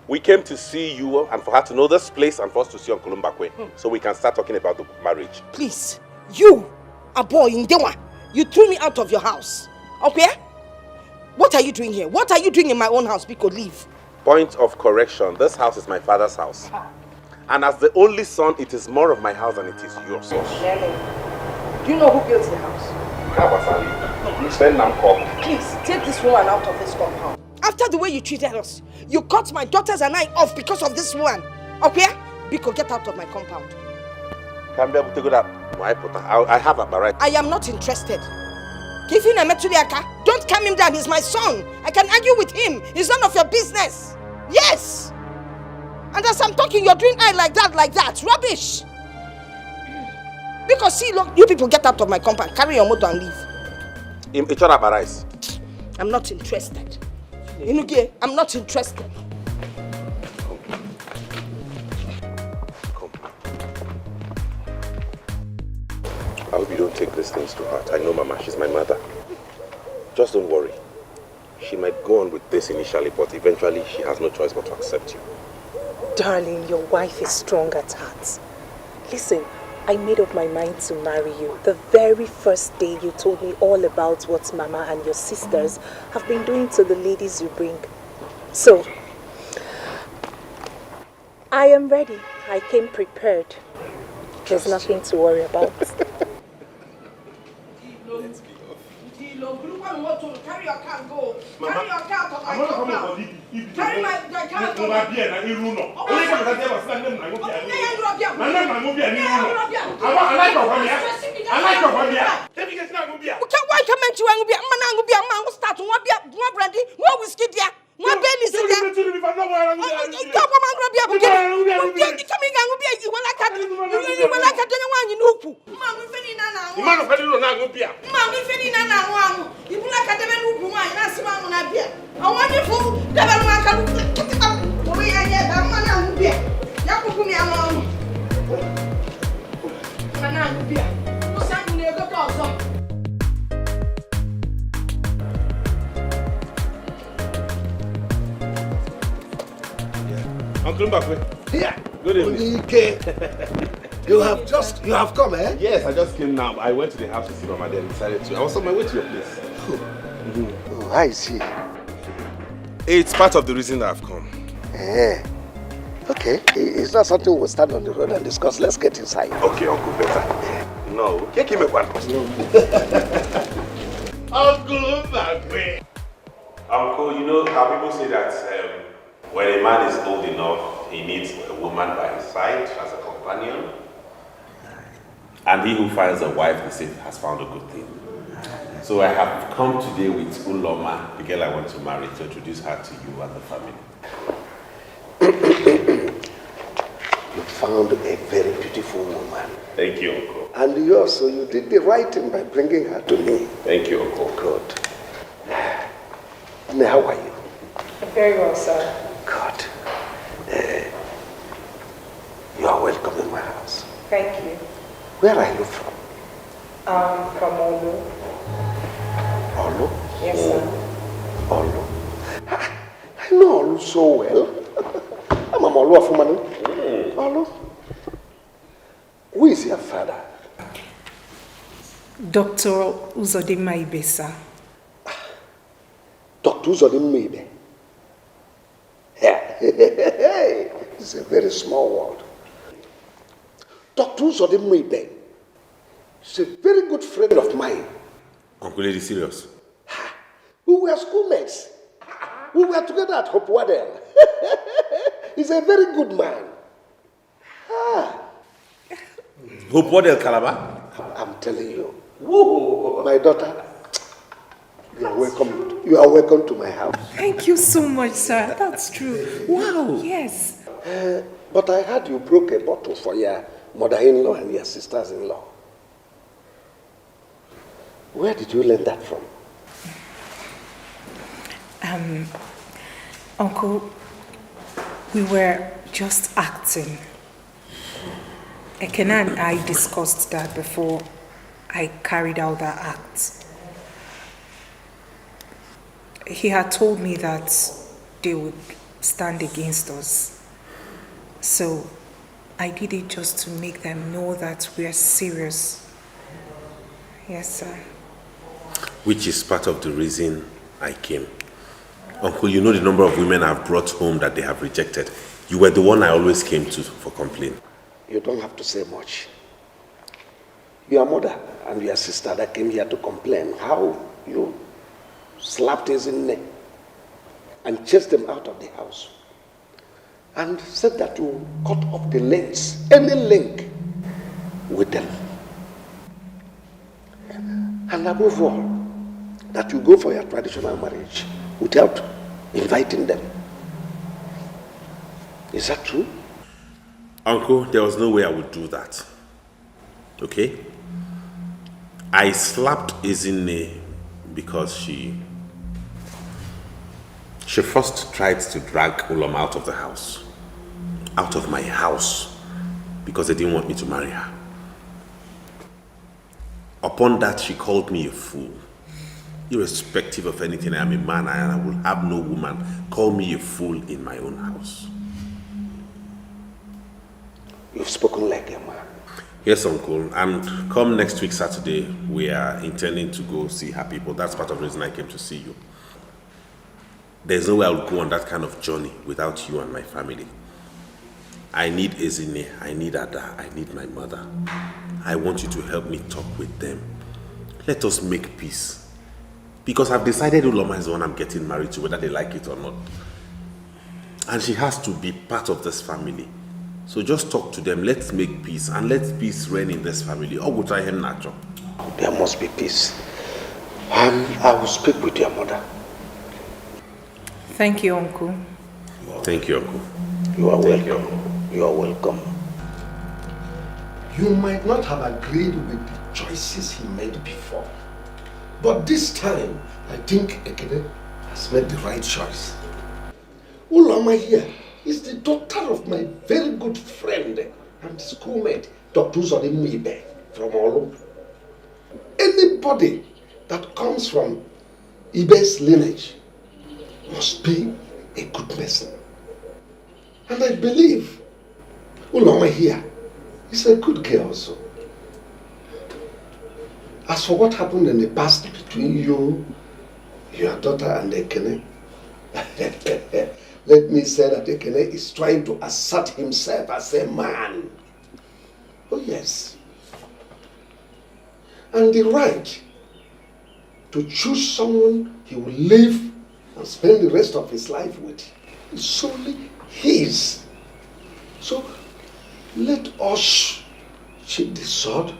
We came to see you and for her to know this place and for us to see Uncle Mbakwe so we can start talking about the marriage. Please, you, a boy in Dewa, you threw me out of your house. Okay? What are you doing here? What are you doing in my own house? Because leave. Point of correction, this house is my father's house. And as the only son, it is more of my house than it is yours. Do you know who built the house? Please, take this woman out of this compound. After the way you treated us, you cut my daughters and I off because of this woman. Okay? Biko, get out of my compound. I have a right. I am not interested. Don't calm him down, he's my son. I can argue with him. It's none of your business. Yes! And as I'm talking, you're doing eye like that. Rubbish! Because see, look, you people get out of my compound. Carry your motor and leave. I'm not interested. I'm not interested. I hope you don't take these things to heart. I know Mama, she's my mother. Just don't worry. She might go on with this initially, but eventually she has no choice but to accept you. Darling, your wife is strong at heart. Listen, I made up my mind to marry you. The very first day you told me all about what Mama and your sisters have been doing to the ladies you bring. So, I am ready. I came prepared. There's nothing to worry about. Carry your car and go. Carry your car to my compound. Carry my car to my why come into brandy? What whiskey there? What baby is there? Uncle Mbakwe. Yeah. Good evening. You have come, eh? Yes, I just came now. I went to the house to see Mama, then decided to. I was on my way to your place. Oh, I see. It's part of the reason that I've come. Okay, it's not something we'll stand on the road and discuss. Let's get inside. Okay, Uncle, better. No, can't give me one. Uncle Mbakwe. Uncle, you know how people say that when a man is old enough, he needs a woman by his side as a companion. And he who finds a wife, he says, has found a good thing. So I have come today with Uloma, the girl I want to marry, to introduce her to you and the family. You found a very beautiful woman. Thank you, Uncle. And you also, you did the right thing by bringing her to me. Thank you, Uncle. Good. Now, how are you? Very well, sir. Good. You are welcome in my house. Thank you. Where are you from? From Olu. Olu? Yes, sir. Olu. I know Olu so well. I'm a Olu of Manu. Olu. Who is your father? Dr. Uzodinma Ibe, sir. Dr. Uzodinma Ibe. Yeah. It's a very small world. Dr. Uzodinma Ibe is a very good friend of mine. Uncle, Lady, serious? We were schoolmates. We were together at Hope Waddell. He's a very good man. Hope Waddell, Calabar? I'm telling you. Woo, my daughter, you are welcome. You are welcome to my house. Thank you so much, sir. That's true. Wow. Yes. But I heard you broke a bottle for your mother-in-law and your sisters-in-law. Where did you learn that from? Uncle, we were just acting. Ekena and I discussed that before I carried out that act. He had told me that they would stand against us. So I did it just to make them know that we are serious. Yes, sir. Which is part of the reason I came. Uncle, you know the number of women I've brought home that they have rejected. You were the one I always came to for complaint. You don't have to say much. Your mother and your sister that came here to complain how you slapped his neck and chased them out of the house and said that you cut off the links, any link with them. And above all, that you go for your traditional marriage without inviting them. Is that true? Uncle, there was no way I would do that. Okay? I slapped Ezinne because she first tried to drag Uloma out of the house. Out of my house. Because they didn't want me to marry her. Upon that, she called me a fool. Irrespective of anything, I am a man and I will have no woman call me a fool in my own house. You've spoken like a man. Yes, Uncle. And come next week, Saturday, we are intending to go see her people. That's part of the reason I came to see you. There's no way I'll go on that kind of journey without you and my family. I need Ezinne, I need Ada, I need my mother. I want you to help me talk with them. Let us make peace. Because I've decided Uloma is the one I'm getting married to, whether they like it or not. And she has to be part of this family. So just talk to them, let's make peace, and let peace reign in this family. Or we'll try him natural. There must be peace. I will speak with your mother. Thank you, Uncle. Thank you, Uncle. You are welcome. You are welcome. You might not have agreed with the choices he made before. But this time, I think Ekene has made the right choice. Uloma here is the daughter of my very good friend and schoolmate, Dr. Uzodinma Ibe from Olu. Anybody that comes from Ibe's lineage must be a good person. And I believe Uloma here is a good girl also. As for what happened in the past between you, your daughter and Ekene, let me say that Ekene is trying to assert himself as a man. Oh yes. And the right to choose someone he will live and spend the rest of his life with is solely his. So let us keep the sword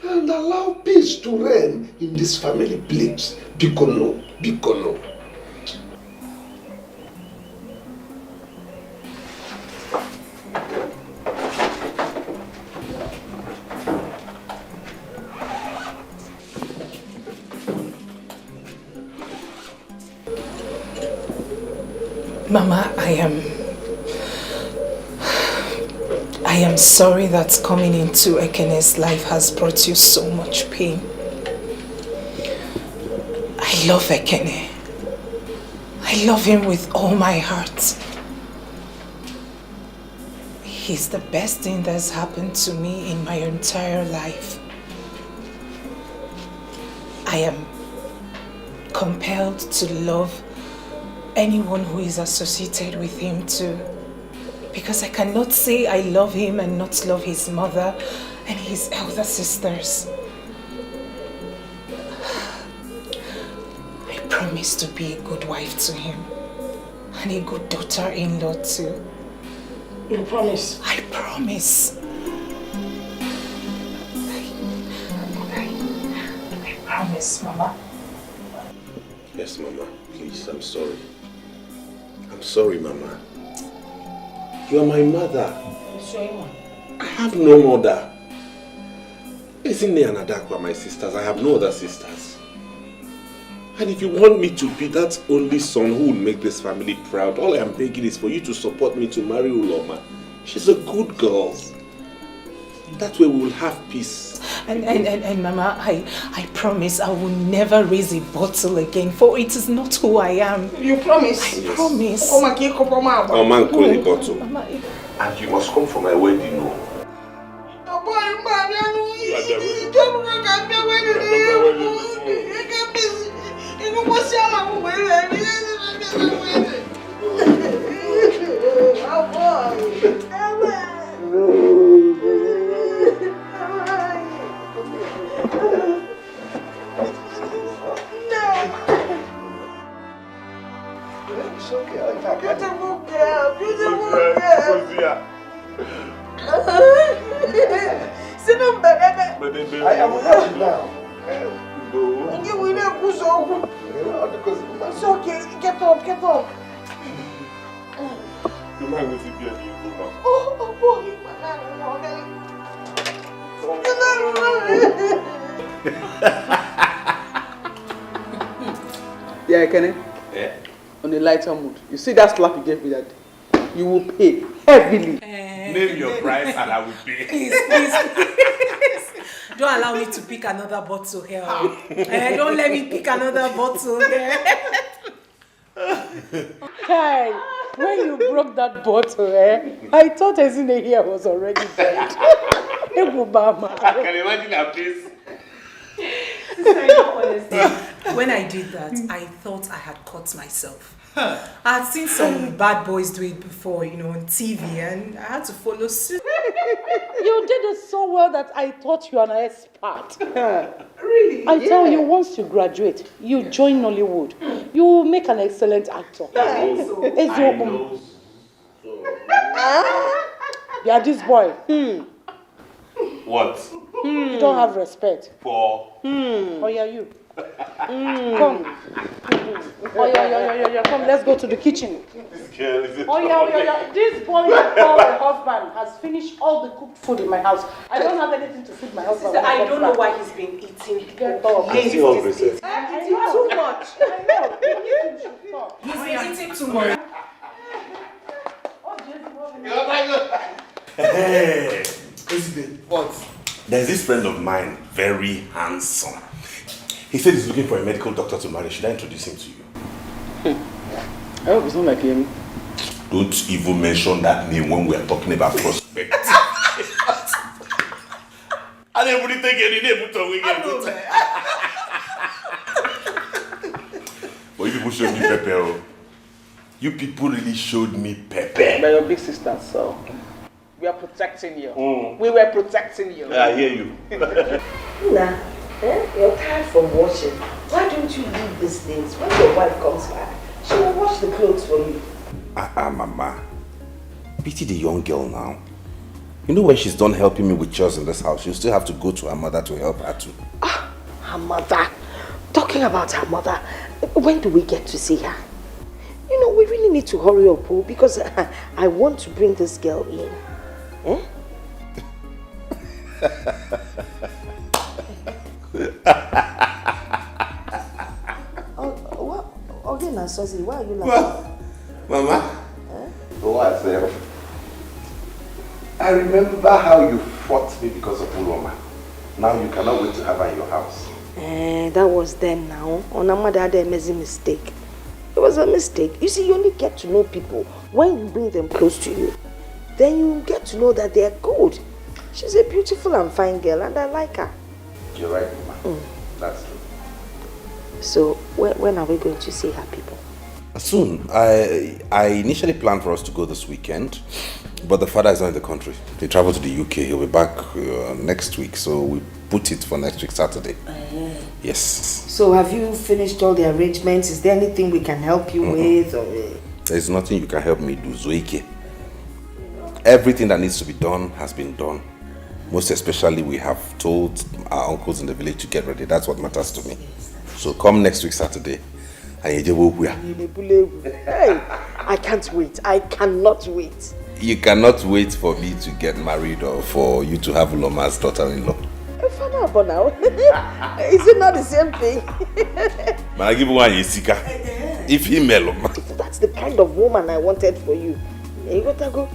and allow peace to reign in this family, please. Bikono, Bikono. Mama, I am sorry that coming into Ekene's life has brought you so much pain. I love Ekene. I love him with all my heart. He's the best thing that's happened to me in my entire life. I am compelled to love anyone who is associated with him too. Because I cannot say I love him and not love his mother and his elder sisters. I promise to be a good wife to him and a good daughter-in-law too. You promise? I promise. I promise, Mama. Yes, Mama. Please, I'm sorry. I'm sorry, Mama. You are my mother. I have no mother. Isn't there and Adakwa my sisters? I have no other sisters. And if you want me to be that only son who will make this family proud, all I am begging is for you to support me to marry Uloma. She's a good girl. That way we will have peace. And Mama, I promise I will never raise a bottle again, for it is not who I am. You promise? I promise. Oh man, call a bottle. Mama, and you must come for my wedding, no? Beautiful girl, beautiful girl. Sit down, baby. I am happy now. It's okay, get up, get up. You mind with it being you, Oh boy, Yeah, Kenny. Yeah. On a lighter mood. You see that slap you gave me that day? You will pay heavily. Name your price and I will pay. Please. Don't allow me to pick another bottle here. Don't let me pick another bottle here. Kai, when you broke that bottle, I thought Ezine here was already dead. I can imagine her face. When I did that, I thought I had caught myself. I had seen some bad boys do it before, on TV, and I had to follow suit. You did it so well that I thought you were an expert. Really? I tell you, once you graduate, you join Nollywood. You will make an excellent actor. I know. Yeah, this boy. What? You don't have respect. For? Oh yeah, you. Come. Oh yeah. Come, let's go to the kitchen. This girl is Oh yeah. This boy you call my husband has finished all the cooked food in my house. I don't have anything to feed my husband. Sister, I don't know why he's been eating. Get up. I see all this. Eating too much. I know. You should stop. He's been eating too much. Hey, what? There's this friend of mine, very handsome. He said he's looking for a medical doctor to marry. Should I introduce him to you? I hope it's not like him. Don't even mention that name when we're talking about prospect. I didn't really take any name but you people showed me pepper. You people really showed me pepper. They're your big sisters, so we are protecting you. We were protecting you. Yeah, I hear you. Nah, you're tired from washing. Why don't you leave these things? When your wife comes back, she will wash the clothes for you. Mama. Pity the young girl now. You know when she's done helping me with chores in this house, she'll still have to go to her mother to help her too. Her mother. Talking about her mother, when do we get to see her? You know, we really need to hurry up, because I want to bring this girl in. Eh? What? Okay, now, Susie, why are you laughing? Mama? What? I remember how you fought me because of Uloma. Now you cannot wait to have her in your house. That was then now. Onamada had a amazing mistake. It was a mistake. You see, you only get to know people when you bring them close to you. Then you get to know that they are good. She's a beautiful and fine girl and I like her. You're right, Mama. That's true. So, when are we going to see her people? Soon. I initially planned for us to go this weekend, but the father is not in the country. He traveled to the UK. He'll be back next week, so we put it for next week, Saturday. Yes. So have you finished all the arrangements? Is there anything we can help you with? Or... There's nothing you can help me do, Zoike. Everything that needs to be done has been done. Most especially, we have told our uncles in the village to get ready. That's what matters to me. So come next week, Saturday. Hey, I can't wait. I cannot wait. You cannot wait for me to get married or for you to have Uloma's daughter-in-law. Is it not the same thing? But I give one Yesika. If he mellow. That's the kind of woman I wanted for you. You gotta go.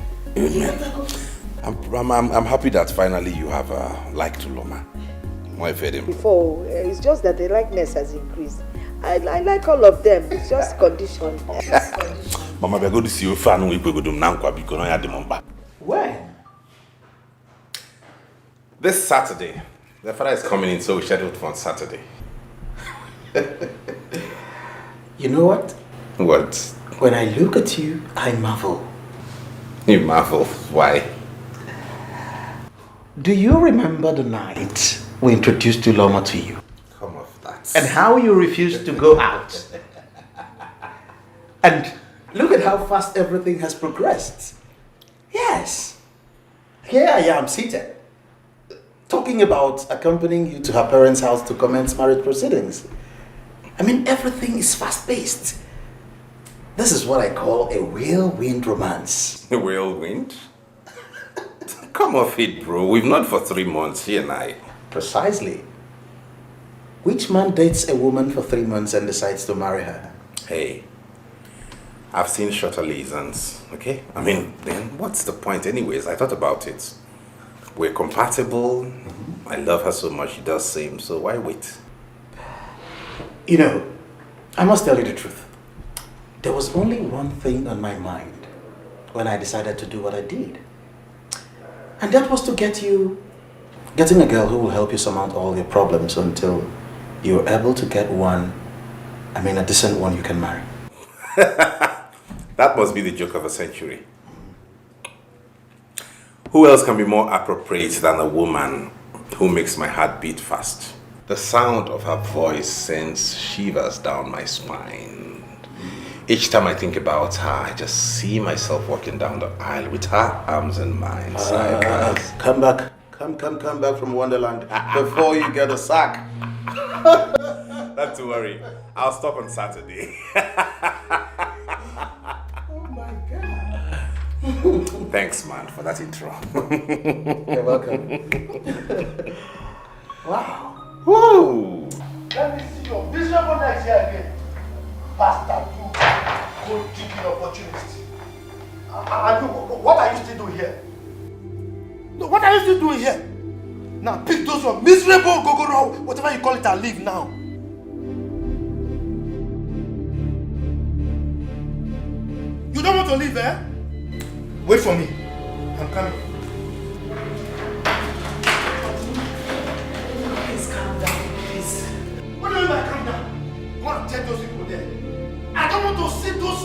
I'm happy that finally you have liked Uloma. Before, it's just that the likeness has increased. I like all of them. It's just condition. Mama, we're going to see you fan. We go to Nankwa because I had the mamba. When? This Saturday. The father is coming in, so we scheduled for Saturday. You know what? What? When I look at you, I marvel. You marvel? Why? Do you remember the night we introduced Uloma to you? Come off that. And how you refused to go out? And look at how fast everything has progressed. Yes. Here I am seated, talking about accompanying you to her parents' house to commence marriage proceedings. I mean, everything is fast-paced. This is what I call a whirlwind romance. A whirlwind? Come off it, bro. We've known for 3 months, he and I. Precisely. Which man dates a woman for 3 months and decides to marry her? Hey, I've seen shorter liaisons, okay? I mean, then what's the point anyways? I thought about it. We're compatible. I love her so much, she does same, so why wait? You know, I must tell you the truth. There was only one thing on my mind when I decided to do what I did. And that was to getting a girl who will help you surmount all your problems until you're able to get a decent one you can marry. That must be the joke of a century. Who else can be more appropriate than a woman who makes my heart beat fast? The sound of her voice sends shivers down my spine. Each time I think about her, I just see myself walking down the aisle with her arms in mine. Come back. Come back from Wonderland before you get a sack. Not to worry. I'll stop on Saturday. Oh my God. Thanks, man, for that intro. You're welcome. Wow. Whoa. Let me see your miserable next year again. Bastard, you good digging opportunist. And what are you still doing here? No, what are you still doing here? Now pick those your miserable go-go-row, whatever you call it, and leave now. You don't want to leave, eh? Wait for me. I'm coming. Please calm down, please. What do you mean by calm down? Go and tell those people there. I don't want to see those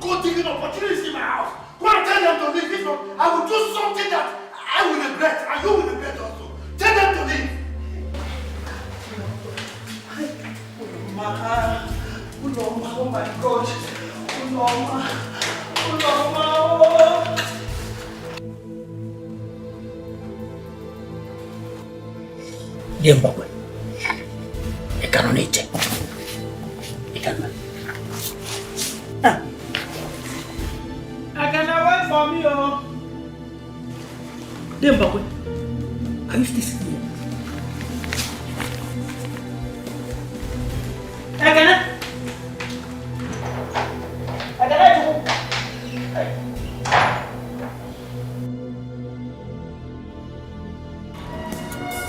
gold-digging opportunities in my house. Go and tell them to leave. If not, I will do something that I will regret, and you will regret also. Tell them to leave. Uloma, oh my God. Uloma, oh. Jembakwe. Ekanonite. Ekanma. I cannot wait for me, oh. Jembakwe. Are you still sitting here? I cannot do.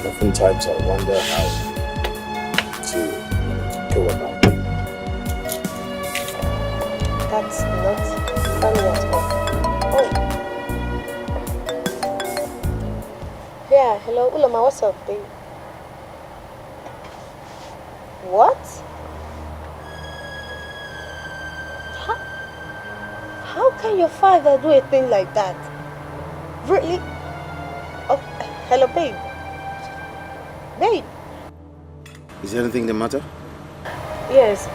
Oftentimes I wonder how to go about it. That's not funny at all. Oh. Yeah, hello, Uloma, what's up, babe? What? How can your father do a thing like that? Really? Oh, hello, babe. Babe. Is there anything the matter? Yes,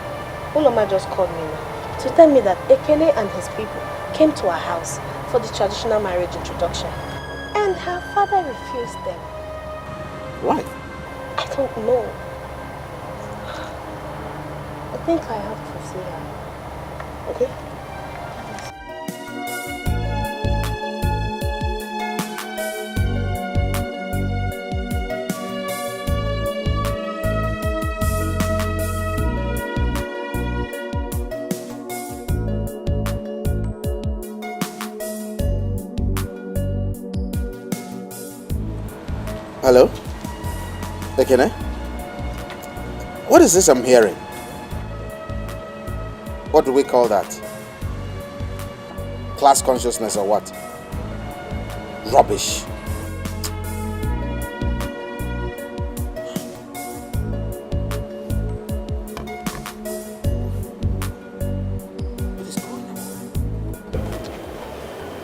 Uloma just called me now to tell me that Ekene and his people came to our house for the traditional marriage introduction. And her father refused them. Why? I don't know. I think I have to see her. Okay? Hello? Ekene? What is this I'm hearing? What do we call that? Class consciousness or what? Rubbish.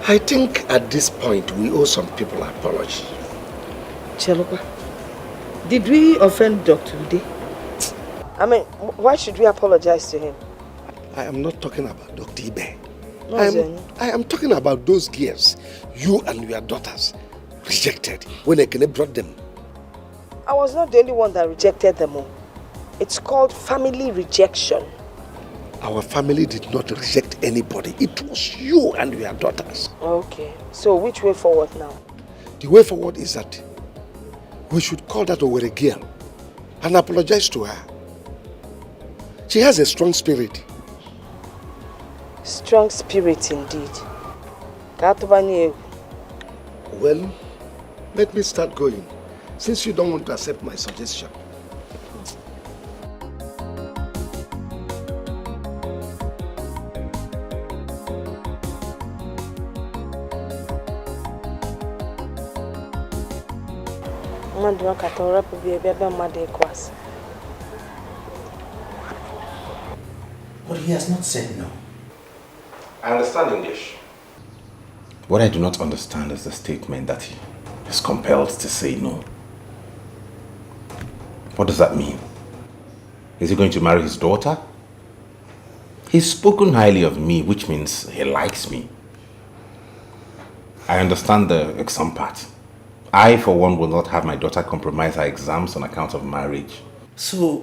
I think at this point we owe some people an apology. Cheloka, did we offend Dr. Ude? I mean, why should we apologize to him? I am not talking about Dr. Ibe. No, I am talking about those girls you and your daughters rejected when Ekene brought them. I was not the only one that rejected them all. It's called family rejection. Our family did not reject anybody. It was you and your daughters. Okay, so which way forward now? The way forward is that we should call that Owerri girl and apologize to her. She has a strong spirit. Strong spirit indeed. Well, let me start going, since you don't want to accept my suggestion. But he has not said no. I understand English. What I do not understand is the statement that he is compelled to say no. What does that mean? Is he going to marry his daughter? He's spoken highly of me, which means he likes me. I understand the exam part. I, for one, will not have my daughter compromise her exams on account of marriage. So,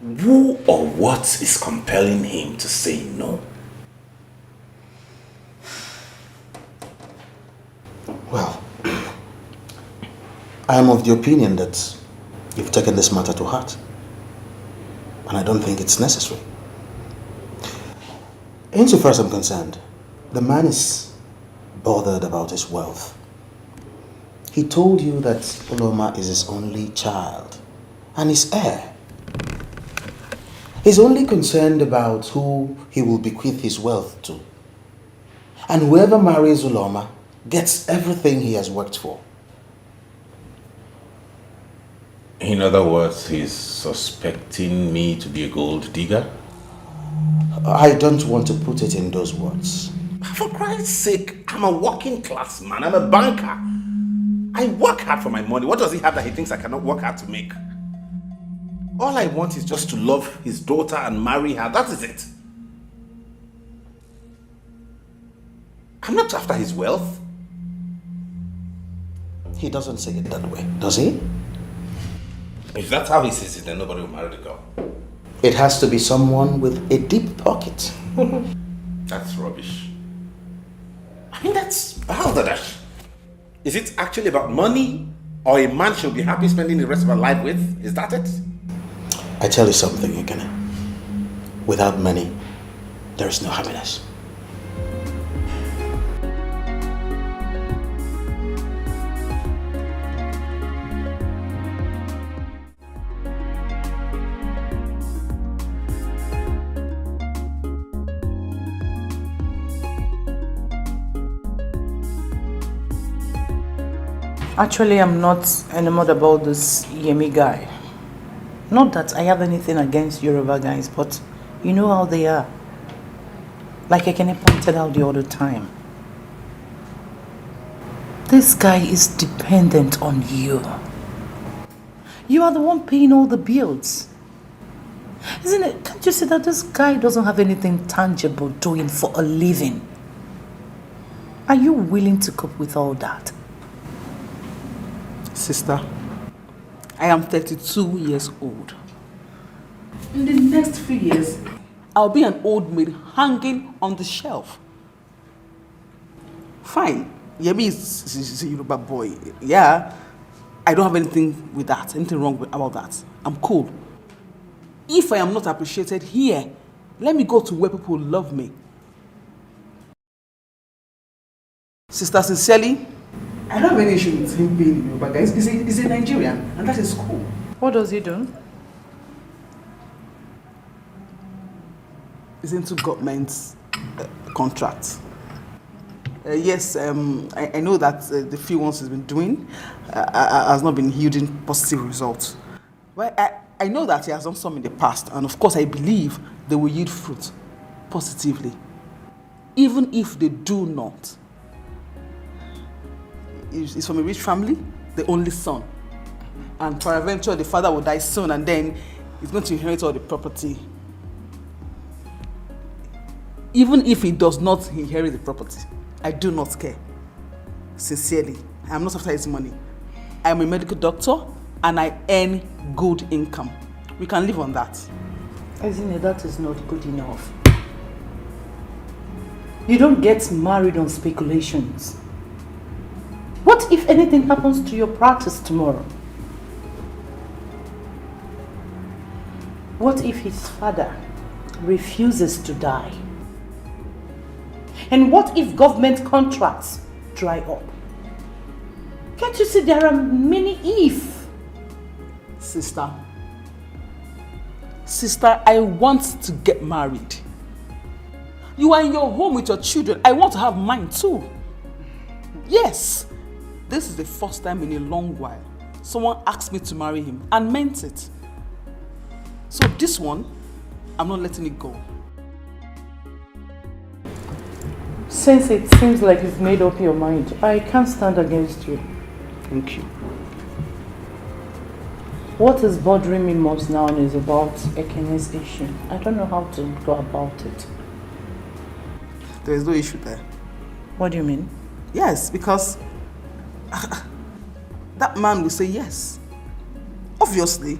who or what is compelling him to say no? Well, I am of the opinion that you've taken this matter to heart. And I don't think it's necessary. Insofar as I'm concerned, the man is bothered about his wealth. He told you that Uloma is his only child and his heir. He's only concerned about who he will bequeath his wealth to. And whoever marries Uloma gets everything he has worked for. In other words, he's suspecting me to be a gold digger? I don't want to put it in those words. For Christ's sake, I'm a working class man. I'm a banker. I work hard for my money. What does he have that he thinks I cannot work hard to make? All I want is just to love his daughter and marry her. That is it. I'm not after his wealth. He doesn't say it that way, does he? If that's how he sees it, then nobody will marry the girl. It has to be someone with a deep pocket. That's rubbish. I mean, that's... How's that? Is it actually about money? Or a man she'll be happy spending the rest of her life with? Is that it? I tell you something, Ekene. Without money, there is no happiness. Actually, I'm not enamored about this Yemi guy. Not that I have anything against Yoruba guys, but you know how they are. Like Ekene pointed out the other time. This guy is dependent on you. You are the one paying all the bills. Isn't it? Can't you see that this guy doesn't have anything tangible doing for a living? Are you willing to cope with all that? Sister, I am 32 years old. In the next few years, I'll be an old maid hanging on the shelf. Fine, Yemi is a Yoruba boy. Yeah, I don't have anything with that, anything wrong about that. I'm cool. If I am not appreciated here, let me go to where people love me. Sister, sincerely, I don't have any issue with him being a Yoruba guy. He's a Nigerian, and that is cool. What does he do? He's into government contracts. Yes, I know that the few ones he's been doing has not been yielding positive results. Well, I know that he has done some in the past, and of course I believe they will yield fruit positively. Even if they do not. He's from a rich family, the only son. And peradventure, the father will die soon, and then he's going to inherit all the property. Even if he does not inherit the property, I do not care. Sincerely, I am not after his money. I am a medical doctor, and I earn good income. We can live on that. Isn't it? That is not good enough. You don't get married on speculations. What if anything happens to your practice tomorrow? What if his father refuses to die? And what if government contracts dry up? Can't you see there are many if? Sister, I want to get married. You are in your home with your children. I want to have mine too. Yes. This is the first time in a long while someone asked me to marry him and meant it. So this one, I'm not letting it go. Since it seems like you've made up your mind, I can't stand against you. Thank you. What is bothering me most now is about Ekene's issue. I don't know how to go about it. There is no issue there. What do you mean? Yes, because that man will say yes. Obviously.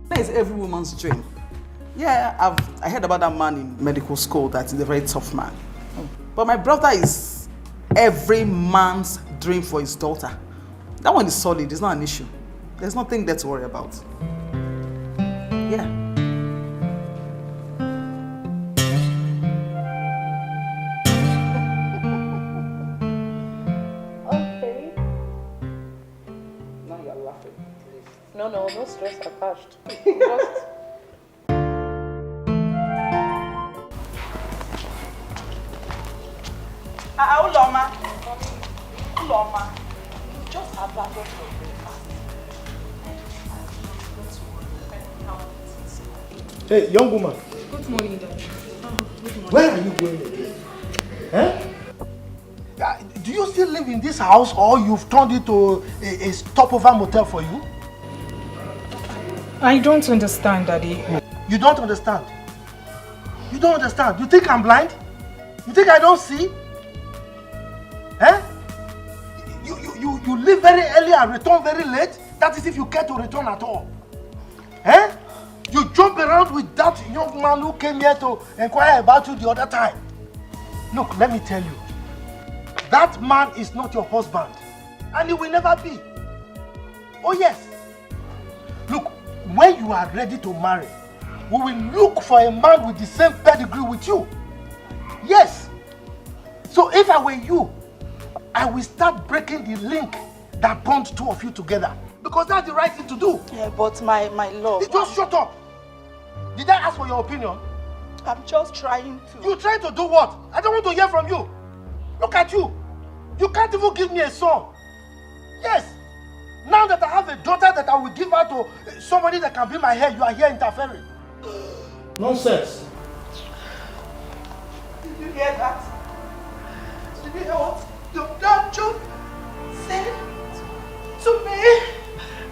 That is every woman's dream. Yeah, I heard about that man in medical school that is a very tough man. But my brother is every man's dream for his daughter. That one is solid, it's not an issue. There's nothing there to worry about. Yeah. Okay. Now you're laughing. No stress attached. Just... Hey, young woman. Good morning, Dad. Where are you going again? Eh? Do you still live in this house or you've turned it to a stopover motel for you? I don't understand, Daddy. You don't understand? You don't understand? You think I'm blind? You think I don't see? Eh? You leave very early and return very late? That is if you care to return at all. Eh? You jump around with that young man who came here to inquire about you the other time. Look, let me tell you. That man is not your husband. And he will never be. Oh yes. Look, when you are ready to marry, we will look for a man with the same pedigree with you. Yes. So if I were you, I will start breaking the link that bonds two of you together. Because that's the right thing to do. Yeah, but my love. Just shut up. Did I ask for your opinion? I'm just trying to. You trying to do what? I don't want to hear from you. Look at you. You can't even give me a son. Yes. Now that I have a daughter that I will give her to somebody that can be my head, you are here interfering. Nonsense. Did you hear that? Did you hear what your dad just said to me?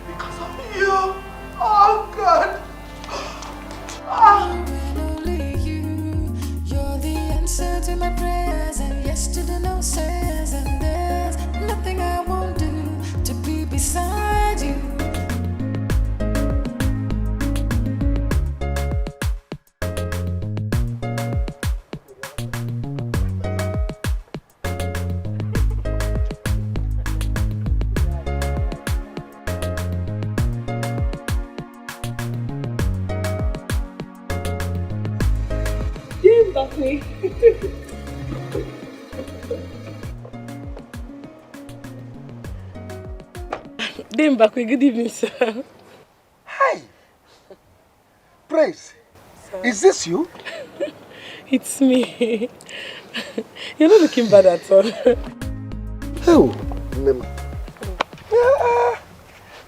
Because of you. Oh God. When only you're the answer to my prayers, and yes to the no says, and there's nothing I won't do to be beside you. Mbakwe, good evening, sir. Hi. Praise. Sir. Is this you? It's me. You're not looking bad at all. Oh,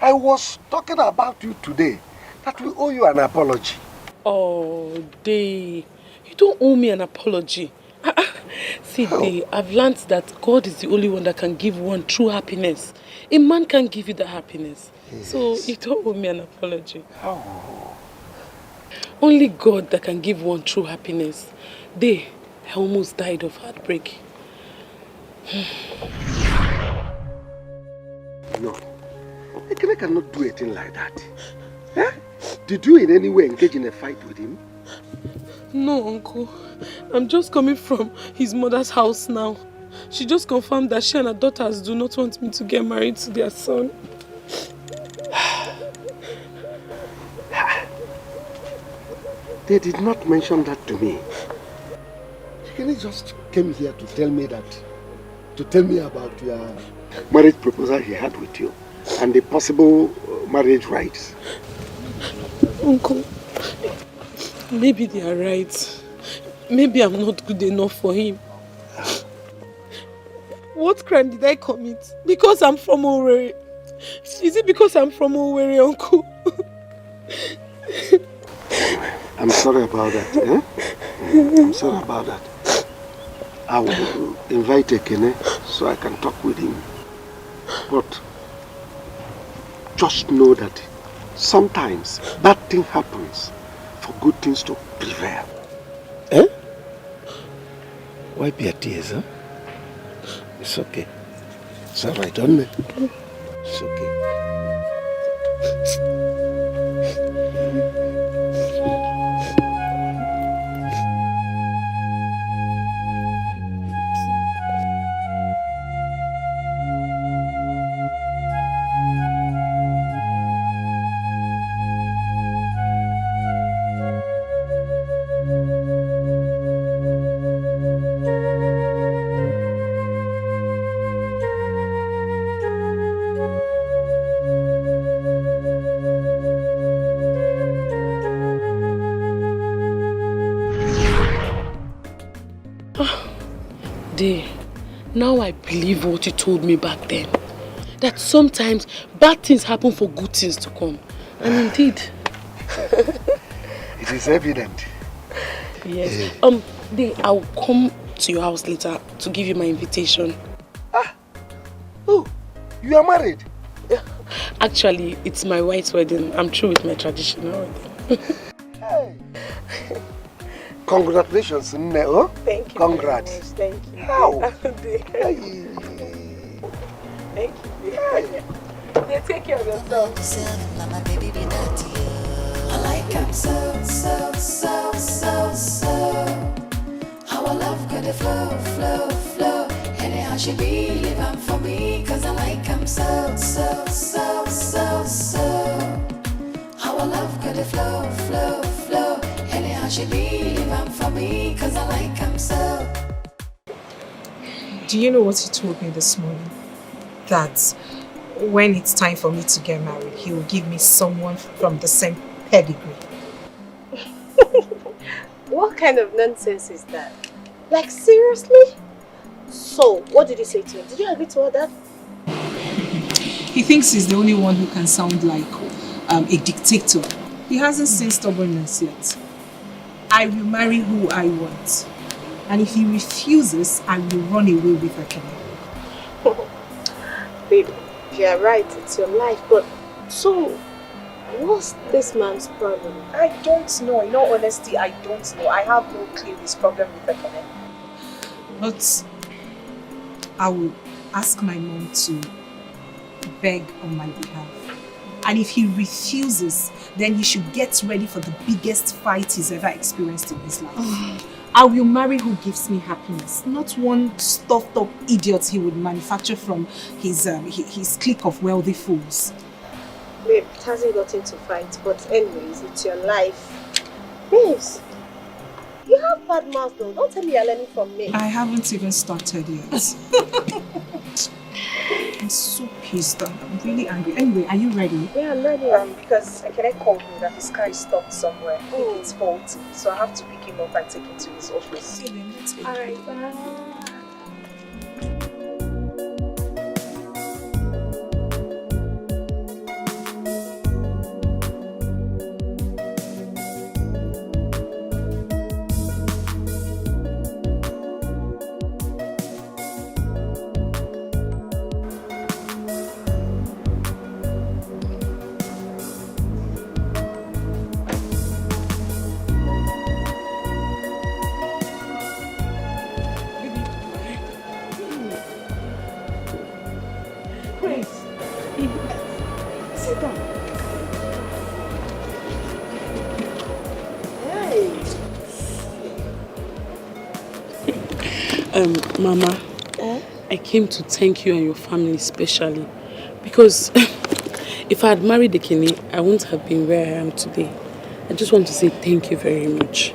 I was talking about you today, that we owe you an apology. Oh, Day. You don't owe me an apology. See, Day, I've learned that God is the only one that can give one true happiness. A man can't give you the happiness. Yes. So you don't owe me an apology. Oh. Only God that can give one true happiness. Day, I almost died of heartbreak. No. I cannot do a thing like that. Eh? Did you in any way engage in a fight with him? No, Uncle. I'm just coming from his mother's house now. She just confirmed that she and her daughters do not want me to get married to their son. They did not mention that to me. She just came here to tell me about your marriage proposal he had with you and the possible marriage rights. Uncle, maybe they are right. Maybe I'm not good enough for him. What crime did I commit? Because I'm from Owerri. Is it because I'm from Owerri, Uncle? I'm sorry about that. Eh? I'm sorry about that. I will invite Ekene so I can talk with him. But just know that sometimes bad thing happens for good things to prevail. Eh? Wipe your tears, huh? It's okay. It's alright, don't it? It's okay. Now I believe what you told me back then. that sometimes bad things happen for good things to come. And indeed. It is evident. Yes. I'll come to your house later to give you my invitation. Oh, you are married? Actually, it's my white wedding. I'm through with my traditional wedding. Hey. Congratulations, Neo. Thank you. Congrats. Thank you. How? Thank you. Yeah, take care of yourself. Mama, baby, be dirty. I like him so. Our love got a flow. Anyhow she be living for me, cause I like him so. Our love got a flow. Anyhow she be living for me, cause I like him so. Do you know what he told me this morning? That when it's time for me to get married, he will give me someone from the same pedigree. What kind of nonsense is that? Like, seriously? So, what did he say to him? Did you agree to all that? He thinks he's the only one who can sound like a dictator. He hasn't seen stubbornness yet. I will marry who I want. And if he refuses, I will run away with Akene. Baby, you're right, it's your life, but so, what's this man's problem? I don't know. In all honesty, I don't know. I have no clue his problem with Akene. But I will ask my mom to beg on my behalf. And if he refuses, then he should get ready for the biggest fight he's ever experienced in his life. I will marry who gives me happiness, not one stuffed up idiot he would manufacture from his clique of wealthy fools. Babe, it hasn't gotten to fight, but anyways, it's your life. Babes, you have bad mouth though. Don't tell me you're learning from me. I haven't even started yet. I'm so pissed. I'm really angry. Anyway, are you ready? Yeah, I'm ready. Because Akene called me that his car is stopped somewhere. I think it's faulty. So I have to pick him up and take him to his office. Okay, then let's go. Alright, bye. Mama, I came to thank you and your family especially because if I had married Ekene, I wouldn't have been where I am today. I just want to say thank you very much.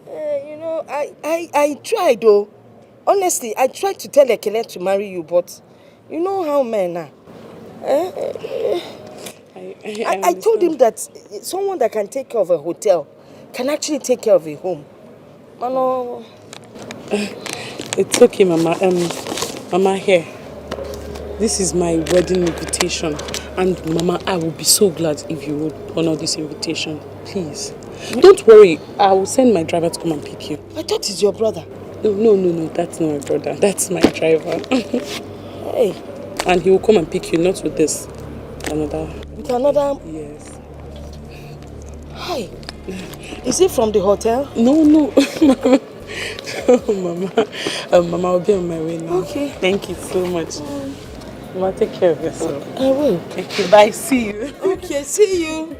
You know, I tried though. Honestly, I tried to tell Ekene to marry you, but you know how men are. I told him that someone that can take care of a hotel can actually take care of a home. Mano. It's okay, Mama. Mama, here. This is my wedding invitation. And Mama, I will be so glad if you would honor this invitation. Please. Don't worry. I will send my driver to come and pick you. I thought it's your brother. No. That's not my brother. That's my driver. Hey. And he will come and pick you, not with this. Another. With another? Yes. Hi. Is it from the hotel? No. Oh, Mama. Mama, I'll be on my way now. Okay. Thank you so much. Mama, take care of yourself. I will. Thank you. Bye. See you. Okay, see you.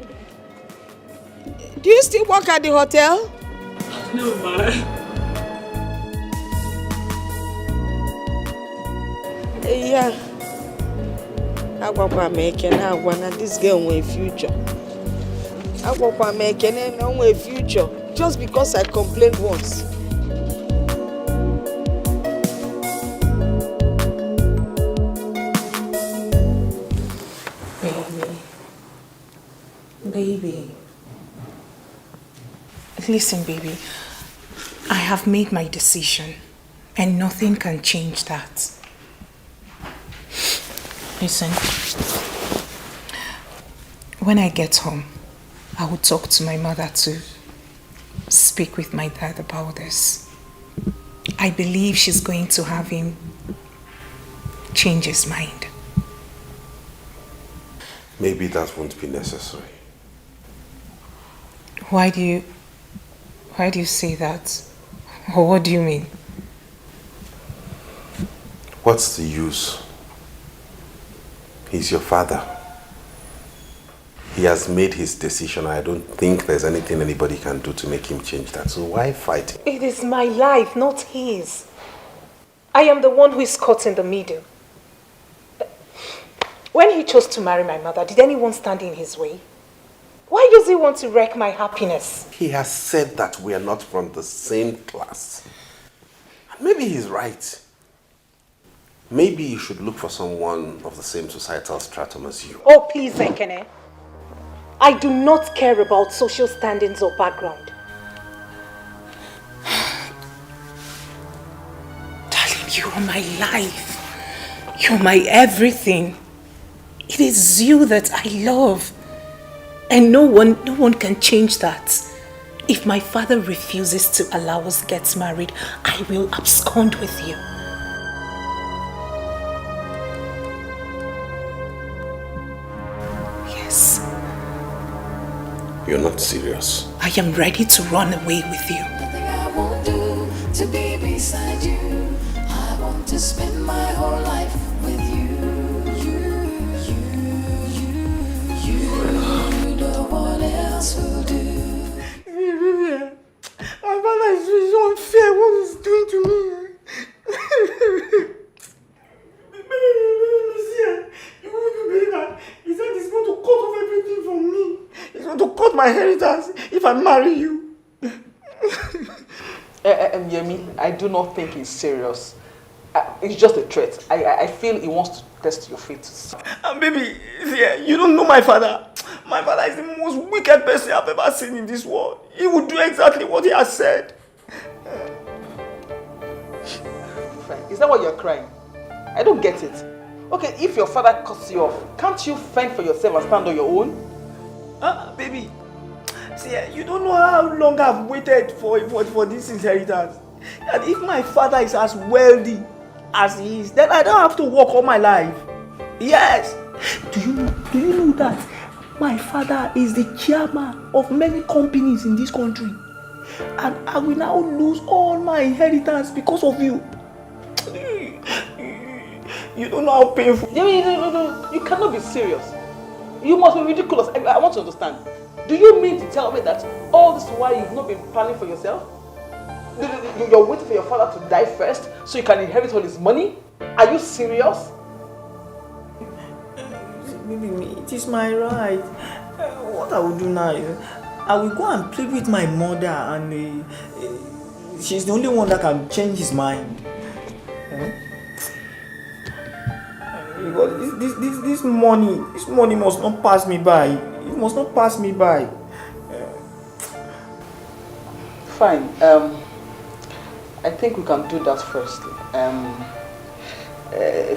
Do you still work at the hotel? No, Ma. Yeah. Agwakwa Ekene agwa na this girl nwere future. Agwakwa Ekene na nwere future just because I complained once. Baby. Listen, baby. I have made my decision and nothing can change that. Listen, when I get home, I will talk to my mother to speak with my dad about this. I believe she's going to have him change his mind. Maybe that won't be necessary. Why do you say that? Or what do you mean? What's the use? He's your father. He has made his decision. I don't think there's anything anybody can do to make him change that. So why fight? It is my life, not his. I am the one who is caught in the middle. When he chose to marry my mother, did anyone stand in his way? Why does he want to wreck my happiness? He has said that we are not from the same class. And maybe he's right. Maybe you should look for someone of the same societal stratum as you. Oh, please, Ekene. I do not care about social standings or background. Darling, you are my life. You're my everything. It is you that I love. And no one can change that. If my father refuses to allow us to get married, I will abscond with you. Yes. You're not serious. I am ready to run away with you. Nothing I won't do to be beside you. I want to spend my whole life with you. No one else will do. My father is so unfair. What he's doing to me? You wouldn't believe that. He said he's going to cut off everything from me. He's going to cut my inheritance if I marry you. Yemi, I do not think he's serious. It's just a threat. I feel he wants to test your faith. Baby, you don't know my father. My father is the most wicked person I've ever seen in this world. He would do exactly what he has said. Is that why you're crying? I don't get it. Okay, if your father cuts you off, can't you fend for yourself and stand on your own? Baby, you don't know how long I've waited for this inheritance. And if my father is as wealthy as he is, then I don't have to work all my life. Yes. Do you know that my father is the chairman of many companies in this country? And I will now lose all my inheritance because of you. You don't know how painful. No. You cannot be serious. You must be ridiculous. I want to understand. Do you mean to tell me that all this while you've not been planning for yourself? You're waiting for your father to die first so you can inherit all his money? Are you serious? Baby, it is my right. What I will do now is I will go and plead with my mother, and she's the only one that can change his mind. Because this money must not pass me by. It must not pass me by. Fine. I think we can do that first.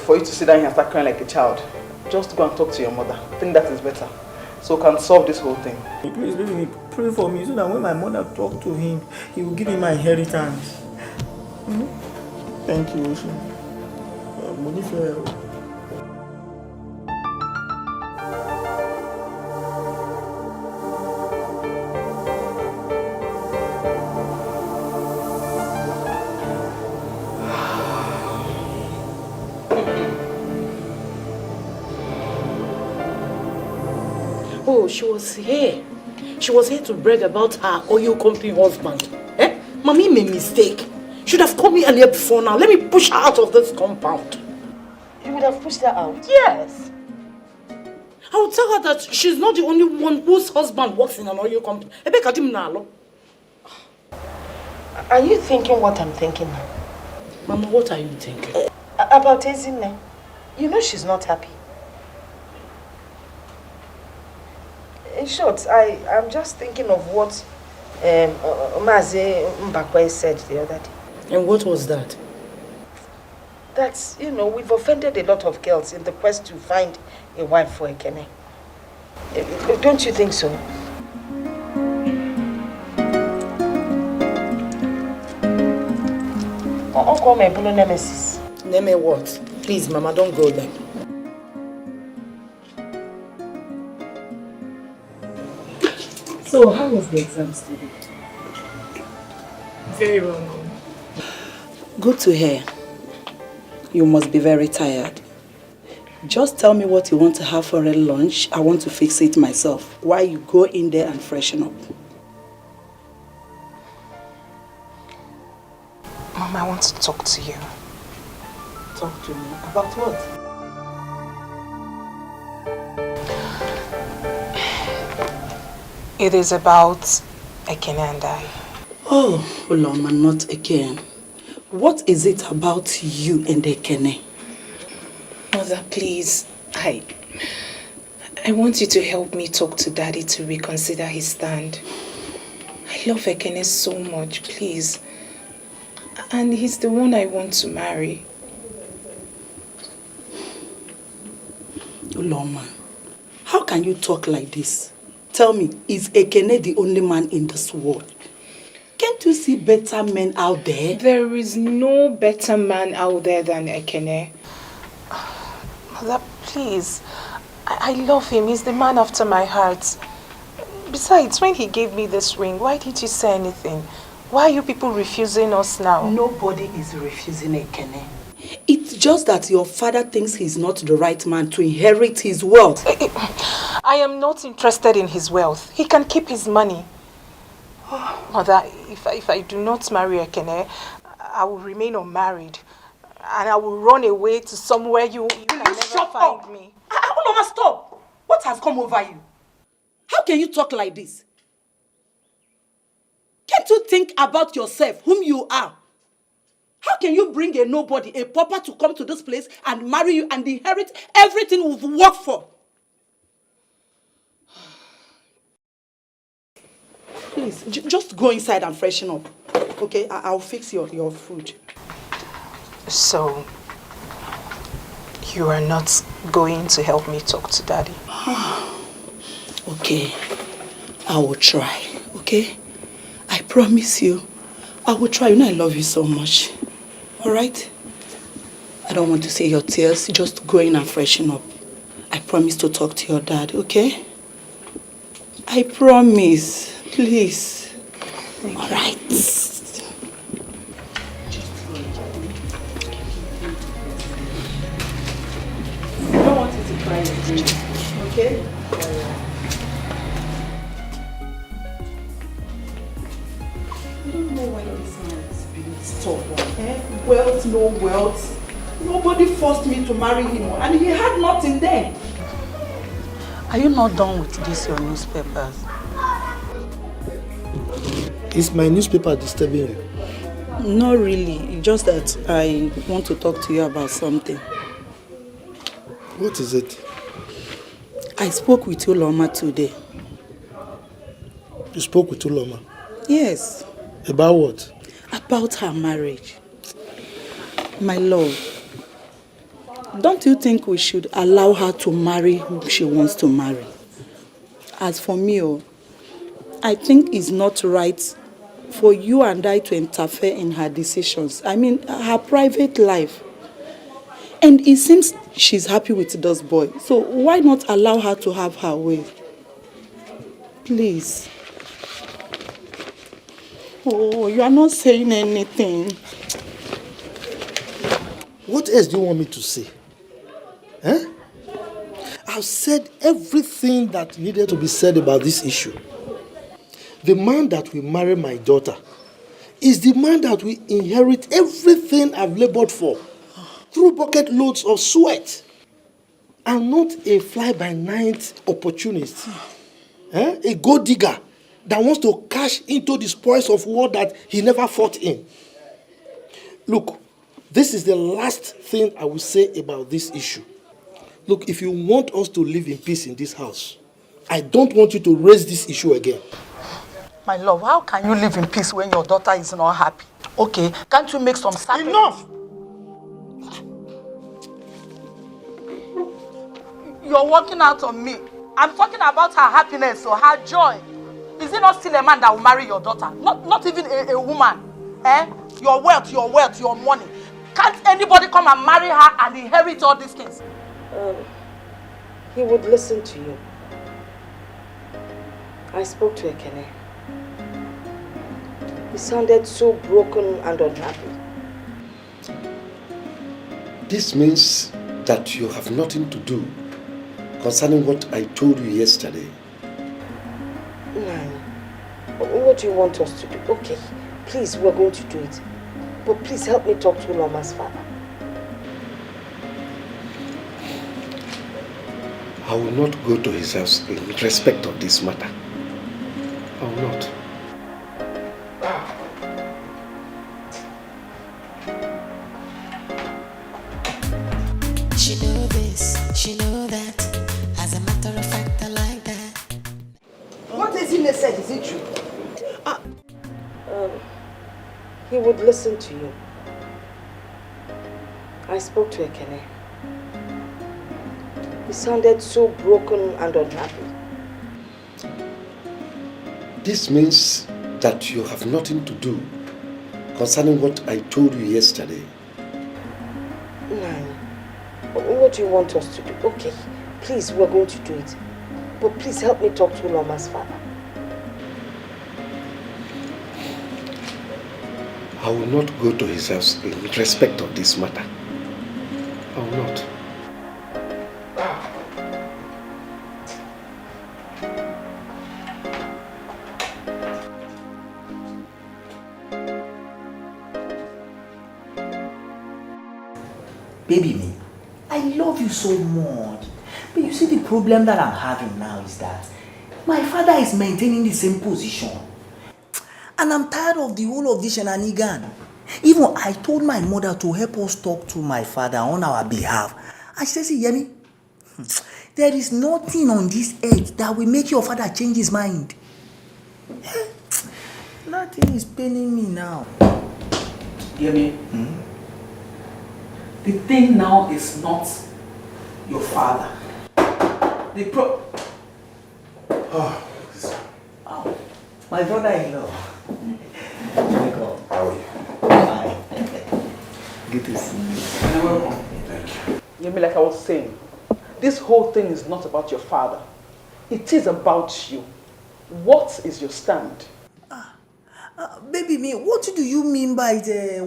For you to sit down here and start crying like a child, just go and talk to your mother. I think that is better. So we can solve this whole thing. Please, baby, pray for me so that when my mother talks to him, he will give me my inheritance. Thank you, Ocean. Money for help. Oh, she was here. She was here to brag about her oil company husband. Mommy made a mistake. Should have called me earlier before now. Let me push her out of this compound. You would have pushed her out? Yes. I will tell her that she's not the only one whose husband works in an oil company. Are you thinking what I'm thinking now? Mama, what are you thinking? About Ezinne. You know she's not happy. In short, I'm just thinking of what Maze Mbakwe said the other day. And what was that? That's, we've offended a lot of girls in the quest to find a wife for Ekene. Don't you think so? Uncle, my blue nemesis. Neme what? Please, Mama, don't go there. So, how was the exams today? Very well, Mom. Good to hear. You must be very tired. Just tell me what you want to have for a lunch. I want to fix it myself while you go in there and freshen up. Mom, I want to talk to you. Talk to me? About what? It is about Ekene and I. Oh, Uloma, not again. What is it about you and Ekene? Mother, please, I want you to help me talk to Daddy to reconsider his stand. I love Ekene so much, please. And he's the one I want to marry. Uloma, how can you talk like this? Tell me, is Ekene the only man in this world? Can't you see better men out there? There is no better man out there than Ekene. Mother, please. I love him. He's the man after my heart. Besides, when he gave me this ring, why didn't you say anything? Why are you people refusing us now? Nobody is refusing Ekene. It's just that your father thinks he's not the right man to inherit his wealth. I am not interested in his wealth. He can keep his money. Mother, if I do not marry Ekene, I will remain unmarried. And I will run away to somewhere you can never find me. Uloma, stop! What has come over you? How can you talk like this? Can't you think about yourself, whom you are? How can you bring a nobody, a pauper, to come to this place and marry you and inherit everything we've worked for? Please, just go inside and freshen up. Okay, I'll fix your food. So, you are not going to help me talk to Daddy? Okay, I will try, okay? I promise you, I will try. You know I love you so much. Alright? I don't want to see your tears. Just go in and freshen up. I promise to talk to your dad, okay? I promise. Please. Alright. I don't want you to cry again, okay? I don't know why this man is being stubborn. Wealth, no wealth. Nobody forced me to marry him, and he had nothing then. Are you not done with this, your newspapers? Is my newspaper disturbing you? Not really. Just that I want to talk to you about something. What is it? I spoke with Uloma today. You spoke with Uloma? Yes. About what? About her marriage. My love, don't you think we should allow her to marry who she wants to marry? As for me, I think it's not right for you and I to interfere in her decisions. I mean, her private life. And it seems she's happy with this boy. So why not allow her to have her way? Please. Oh, you are not saying anything. What else do you want me to say? Eh? I've said everything that needed to be said about this issue. The man that will marry my daughter is the man that will inherit everything I've labored for through bucket loads of sweat, and not a fly-by-night opportunist. A gold digger that wants to cash into the spoils of war that he never fought in. Look, this is the last thing I will say about this issue. Look, if you want us to live in peace in this house, I don't want you to raise this issue again. My love, how can you live in peace when your daughter is not happy? Okay, can't you make some sacrifice? Enough! you're working out on me. I'm talking about her happiness or her joy. Is it not still a man that will marry your daughter? Not even a woman. Your wealth, your money. Can't anybody come and marry her and inherit all these things? He would listen to you. I spoke to Ekene. He sounded so broken and unhappy. This means that you have nothing to do concerning what I told you yesterday. Nine, what do you want us to do? Okay, please, we're going to do it. But please help me talk to Uloma's father. I will not go to his house in respect of this matter. I will not. She know this, she know that. As a matter of fact, I like that. What Ezine said, is it true? He would listen to you. I spoke to Ekene. He sounded so broken and unhappy. This means that you have nothing to do concerning what I told you yesterday. Nine, what do you want us to do? Okay, please, we're going to do it. But please help me talk to Uloma's father. I will not go to his house in respect of this matter. I will not. Baby me, I love you so much. But you see, the problem that I'm having now is that my father is maintaining the same position. And I'm tired of the whole of this shenanigan. Even I told my mother to help us talk to my father on our behalf. And she says, Yemi, there is nothing on this earth that will make your father change his mind. Nothing is paining me now. Yemi, the thing now is not your father. My brother-in-law. How are you? Fine. Good to see you. Thank you. Yemi, like I was saying, this whole thing is not about your father. It is about you. What is your stand? Baby me, what do you mean by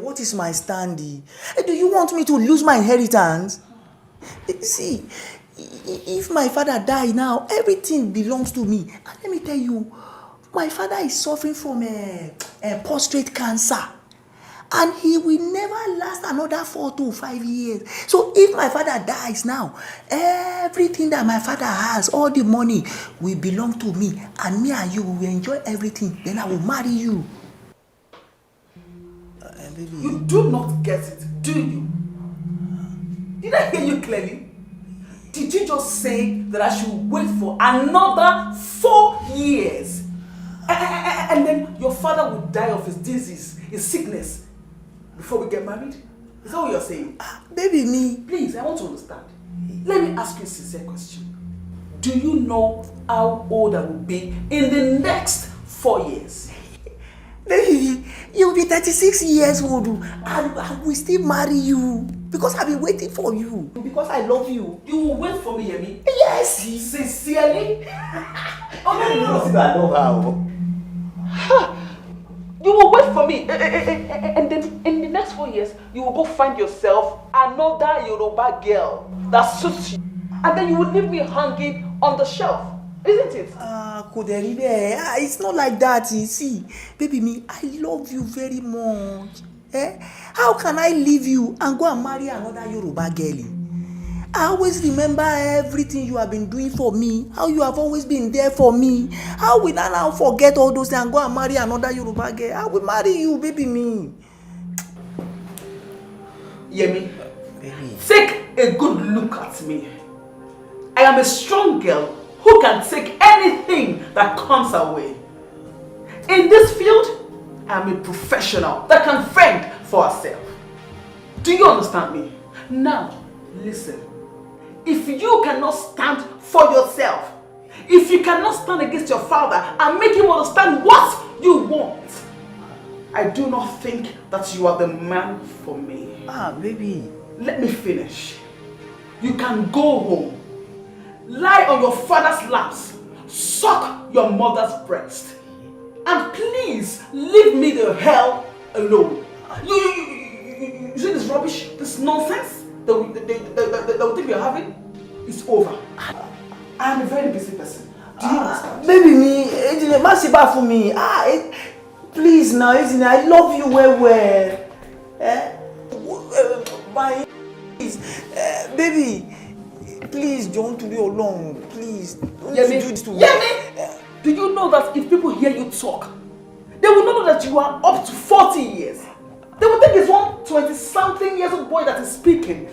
what is my stand? Do you want me to lose my inheritance? See, if my father die now, everything belongs to me. And let me tell you, my father is suffering from a prostate cancer. And he will never last another 4 to 5 years. So if my father dies now, everything that my father has, all the money, will belong to me. And me and you will enjoy everything. Then I will marry you. Baby. You do not get it, do you? Did I hear you clearly? Did you just say that I should wait for another 4 years? And then your father will die of his disease, his sickness, before we get married? Is that what you're saying? Baby, me. Please, I want to understand. Let me ask you a sincere question. Do you know how old I will be in the next 4 years? Baby, you'll be 36 years old and I will still marry you. Because I've been waiting for you. Because I love you. You will wait for me, Yemi? Yes. Sincerely? Oh, no. I love her. You will wait for me, and then in the next 4 years, you will go find yourself another Yoruba girl that suits you. And then you will leave me hanging on the shelf, isn't it? It's not like that, you see. Baby me, I love you very much. How can I leave you and go and marry another Yoruba girl? I always remember everything you have been doing for me, how you have always been there for me. How will I now forget all those things and go and marry another Yoruba girl? I will marry you, baby me. Yemi, take a good look at me. I am a strong girl who can take anything that comes our way. In this field, I am a professional that can fend for herself. Do you understand me? Now, listen. If you cannot stand for yourself, if you cannot stand against your father and make him understand what you want, I do not think that you are the man for me. Baby. Let me finish. You can go home, lie on your father's laps, suck your mother's breast, and please leave me the hell alone. You see this rubbish, this nonsense that we think we're having? It's over. I am a very busy person. Do you understand? Baby, me, Masiba for me. Please now, I love you well. Baby, please don't do it alone. Please, don't do this to me. Do you know that if people hear you talk, they will not know that you are up to 40 years? They will think it's one 20-something years old boy that is speaking.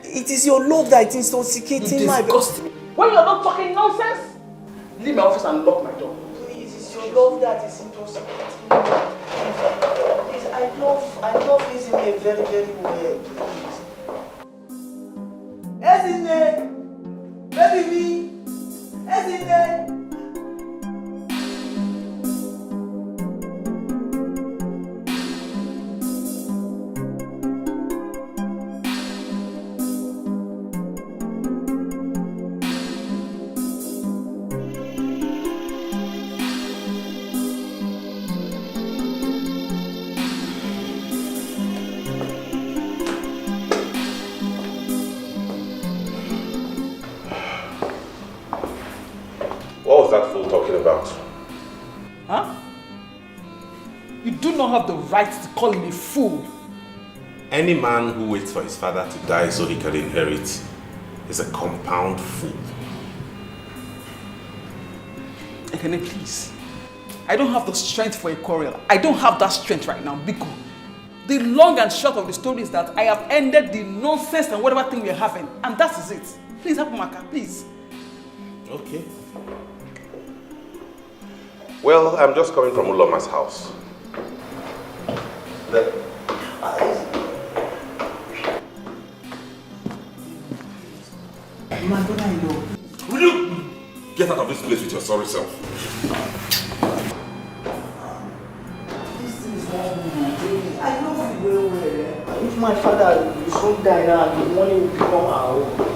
It is your love that is intoxicating my... Disgusting. When you're not talking nonsense, leave my office and lock my door. Please, it's your love that is intoxicating. Please, I love Ezine very, very well. Please. Ezine! Baby me! Ezine! What was that fool talking about? Huh? You do not have the right to call him a fool. Any man who waits for his father to die so he can inherit is a compound fool. Ekene, please. I don't have the strength for a quarrel. I don't have that strength right now, Biko. The long and short of the story is that I have ended the nonsense and whatever thing we are having. And that is it. Please help Maka, please. Okay. Well, I'm just coming from Uloma's house. Will you get out of this place with your sorry self? I love you well. If my father is so die now, the money will become our own.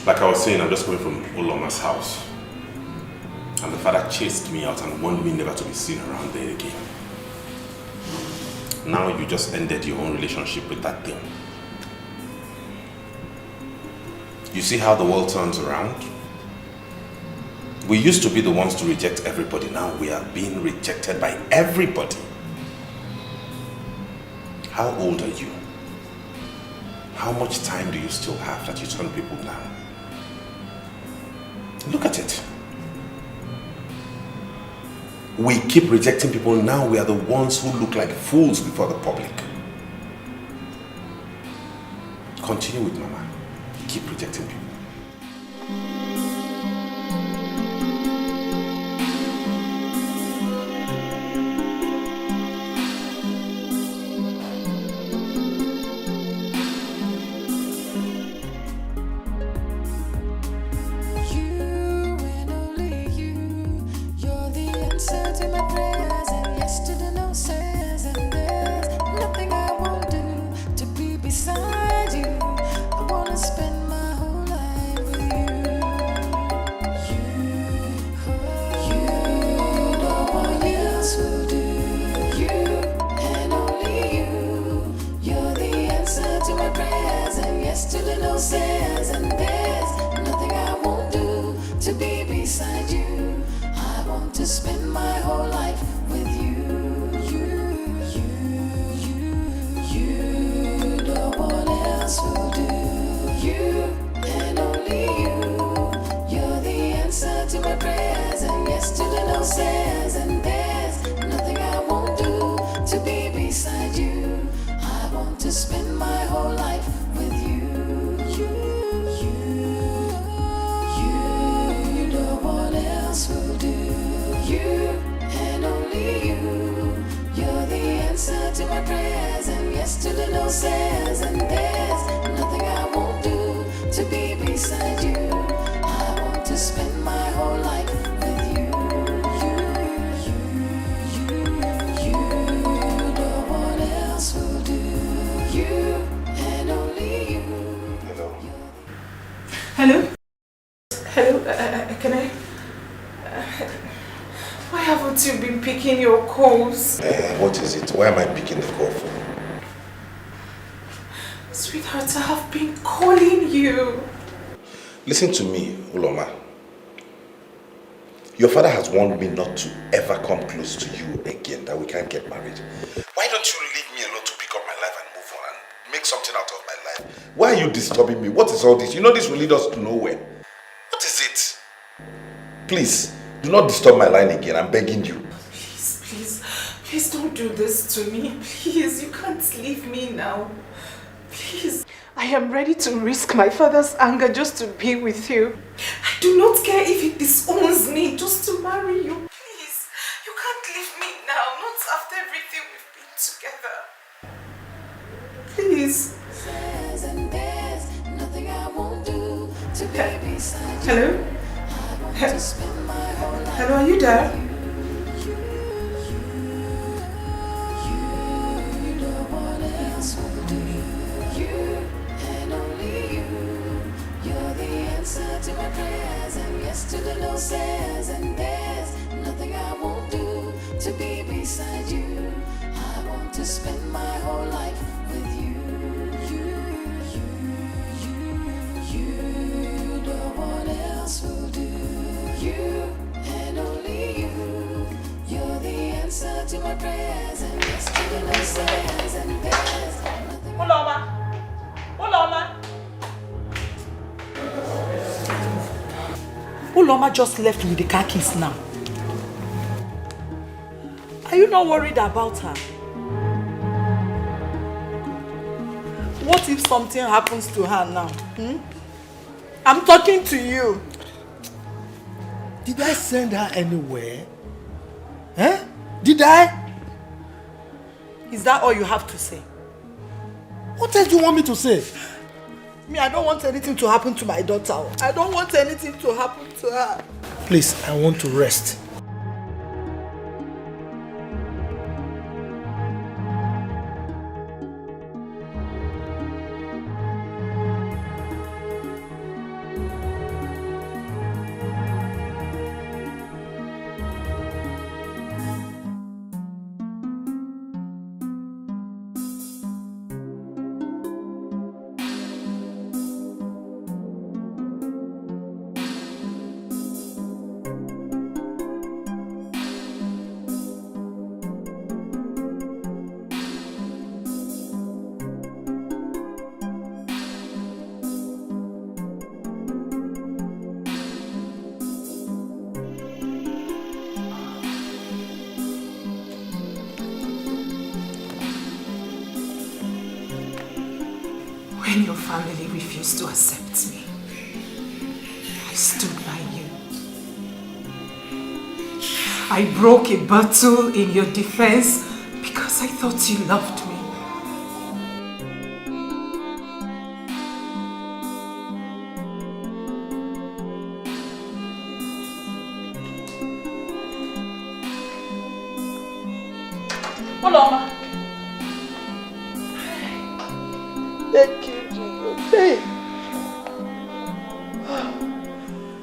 Like I was saying, I'm just coming from Uloma's house. And the father chased me out and warned me never to be seen around there again. Now you just ended your own relationship with that thing. You see how the world turns around? We used to be the ones to reject everybody. Now we are being rejected by everybody. How old are you? How much time do you still have that you turn people down? Look at it. We keep rejecting people. Now we are the ones who look like fools before the public. Continue with Mama. Keep rejecting people. answer to my prayers and yes to the no says. And there's nothing I won't do to be beside you. I want to spend my whole life with you. You, no one else will do. You and only you. Hello? Hello? Can I? Why haven't you been picking your calls? What is it? Why am I picking the call for? Sweetheart, I have been calling you. Listen to me, Uloma. Your father has warned me not to ever come close to you again, that we can't get married. Why don't you leave me alone to pick up my life and move on and make something out of my life? Why are you disturbing me? What is all this? You know this will lead us to nowhere. What is it? Please, do not disturb my line again. I'm begging you. Please don't do this to me. Please, you can't leave me now. Please. I am ready to risk my father's anger just to be with you. I do not care if it disowns me just to marry you. Please, you can't leave me now. Not after everything we've been together. Please. Hello? Hello, are you there? To my prayers and yes to the no says. And there's nothing I won't do to be beside you. I want to spend my whole life with you. You, no one else will do. You and only you. You're the answer to my prayers and yes to the no says. And there's nothing. Uloma! Uloma just left with the car keys now. Are you not worried about her? What if something happens to her now? I'm talking to you. Did I send her anywhere? Eh? Did I? Is that all you have to say? What else do you want me to say? Me, I don't want anything to happen to my daughter. I don't want anything to happen to her. Please, I want to rest. When your family refused to accept me, I stood by you. I broke a bottle in your defense because I thought you loved me. Uloma. Thank you, Jesus.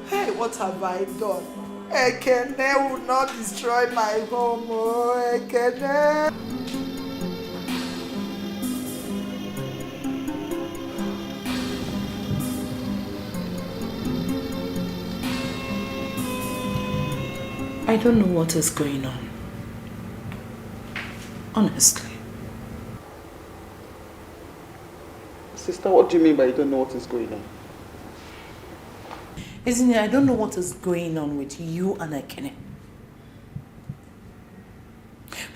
Hey, what have I done? Ekene will not destroy my home. Oh, Ekene. I don't know what is going on. Honestly. Sister, what do you mean by you don't know what is going on? Isn't it? I don't know what is going on with you and Ekene.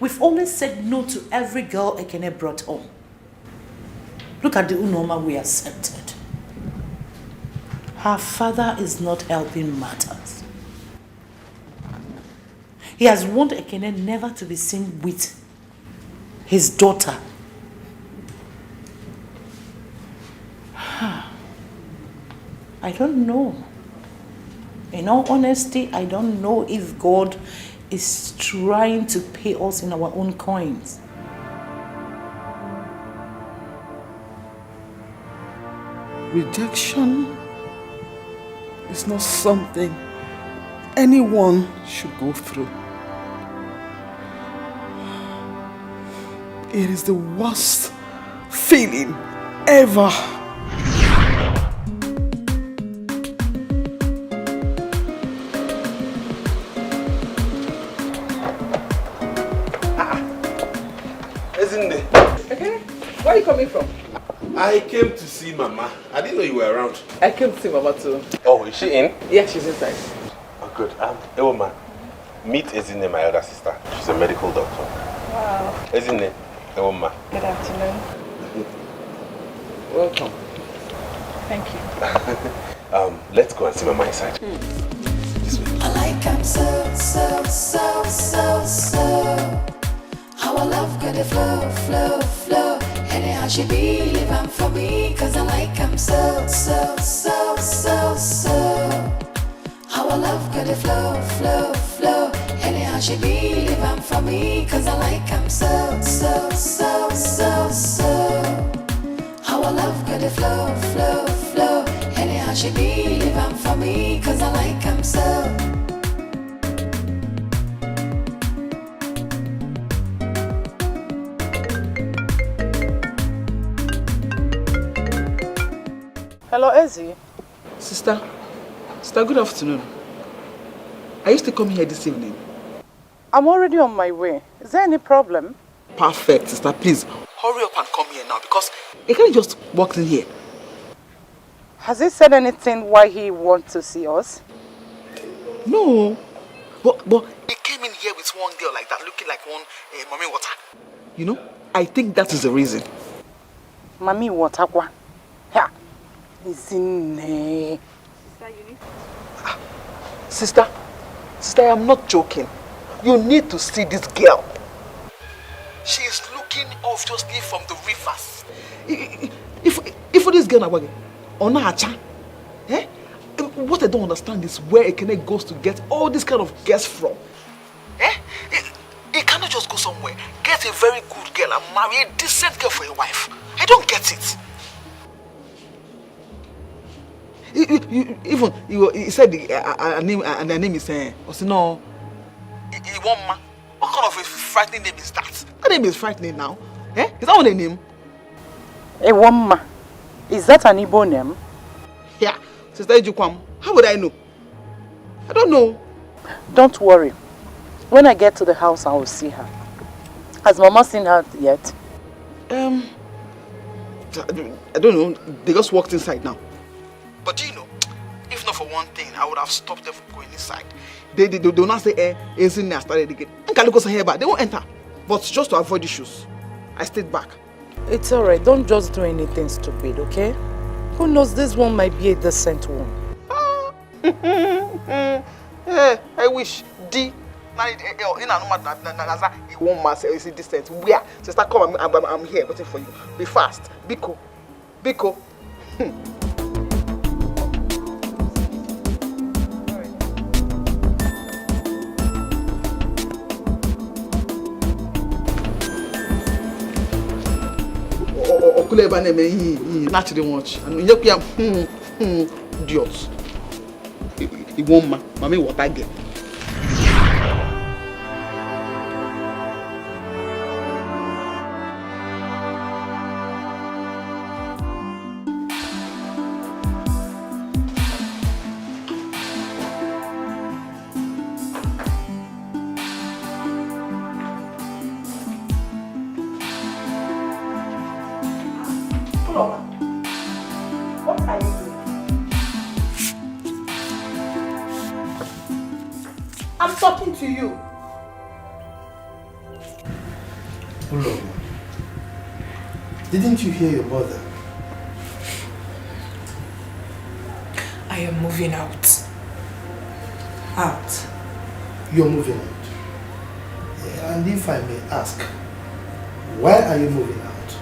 We've always said no to every girl Ekene brought home. Look at the Unoma we accepted. Her father is not helping matters. He has warned Ekene never to be seen with his daughter. I don't know. In all honesty, I don't know if God is trying to pay us in our own coins. Rejection is not something anyone should go through. It is the worst feeling ever. Isn't it? Okay. Where are you coming from? I came to see Mama. I didn't know you were around. I came to see Mama too. Oh, is she in? Yeah, she's inside. Oh, good. Hey, woman. Meet Ezine, my elder sister. She's a medical doctor. Wow. Ezine, hey, woman. Good afternoon. Welcome. Thank you. Let's go and see Mama inside. I like him so, so, so, so, so. How I love got the flow, flow, flow. Anyhow she be living for me, cause I like him so, so, so, so, so. How I love got the flow, flow, flow. Anyhow she be living for me, cause I like him so, so, so, so, so. How I love got the flow, flow, flow. Anyhow she be living for me, cause I like him so. Hello, Ezzy. Sister, good afternoon. Are you still coming here this evening? I'm already on my way. Is there any problem? Perfect, sister. Please, hurry up and come here now because he can't just walk in here. Has he said anything why he wants to see us? No. But he came in here with one girl like that, looking like one mommy water. You know, I think that is the reason. Mommy water, what? Yeah. Is in there. Sister, I am not joking. You need to see this girl. She is looking obviously from the rivers. If this girl is on a cha, what I don't understand is where Ekene goes to get all this kind of girls from. He cannot just go somewhere, get a very good girl and marry a decent girl for your wife. I don't get it. He said her name is Osino Iwoma. What kind of a frightening name is that? That name is frightening now. Is that what a name? Iwoma. Is that an Igbo name? Yeah. Sister Ejukwam, how would I know? I don't know. Don't worry. When I get to the house, I will see her. Has Mama seen her yet? I don't know. They just walked inside now. But do you know, if not for one thing, I would have stopped them from going inside. They do not say, isn't there started again. They won't enter. But just to avoid issues, I stayed back. It's alright. Don't just do anything stupid, okay? Who knows, this one might be a decent one. I wish. One man is distant. Where? Sister, come. I'm here waiting for you. Be fast. Biko. Naturally watch. And you idiots. It won't mommy what I get. What are you doing? I'm talking to you. Hello. Didn't you hear your mother? I am moving out. Out? You're moving out? Yeah, and if I may ask, Why are you moving out?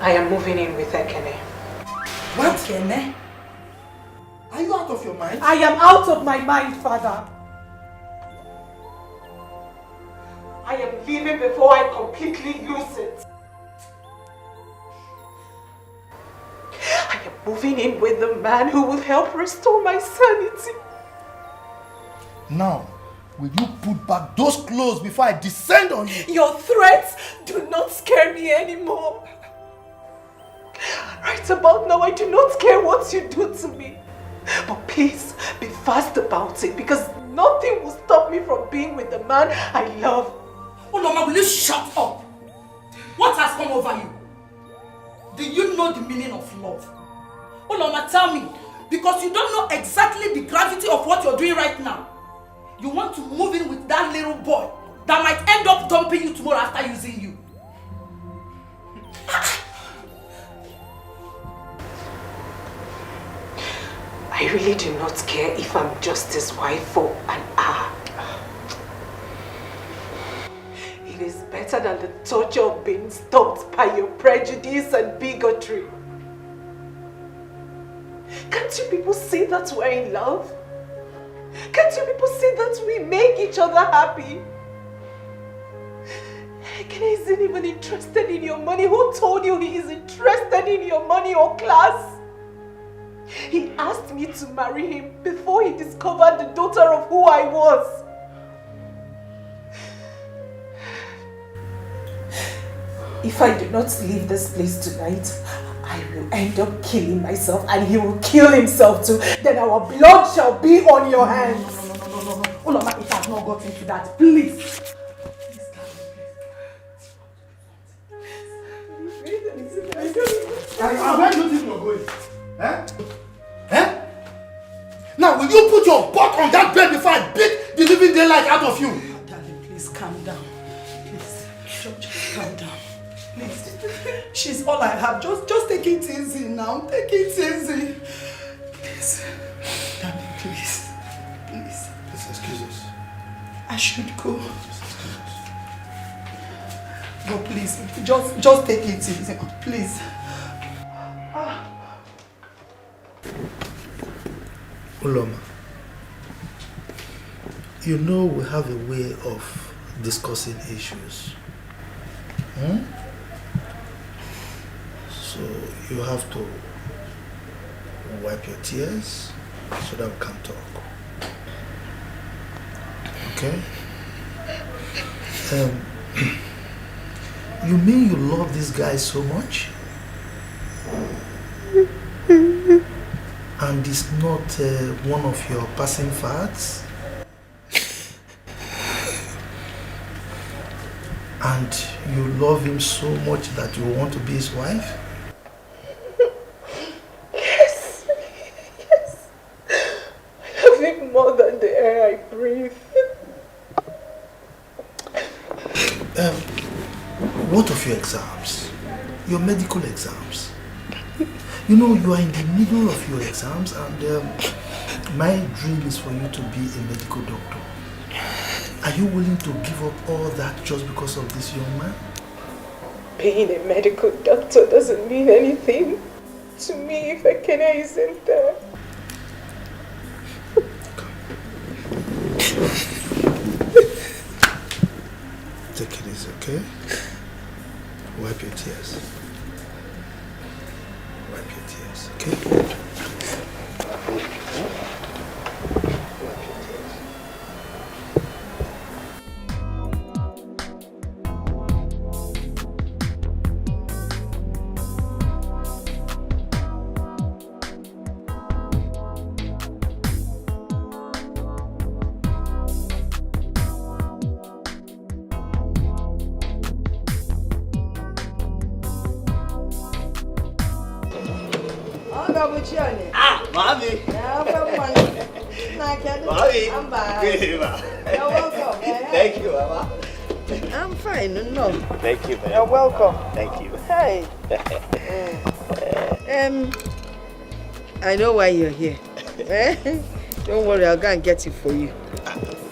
I am moving in with Ekene. What? Ekene? Are you out of your mind? I am out of my mind, Father. I am leaving before I completely lose it. I am moving in with the man who will help restore my sanity. Now, will you put back those clothes before I descend on you? Your threats do not scare me anymore. Right about now, I do not care what you do to me. But please, be fast about it, because nothing will stop me from being with the man I love. Oh, Mama, will you shut up? What has come over you? Do you know the meaning of love? Oh, Mama, tell me, because you don't know exactly the gravity of what you're doing right now. You want to move in with that little boy that might end up dumping you tomorrow after using you. I really do not care if I'm just his wife for an hour. It is better than the torture of being stopped by your prejudice and bigotry. Can't you people see that we're in love? Can't you people see that we make each other happy? Ekene isn't even interested in your money. Who told you he is interested in your money or class? He asked me to marry him before he discovered the daughter of who I was. If I do not leave this place tonight, I will end up killing myself and he will kill himself too. Then our blood shall be on your hands. No. Uloma, it has not gotten to that. Please. Where do you think you're going? Eh? Now, will you put your butt on that bed before I beat the living daylight out of you? Darling, please calm down. Please, just calm down. Please. She's all I have. Just take it easy now. Take it easy. Please. Darling, please. Please. Please excuse us. I should go. No, please. Just take it easy. Please. Uloma, you know we have a way of discussing issues. So you have to wipe your tears so that we can talk. Okay? You mean you love this guy so much? And it's not one of your passing fads? And you love him so much that you want to be his wife? Yes. I love him more than the air I breathe. What of your exams? Your medical exams? You know, you are in the middle of your exams and my dream is for you to be a medical doctor. Are you willing to give up all that just because of this young man? Being a medical doctor doesn't mean anything to me if Ekene isn't there. Take it easy, okay? Wipe your tears. Wipe your tears, okay? Mommy. Mommy. I'm back. Good, Ma. You're welcome. Thank you, Mama. I'm fine, no. Thank you, man. You're welcome. Thank you. Hey. I know why you're here. Don't worry, I'll go and get it for you.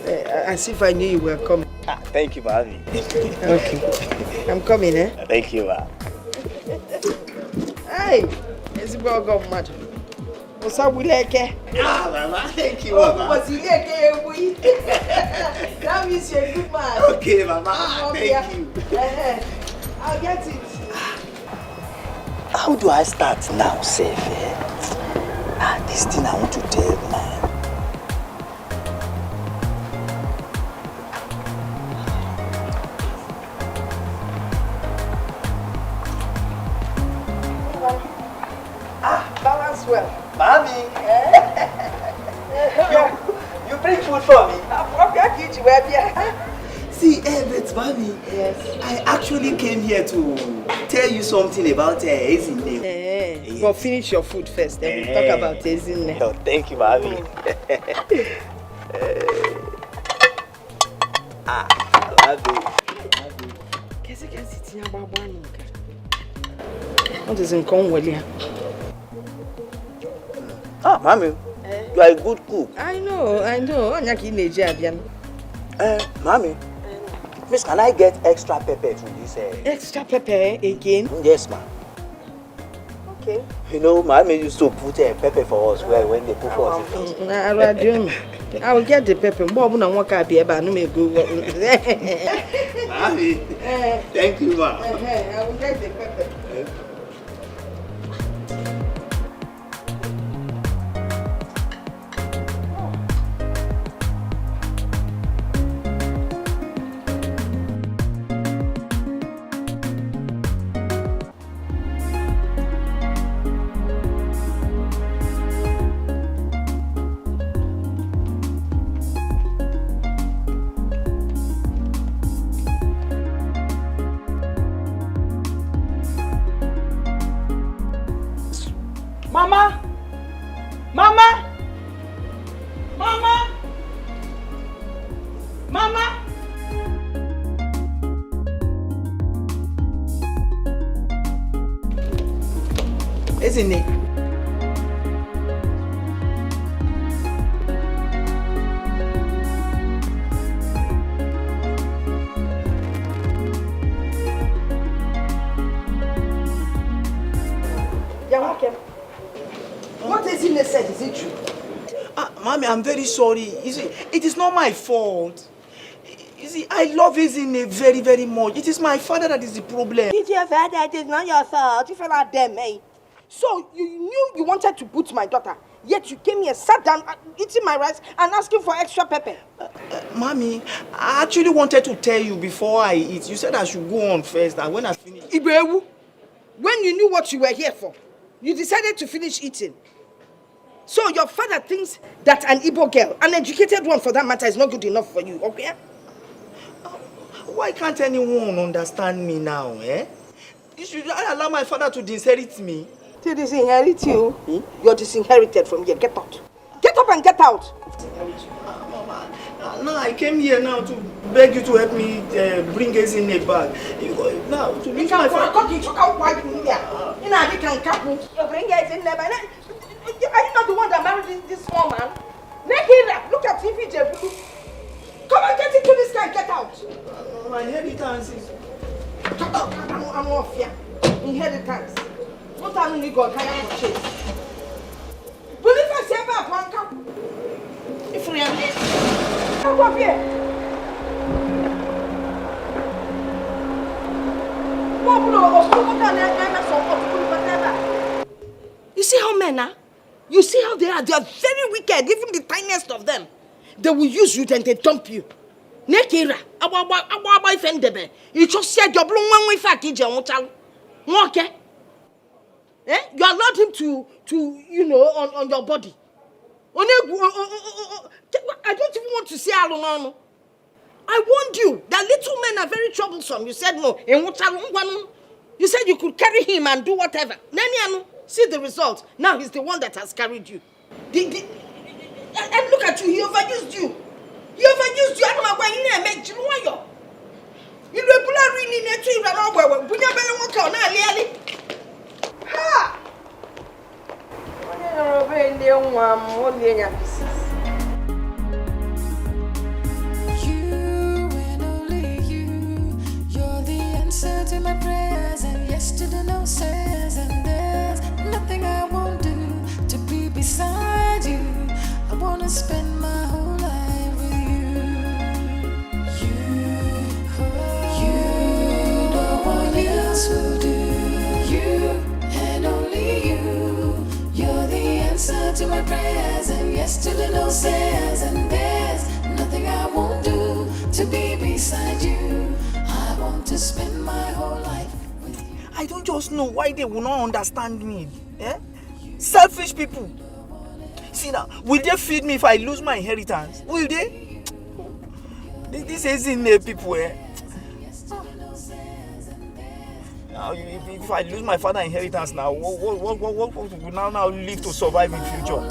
As if I knew you were coming. Thank you, Mommy. Okay. I'm coming, eh? Thank you, Ma. Hey, it's about God, madam. What's up, Wileke? Mama, thank you, Mama. What's Wileke? That means you're a good man. Okay, Mama, thank you. I'll get it. How do I start now, Seth? This thing I want to tell, man. Balance well. Mommy! you bring food for me? See, but Mommy, yes. I actually came here to tell you something about Ezinne. Yes. But finish your food first, then we'll talk about Ezinne. Oh, thank you, Mommy. What is in Conwell? Mommy, you are a good cook. I know. Mommy, please, can I get extra pepper to this? Extra pepper again? Yes, ma'am. Okay. You know, Mommy used to put pepper for us when they cook for us. I will get the pepper. Mommy, thank you, ma'am. I will get the pepper. Mama! Mama! Mama! Mama! Isn't it? What Ezinne said, is it true? Mommy, I'm very sorry. You see, it is not my fault. You see, I love Ezinne very, very much. It is my father that is the problem. It's your father, it is not your fault. You fell out there, eh? So you knew you wanted to put my daughter, yet you came here, sat down, eating my rice and asking for extra pepper. Mommy, I actually wanted to tell you before I eat. You said I should go on first, and when I finish... Ibewu, when you knew what you were here for, you decided to finish eating. So your father thinks that an Igbo girl, an educated one for that matter, is not good enough for you, okay? Why can't anyone understand me now, eh? You should allow my father to disinherit me. To disinherit you? You're disinherited from here. Get out. Get up and get out. Mama, now I came here now to beg you to help me bring Ezinne back. Now, to leave my father... You bring Ezinne back. Are you not the one that married this small man? Look at TV, Jebu. Come and get into this guy and get out. My inheritance is... I'm off here. Inheritance. What time you got higher for chase? Believe I say about one cup. If we are this. Come up here. You see how men are? You see how they are? They are very wicked, even the tiniest of them. They will use you, then they dump you. Nekira, our boyfriend, you just said your blue one with okay? Eh? You allowed him to you know, on your body. I don't even want to say Alonano. I warned you that little men are very troublesome. You said no. You said you could carry him and do whatever. See the result. Now he's the one that has carried you. And look at you, he overused you. He overused you. I don't know why he didn't make you. Ha! my prayers and yes to the no says, and there's nothing I won't do to be beside you. I wanna spend my whole life with you. You, no one else will do. You and only you. You're the answer to my prayers and yes to the no says, and there's nothing I won't do to be beside you. I want to spend my whole life with you. I don't just know why they will not understand me. Eh? Selfish people. See now, will they feed me if I lose my inheritance? Will they? This isn't the people, eh? Now, if I lose my father's inheritance now, what will now live to survive in future?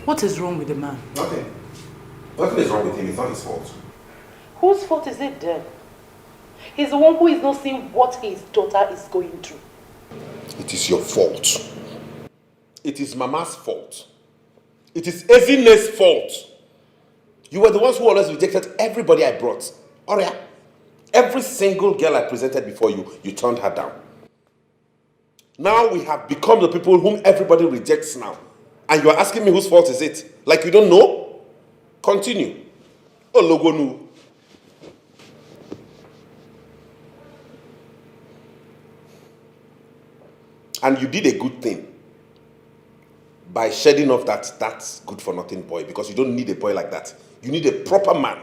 What is wrong with the man? Nothing. Nothing is wrong with him. It's not his fault. Whose fault is it then? He's the one who is not seeing what his daughter is going through. It is your fault. It is Mama's fault. It is Ezine's fault. You were the ones who always rejected everybody I brought. Oria, every single girl I presented before you, you turned her down. Now we have become the people whom everybody rejects now. And you are asking me whose fault is it? Like you don't know? Continue. Oh, Logonu. And you did a good thing by shedding off that's good for nothing boy, because you don't need a boy like that. You need a proper man.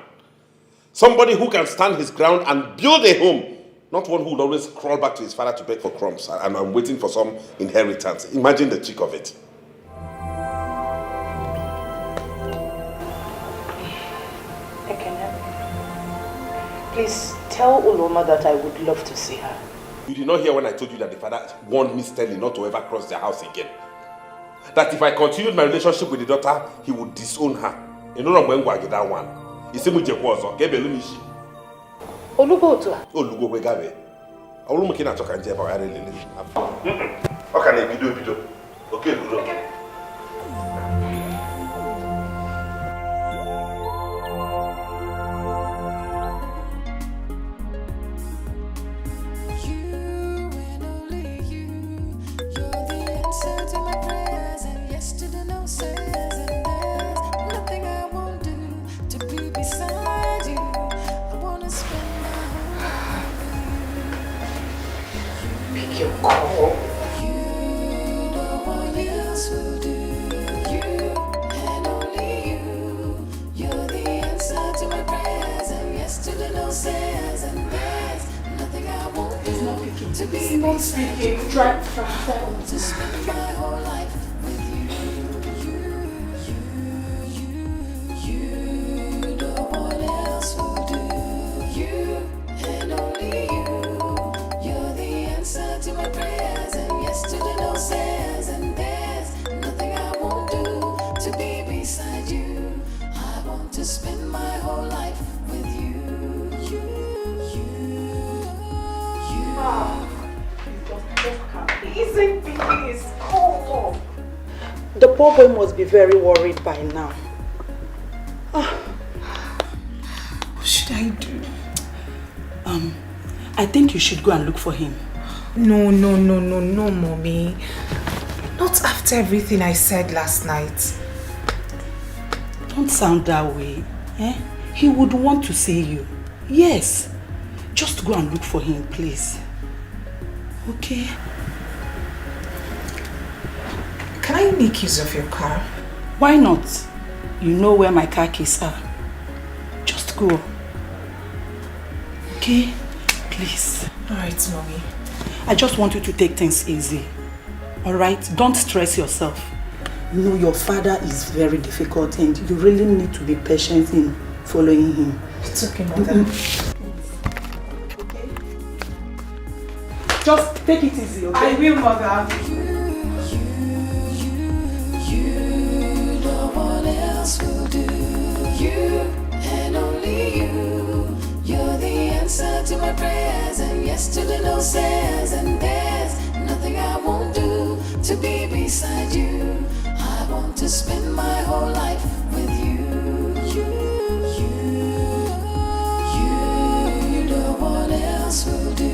Somebody who can stand his ground and build a home. Not one who will always crawl back to his father to beg for crumbs and I'm waiting for some inheritance. Imagine the cheek of it. Please tell Uloma that I would love to see her. You did not hear when I told you that the father warned me sternly not to ever cross their house again. That if I continued my relationship with the daughter, he would disown her. You know when I get that one. He said, "Mujekozo, get belunishi." Olugo to her. Olugo we gabe. I will make it a talk and jab. I really. Okay, I video. Okay, good. The poor boy must be very worried by now. What should I do? I think you should go and look for him. No, Mommy. Not after everything I said last night. Don't sound that way. Eh? He would want to see you. Yes. Just go and look for him, please. Okay? Can I make use of your car? Why not? You know where my car keys are. Just go. Okay? Please. Alright, Mommy. I just want you to take things easy. Alright? Don't stress yourself. You know your father is very difficult and you really need to be patient in following him. It's okay, Mother. Okay? Just take it easy, okay? I will, Mother. Will do. You and only you. You're the answer to my prayers and yes to the no says, and there's nothing I won't do to be beside you. I I want to spend my whole life with you. You, no one else will do.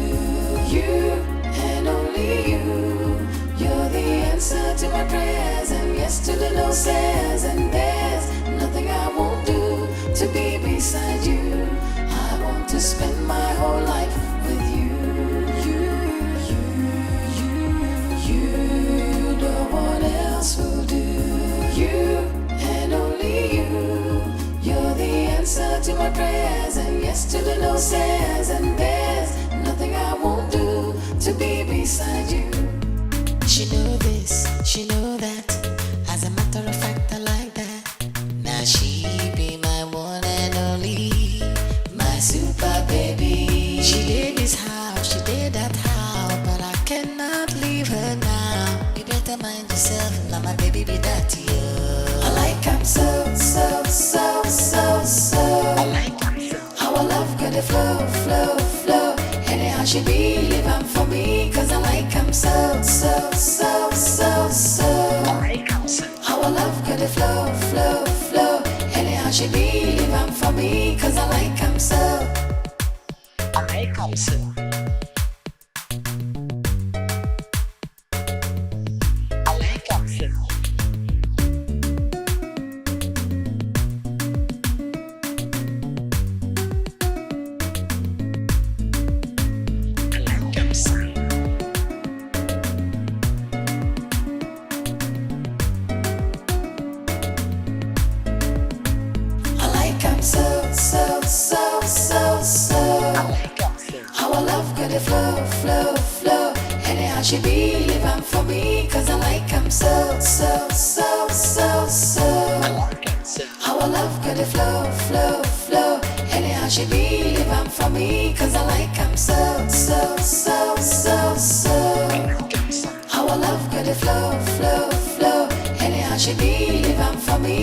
You and only you. You're the answer to my prayers and yes to the no says. And there's nothing I won't do to be beside you. I want to spend my whole life with you. You, no one else will do. You and only you. You're the answer to my prayers and yes to the no says. And there's nothing I won't do to be beside you. She know this, she know that. As a matter of fact, I like that. Now she be my one and only, my super baby. She did this house, she did that house, but I cannot leave her now. You better mind yourself, now my baby be that you. I like him so. I like him so. Our love got a flow. Anyhow she be living for me, cause I like him so. I like him so. Our love got a flow. Anyhow she be living for me, cause I like him so. I like him so. I like him so. Our love got a flow. Anyhow she be living for me, cause I like him so. Our love got a flow. Anyhow she be living for me, cause I like him so. Our love got a flow. Anyhow she be living for me,